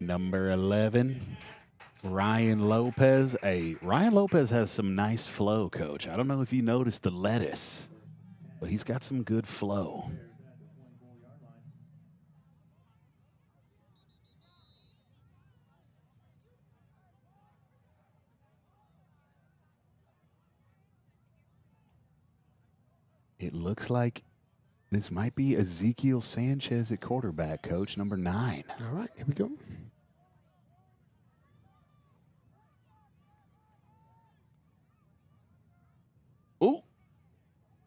Number 11, Ryan Lopez. Ryan Lopez has some nice flow, Coach. I don't know if you noticed the lettuce, but he's got some good flow. It looks like this might be Ezekiel Sanchez at quarterback, Coach, number 9. All right, here we go. Ooh,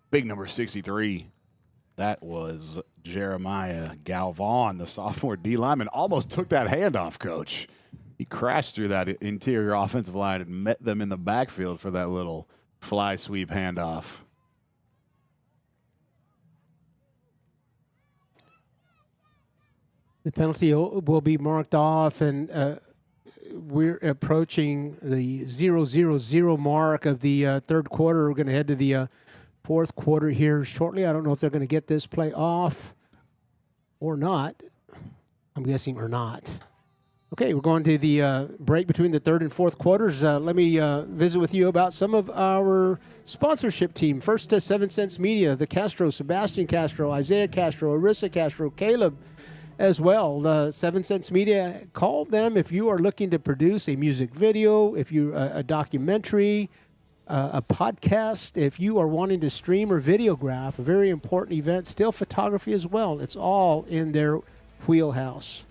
big number 63. That was Jeremiah Galvan, the sophomore D lineman. Almost took that handoff, Coach. He crashed through that interior offensive line and met them in the backfield for that little fly sweep handoff. The penalty will be marked off, and we're approaching the 0-0-0 mark of the third quarter. We're going to head to the fourth quarter here shortly. I don't know if they're going to get this play off or not. I'm guessing or not. Okay, we're going to the break between the third and fourth quarters. Let me visit with you about some of our sponsorship team. First, 7 Cents Media, the Castro, Sebastian Castro, Isaiah Castro, Arissa Castro, Caleb as well. 7 Cents Media, call them if you are looking to produce a music video, if you're a documentary, a podcast, if you are wanting to stream or videograph a very important event, still photography as well. It's all in their wheelhouse.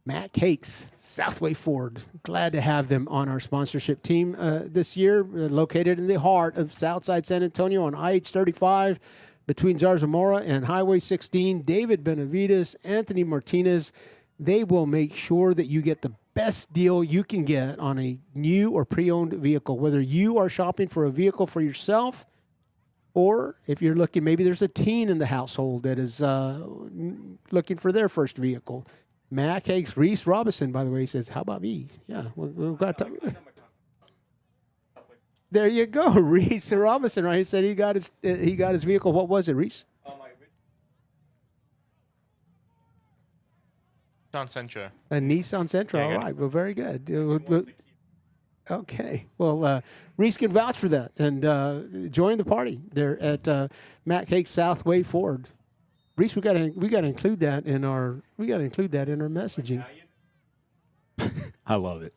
Matt Cakes, Southway Ford. Glad to have them on our sponsorship team this year, located in the heart of Southside San Antonio on IH-35 between Zarzamora and Highway 16. David Benavides, Anthony Martinez, they will make sure that you get the best deal you can get on a new or pre-owned vehicle, whether you are shopping for a vehicle for yourself or if you're looking, maybe there's a teen in the household that is looking for their first vehicle. Matt Cakes, Reese Robinson, by the way, says, how about me? Yeah, we've got to. There you go, Reese Robinson, right? He said he got his vehicle. What was it, Reese? Nissan Sentra. A Nissan Sentra. Yeah, all right. Well, very good. Okay. Well, Reese can vouch for that and join the party there at Matt Cakes Southway Ford. Reese, we got to include that in our messaging. I love it.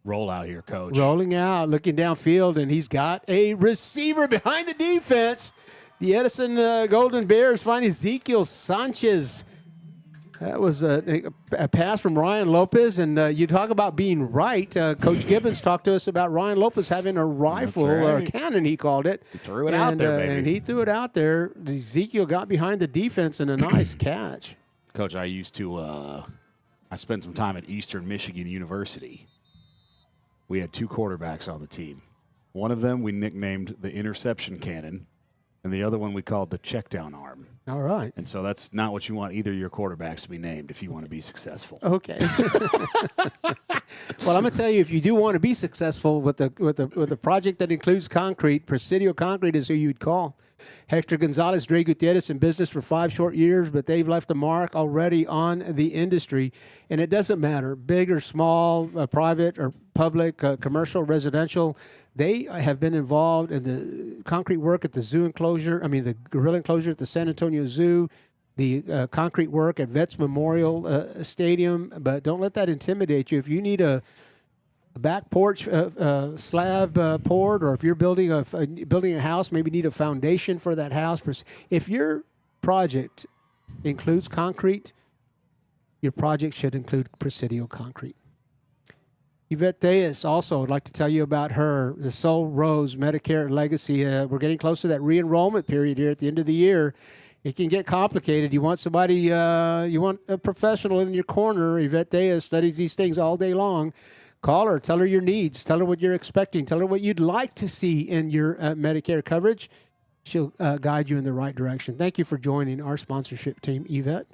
Roll out here, coach. Rolling out, looking downfield, and he's got a receiver behind the defense. The Edison Golden Bears find Ezekiel Sanchez. That was a pass from Ryan Lopez, and you talk about being right. Coach Gibbons talked to us about Ryan Lopez having a rifle, or a cannon, he called it. He threw it out there, baby. And he threw it out there. Ezekiel got behind the defense, and a nice catch. Coach, I used to I spent some time at Eastern Michigan University. We had two quarterbacks on the team. One of them we nicknamed the interception cannon, and the other one we called the check down arm. All right. And so that's not what you want either of your quarterbacks to be named if you want to be successful. Okay. Well, I'm going to tell you, if you do want to be successful with a project that includes concrete, Presidio Concrete is who you'd call. Hector Gonzalez, Dre Gutierrez in business for 5 short years, but they've left a mark already on the industry. And it doesn't matter, big or small, private or public, commercial, residential. They have been involved in the concrete work at the zoo enclosure, the gorilla enclosure at the San Antonio Zoo, the concrete work at Vets Memorial Stadium. But don't let that intimidate you. If you need a back porch slab poured, or if you're building a house, maybe need a foundation for that house. If your project includes concrete, your project should include Presidio Concrete. Yvette Diaz also would like to tell you about the Soul Rose Medicare Legacy. We're getting close to that re-enrollment period here at the end of the year. It can get complicated. You want somebody, you want a professional in your corner. Yvette Diaz studies these things all day long. Call her, tell her your needs, tell her what you're expecting, tell her what you'd like to see in your Medicare coverage. She'll guide you in the right direction. Thank you for joining our sponsorship team, Yvette.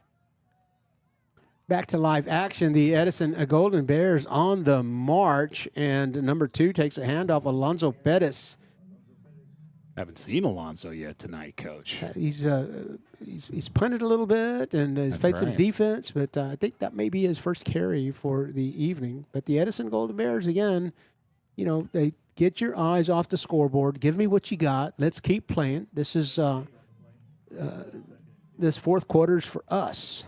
Back to live action, the Edison Golden Bears on the march, and number 2 takes a handoff, Alonzo Pettis. Haven't seen Alonzo yet tonight, Coach. He's punted a little bit, and he's played some defense, but I think that may be his first carry for the evening. But the Edison Golden Bears, again, they get your eyes off the scoreboard. Give me what you got. Let's keep playing. This is this fourth quarter's for us.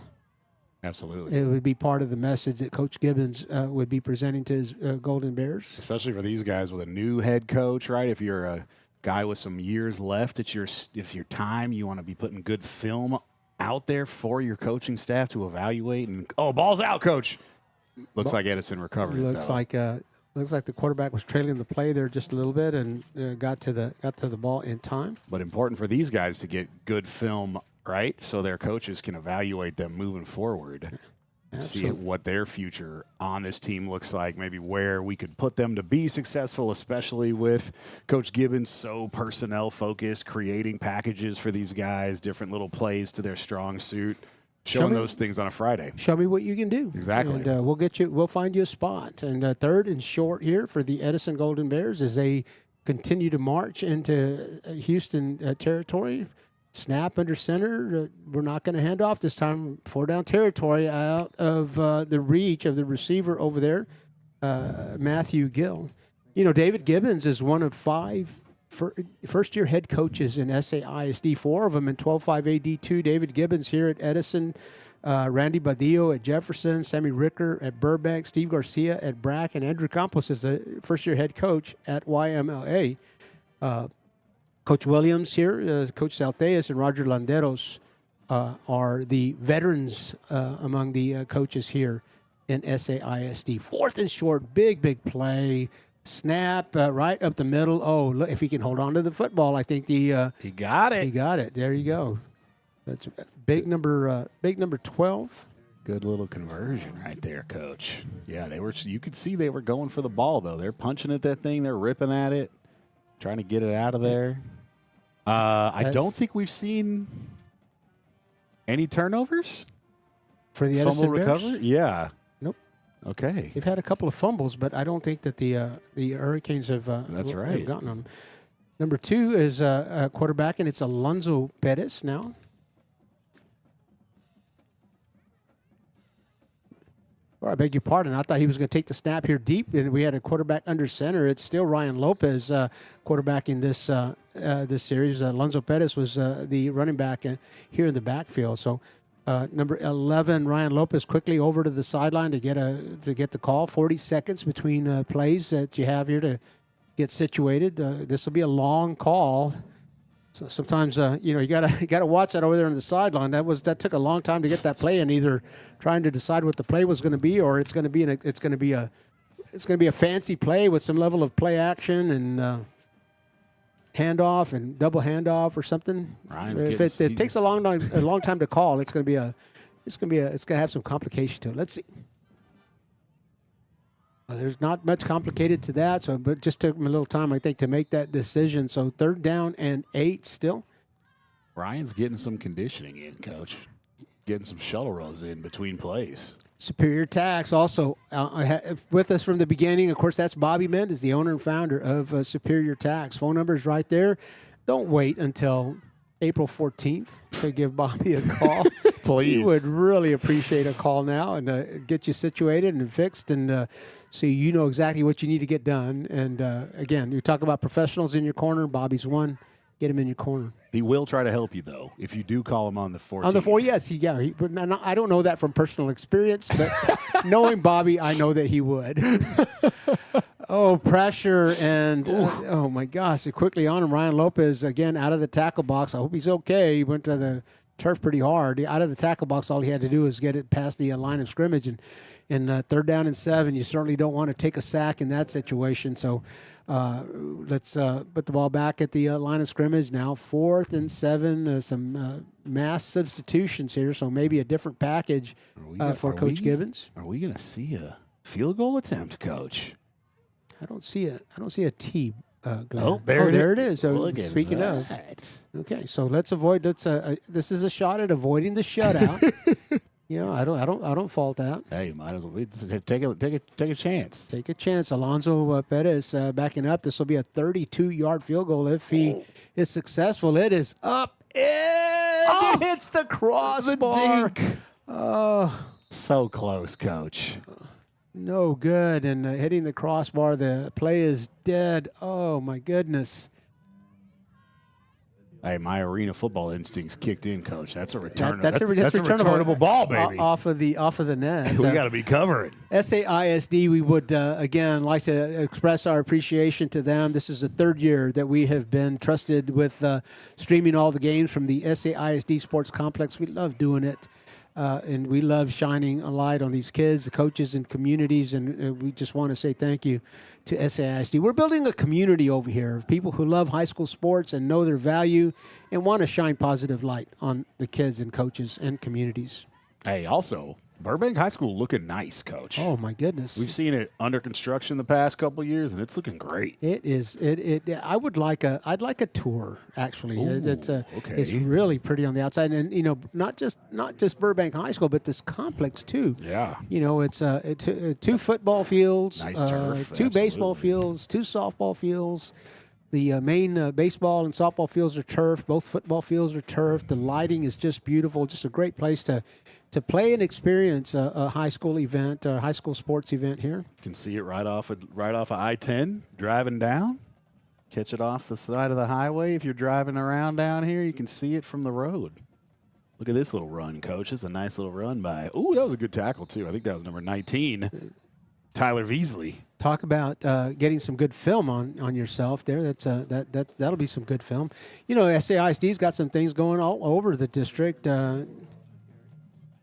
Absolutely. It would be part of the message that Coach Gibbons would be presenting to his Golden Bears. Especially for these guys with a new head coach, right? If you're a guy with some years left, if your time, you want to be putting good film out there for your coaching staff to evaluate. And ball's out, Coach. Looks like Edison recovered. Looks like the quarterback was trailing the play there just a little bit and got to the ball in time. But important for these guys to get good film, right? So their coaches can evaluate them moving forward. See what their future on this team looks like, maybe where we could put them to be successful, especially with Coach Gibbons so personnel-focused, creating packages for these guys, different little plays to their strong suit, showing those things on a Friday. Show me what you can do. Exactly. And we'll find you a spot. And third and short here for the Edison Golden Bears as they continue to march into Houston territory. Snap under center. We're not going to hand off this time. 4 down territory out of the reach of the receiver over there, Matthew Gill. David Gibbons is one of 5 first-year head coaches in SAISD, 4 of them in 12-5 AD2. David Gibbons here at Edison, Randy Badillo at Jefferson, Sammy Ricker at Burbank, Steve Garcia at Brack, and Andrew Campos is the first-year head coach at YMLA. Coach Williams here, Coach Salteas, and Roger Landeros are the veterans among the coaches here in SAISD. 4th and short, big play. Snap right up the middle. Oh, look, if he can hold on to the football, I think he got it. He got it. There you go. That's big number 12. Good little conversion right there, Coach. Yeah, they were. You could see they were going for the ball though. They're punching at that thing. They're ripping at it, trying to get it out of there. I don't think we've seen any turnovers for the Edison fumble Bears? recovery. Yeah. Nope. Okay. They've had a couple of fumbles, but I don't think that the Hurricanes have. That's right. Have gotten them. Number 2 is a quarterback, and it's Alonso Perez now. Or I beg your pardon. I thought he was going to take the snap here deep, and we had a quarterback under center. It's still Ryan Lopez quarterbacking this series. Alonso Perez was the running back here in the backfield. So number 11, Ryan Lopez, quickly over to the sideline to get the call. 40 seconds between plays that you have here to get situated. This will be a long call. So sometimes you gotta watch that over there on the sideline. That took a long time to get that play in, either trying to decide what the play was going to be, or it's going to be a fancy play with some level of play action and handoff and double handoff or something. If it takes a long time to call, it's going to have some complication to it. Let's see. There's not much complicated to that, but just took him a little time, I think, to make that decision. So 3rd down and 8 still. Ryan's getting some conditioning in, Coach. Getting some shuttle runs in between plays. Superior Tax also with us from the beginning. Of course, that's Bobby Mendez, the owner and founder of Superior Tax. Phone number is right there. Don't wait until April 14th to give Bobby a call. Please. He would really appreciate a call now and get you situated and fixed, and so you know exactly what you need to get done. And again, you talk about professionals in your corner. Bobby's one. Get him in your corner. He will try to help you, though, if you do call him on the 14th. On the 4th, yes. But I don't know that from personal experience, but knowing Bobby, I know that he would. Oh, pressure, and oh my gosh, quickly on him. Ryan Lopez, again, out of the tackle box. I hope he's okay. He went to the turf pretty hard. Out of the tackle box, all he had to do was get it past the line of scrimmage. And in 3rd down and 7, you certainly don't want to take a sack in that situation. So let's put the ball back at the line of scrimmage now. 4th and 7, some mass substitutions here, so maybe a different package for Coach Gibbons. Are we going to see a field goal attempt, Coach? I don't see a T. Glenn. Oh, there it is. So speaking of, okay, so let's avoid. This is a shot at avoiding the shutout. I don't fault that. Hey, might as well take a chance. Take a chance. Alonso Perez backing up. This will be a 32-yard field goal if he is successful. It is up. It hits the crossbar. Oh, so close, Coach. No good, and hitting the crossbar. The play is dead. Oh my goodness! Hey, my arena football instincts kicked in, Coach. That's a return. That's a returnable ball, baby. Off of the net. We got to be covering. SAISD. We would again like to express our appreciation to them. This is the 3rd year that we have been trusted with streaming all the games from the SAISD Sports Complex. We love doing it. And we love shining a light on these kids, the coaches, and communities, and we just want to say thank you to SAISD. We're building a community over here of people who love high school sports and know their value and want to shine positive light on the kids and coaches and communities. Hey, also, Burbank High School looking nice, Coach. Oh my goodness! We've seen it under construction the past couple of years, and it's looking great. It is. I'd like a tour. Actually, Ooh, it's really pretty on the outside, and not just Burbank High School, but this complex too. Yeah. It's 2 football fields, nice turf, 2 baseball fields, 2 softball fields. The main baseball and softball fields are turf. Both football fields are turf. The lighting is just beautiful. Just a great place to play and experience a high school event, a high school sports event here. You can see it right off of I-10, driving down. Catch it off the side of the highway. If you're driving around down here, you can see it from the road. Look at this little run, Coach. It's a nice little run by. Ooh, that was a good tackle, too. I think that was number 19. Tyler Veasley. Talk about getting some good film on yourself there. That'll be some good film. You know, SAISD's got some things going all over the district.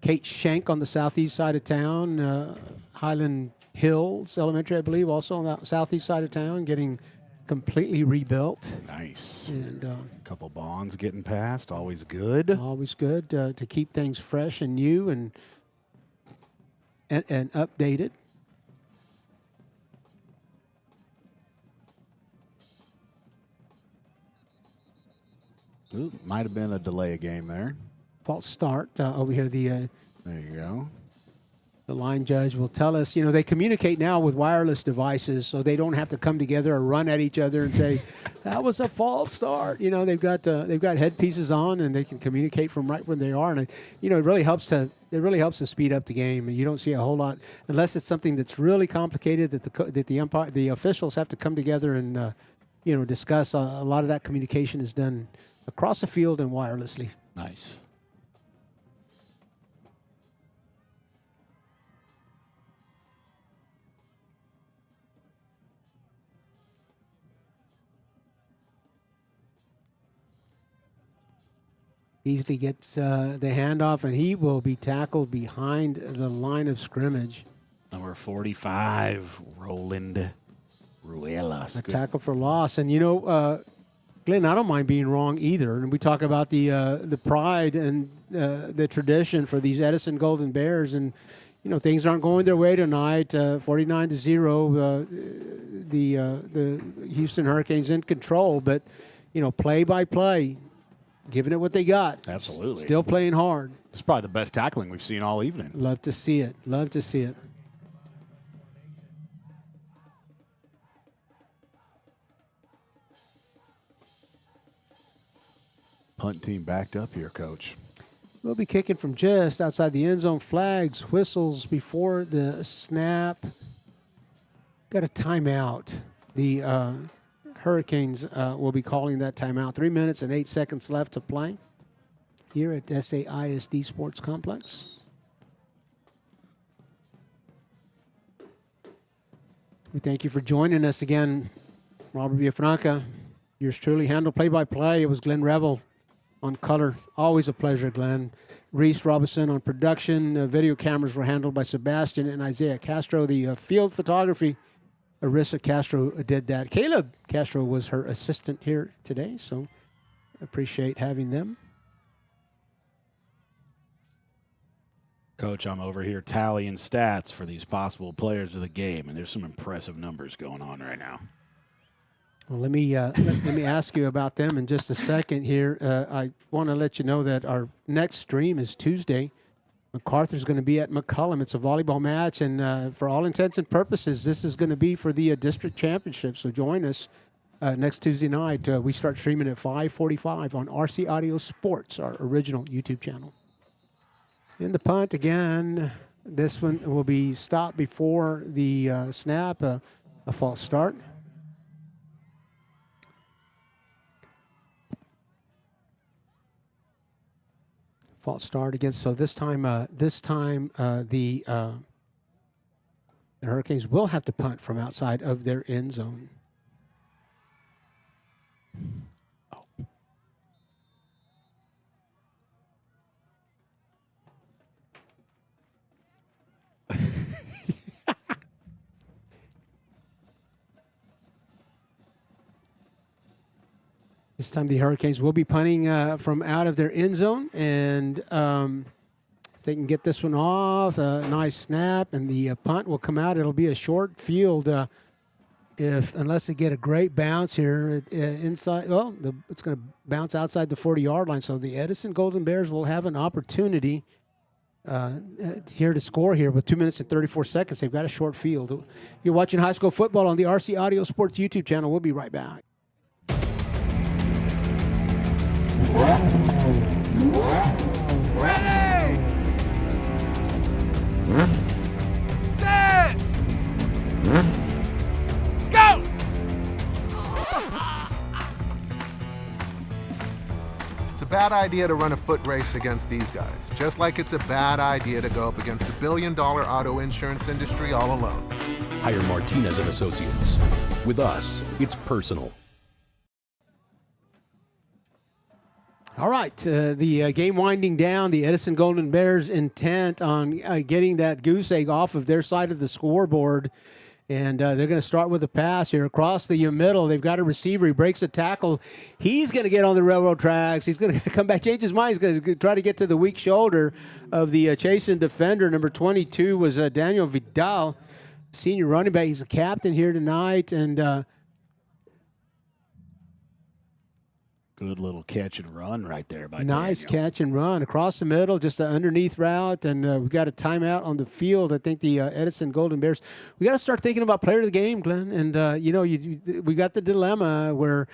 Kate Schenk on the southeast side of town. Highland Hills Elementary, I believe, also on the southeast side of town, getting completely rebuilt. Nice. And a couple bonds getting passed. Always good. Always good to keep things fresh and new and updated. Ooh, might have been a delay of game there. False start over here. There you go. The line judge will tell us, you know, they communicate now with wireless devices, so they don't have to come together or run at each other and say, that was a false start. You know, they've got headpieces on, and they can communicate from right where they are. And, you know, it really helps to speed up the game. And you don't see a whole lot, unless it's something that's really complicated that the officials have to come together and, you know, discuss. A lot of that communication is done across the field and wirelessly. Nice. Beasley gets the handoff, and he will be tackled behind the line of scrimmage. Number 45, Roland Ruelas. A tackle for loss. And, you know, Glenn, I don't mind being wrong either. And we talk about the pride and the tradition for these Edison Golden Bears. And, you know, things aren't going their way tonight. 49-0, the Houston Hurricanes in control. But, you know, play by play, giving it what they got. Absolutely. Still playing hard. It's probably the best tackling we've seen all evening. Love to see it. Love to see it. Punt team backed up here, Coach. We'll be kicking from just outside the end zone. Flags, whistles before the snap. Got a timeout. The Hurricanes will be calling that timeout. 3 minutes and 8 seconds left to play here at SAISD Sports Complex. We thank you for joining us again. Robert Villafranca, yours truly, handled play-by-play. It was Glenn Revel on color. Always a pleasure, Glenn. Reese Robinson on production. Video cameras were handled by Sebastian and Isaiah Castro. The field photography, Arissa Castro did that. Caleb Castro was her assistant here today, so appreciate having them. Coach, I'm over here tallying stats for these possible players of the game, and there's some impressive numbers going on right now. Well, let me ask you about them in just a second here. I want to let you know that our next stream is Tuesday. MacArthur's going to be at McCullum. It's a volleyball match, and for all intents and purposes, this is going to be for the district championship. So join us next Tuesday night. We start streaming at 5:45 on RC Audio Sports, our original YouTube channel. In the punt again, this one will be stopped before the snap, a false start. False start again. So this time the Hurricanes will have to punt from outside of their end zone. This time the Hurricanes will be punting from out of their end zone, and if they can get this one off, a nice snap, and the punt will come out. It'll be a short field unless they get a great bounce here inside. Well, it's going to bounce outside the 40-yard line, so the Edison Golden Bears will have an opportunity here to score here with 2 minutes and 34 seconds. They've got a short field. You're watching high school football on the RC Audio Sports YouTube channel. We'll be right back. Ready! Set! Go! It's a bad idea to run a foot race against these guys, just like it's a bad idea to go up against the billion-dollar auto insurance industry all alone. Hire Martinez and Associates. With us, it's personal. All right, the game winding down. The Edison Golden Bears intent on getting that goose egg off of their side of the scoreboard. And they're going to start with a pass here across the middle. They've got a receiver. He breaks a tackle. He's going to get on the railroad tracks. He's going to come back, change his mind. He's going to try to get to the weak shoulder of the chasing defender. Number 22 was Daniel Vidal, senior running back. He's a captain here tonight. And good little catch and run right there by nice Daniel. Catch and run across the middle, just an underneath route, and we've got a timeout on the field. I think the Edison Golden Bears. We got to start thinking about player of the game, Glenn. And we got the dilemma where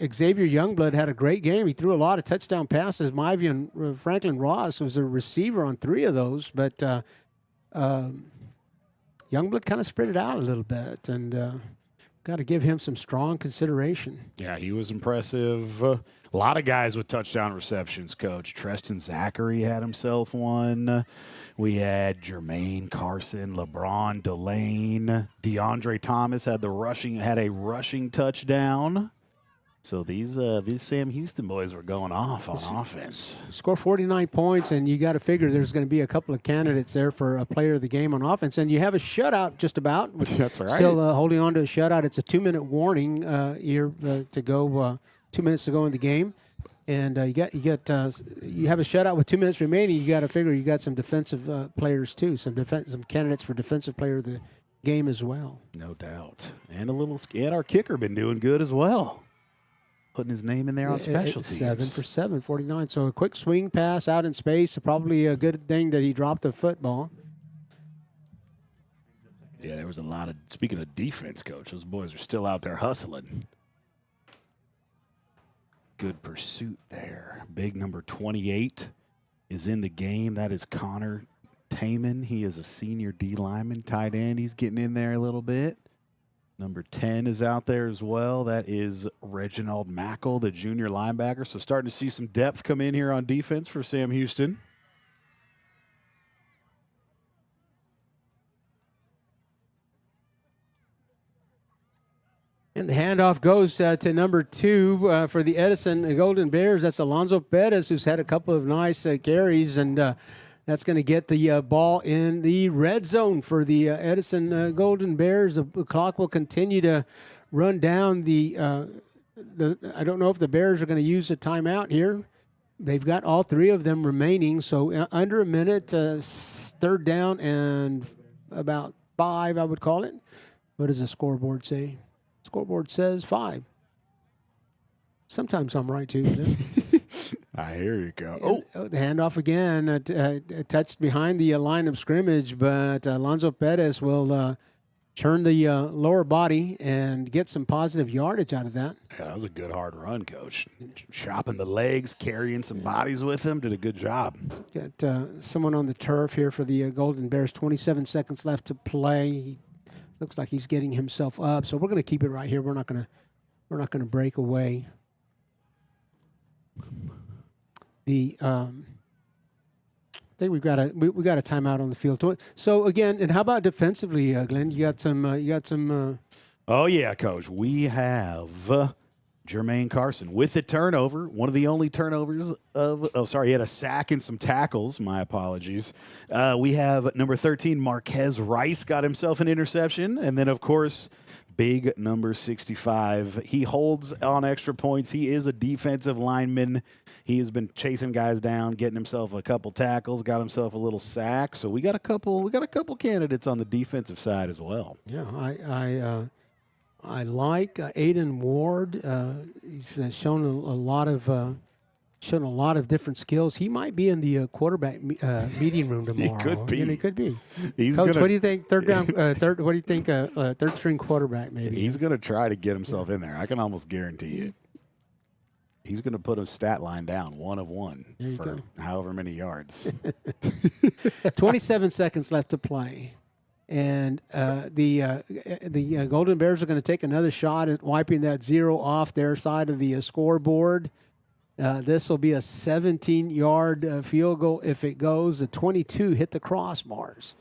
Xavier Youngblood had a great game. He threw a lot of touchdown passes. Myvian Franklin Ross was a receiver on 3 of those, but Youngblood kind of spread it out a little bit, and got to give him some strong consideration. Yeah, he was impressive. A lot of guys with touchdown receptions, Coach. Treston Zachary had himself one. We had Jermaine Carson, LeBron Delane. DeAndre Thomas had a rushing touchdown. So these Sam Houston boys were going off on offense. Score 49 points, and you got to figure there's going to be a couple of candidates there for a player of the game on offense. And you have a shutout just about. That's right. Still holding on to a shutout. It's a 2-minute warning here to go. 2 minutes to go in the game, and you have a shutout with 2 minutes remaining. You got to figure you got some defensive players too, some candidates for defensive player of the game as well. No doubt, and our kicker been doing good as well. Putting his name in there on special teams. 7 for 7, 49. So a quick swing pass out in space. Probably a good thing that he dropped the football. Yeah, there was a lot of, speaking of defense, Coach, those boys are still out there hustling. Good pursuit there. Big number 28 is in the game. That is Connor Taman. He is a senior D lineman, tight end. He's getting in there a little bit. Number 10 is out there as well. That is Reginald Mackle, the junior linebacker. So starting to see some depth come in here on defense for Sam Houston. And the handoff goes to number 2 for the Edison Golden Bears. That's Alonzo Perez, who's had a couple of nice carries, and that's going to get the ball in the red zone for the Edison Golden Bears. The clock will continue to run down. I don't know if the Bears are going to use a timeout here. They've got all 3 of them remaining, so under a minute, 3rd down and about 5, I would call it. What does the scoreboard say? Scoreboard says 5. Sometimes I'm right, too. I hear you go. Oh, the handoff again, touched behind the line of scrimmage, but Alonzo Perez will turn the lower body and get some positive yardage out of that. Yeah, that was a good hard run, Coach. Chopping the legs, carrying some bodies with him, did a good job. Got someone on the turf here for the Golden Bears. 27 seconds left to play. He looks like he's getting himself up, so we're going to keep it right here. We're not going to break away. I think we got a timeout on the field. So again, and how about defensively, Glenn? You got some. Oh yeah, Coach. We have Jermaine Carson with the turnover. One of the only turnovers he had a sack and some tackles. My apologies. We have number 13, Marquez Rice, got himself an interception, and then of course, big number 65. He holds on extra points. He is a defensive lineman. He has been chasing guys down, getting himself a couple tackles, got himself a little sack. So we got a couple candidates on the defensive side as well. Yeah, I like Aiden Ward. He's shown a lot of different skills. He might be in the quarterback meeting room tomorrow. He could be. He could be. Coach, what do you think? Third string quarterback maybe. He's going to try to get himself in there. I can almost guarantee it. He's going to put a stat line down, 1 of 1 for however many yards. 27 seconds left to play. And the Golden Bears are going to take another shot at wiping that 0 off their side of the scoreboard. This will be a 17-yard field goal if it goes. The 22 hit the crossbars.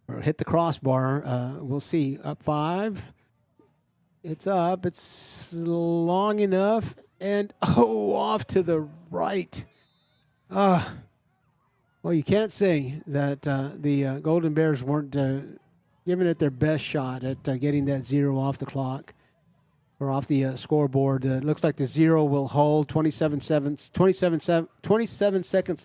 or hit the crossbar. We'll see. Up 5. It's up. It's long enough. And, off to the right. Well, you can't say that the Golden Bears weren't giving it their best shot at getting that 0 off the clock or off the scoreboard. It looks like the 0 will hold. 27 seconds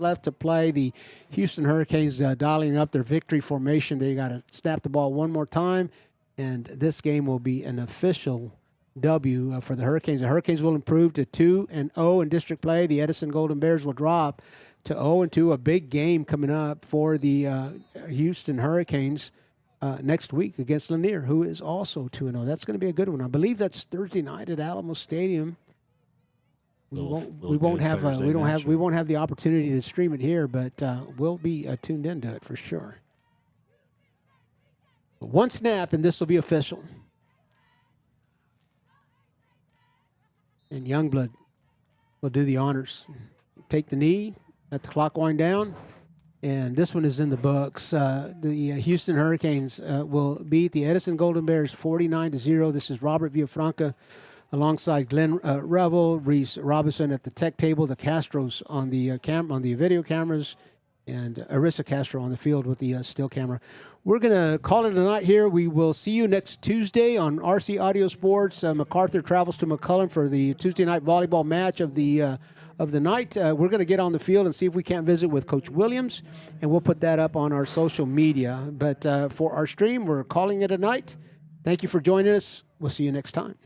left to play. The Houston Hurricanes dialing up their victory formation. They got to snap the ball one more time, and this game will be an official W for the Hurricanes. The Hurricanes will improve to 2-0 in district play. The Edison Golden Bears will drop to 0-2. A big game coming up for the Houston Hurricanes next week against Lanier, who is also 2-0. That's going to be a good one. I believe that's Thursday night at Alamo Stadium. We won't have the opportunity to stream it here, but we'll be tuned into it for sure. One snap, and this will be official. And Youngblood will do the honors. Take the knee, let the clock wind down, and this one is in the books. The Houston Hurricanes will beat the Edison Golden Bears 49-0. This is Robert Villafranca alongside Glenn Revel, Reese Robinson at the tech table, the Castros on the video cameras, and Arissa Castro on the field with the still camera. We're going to call it a night here. We will see you next Tuesday on RC Audio Sports. MacArthur travels to McCullen for the Tuesday night volleyball match of the night. We're going to get on the field and see if we can't visit with Coach Williams, and we'll put that up on our social media. But for our stream, we're calling it a night. Thank you for joining us. We'll see you next time.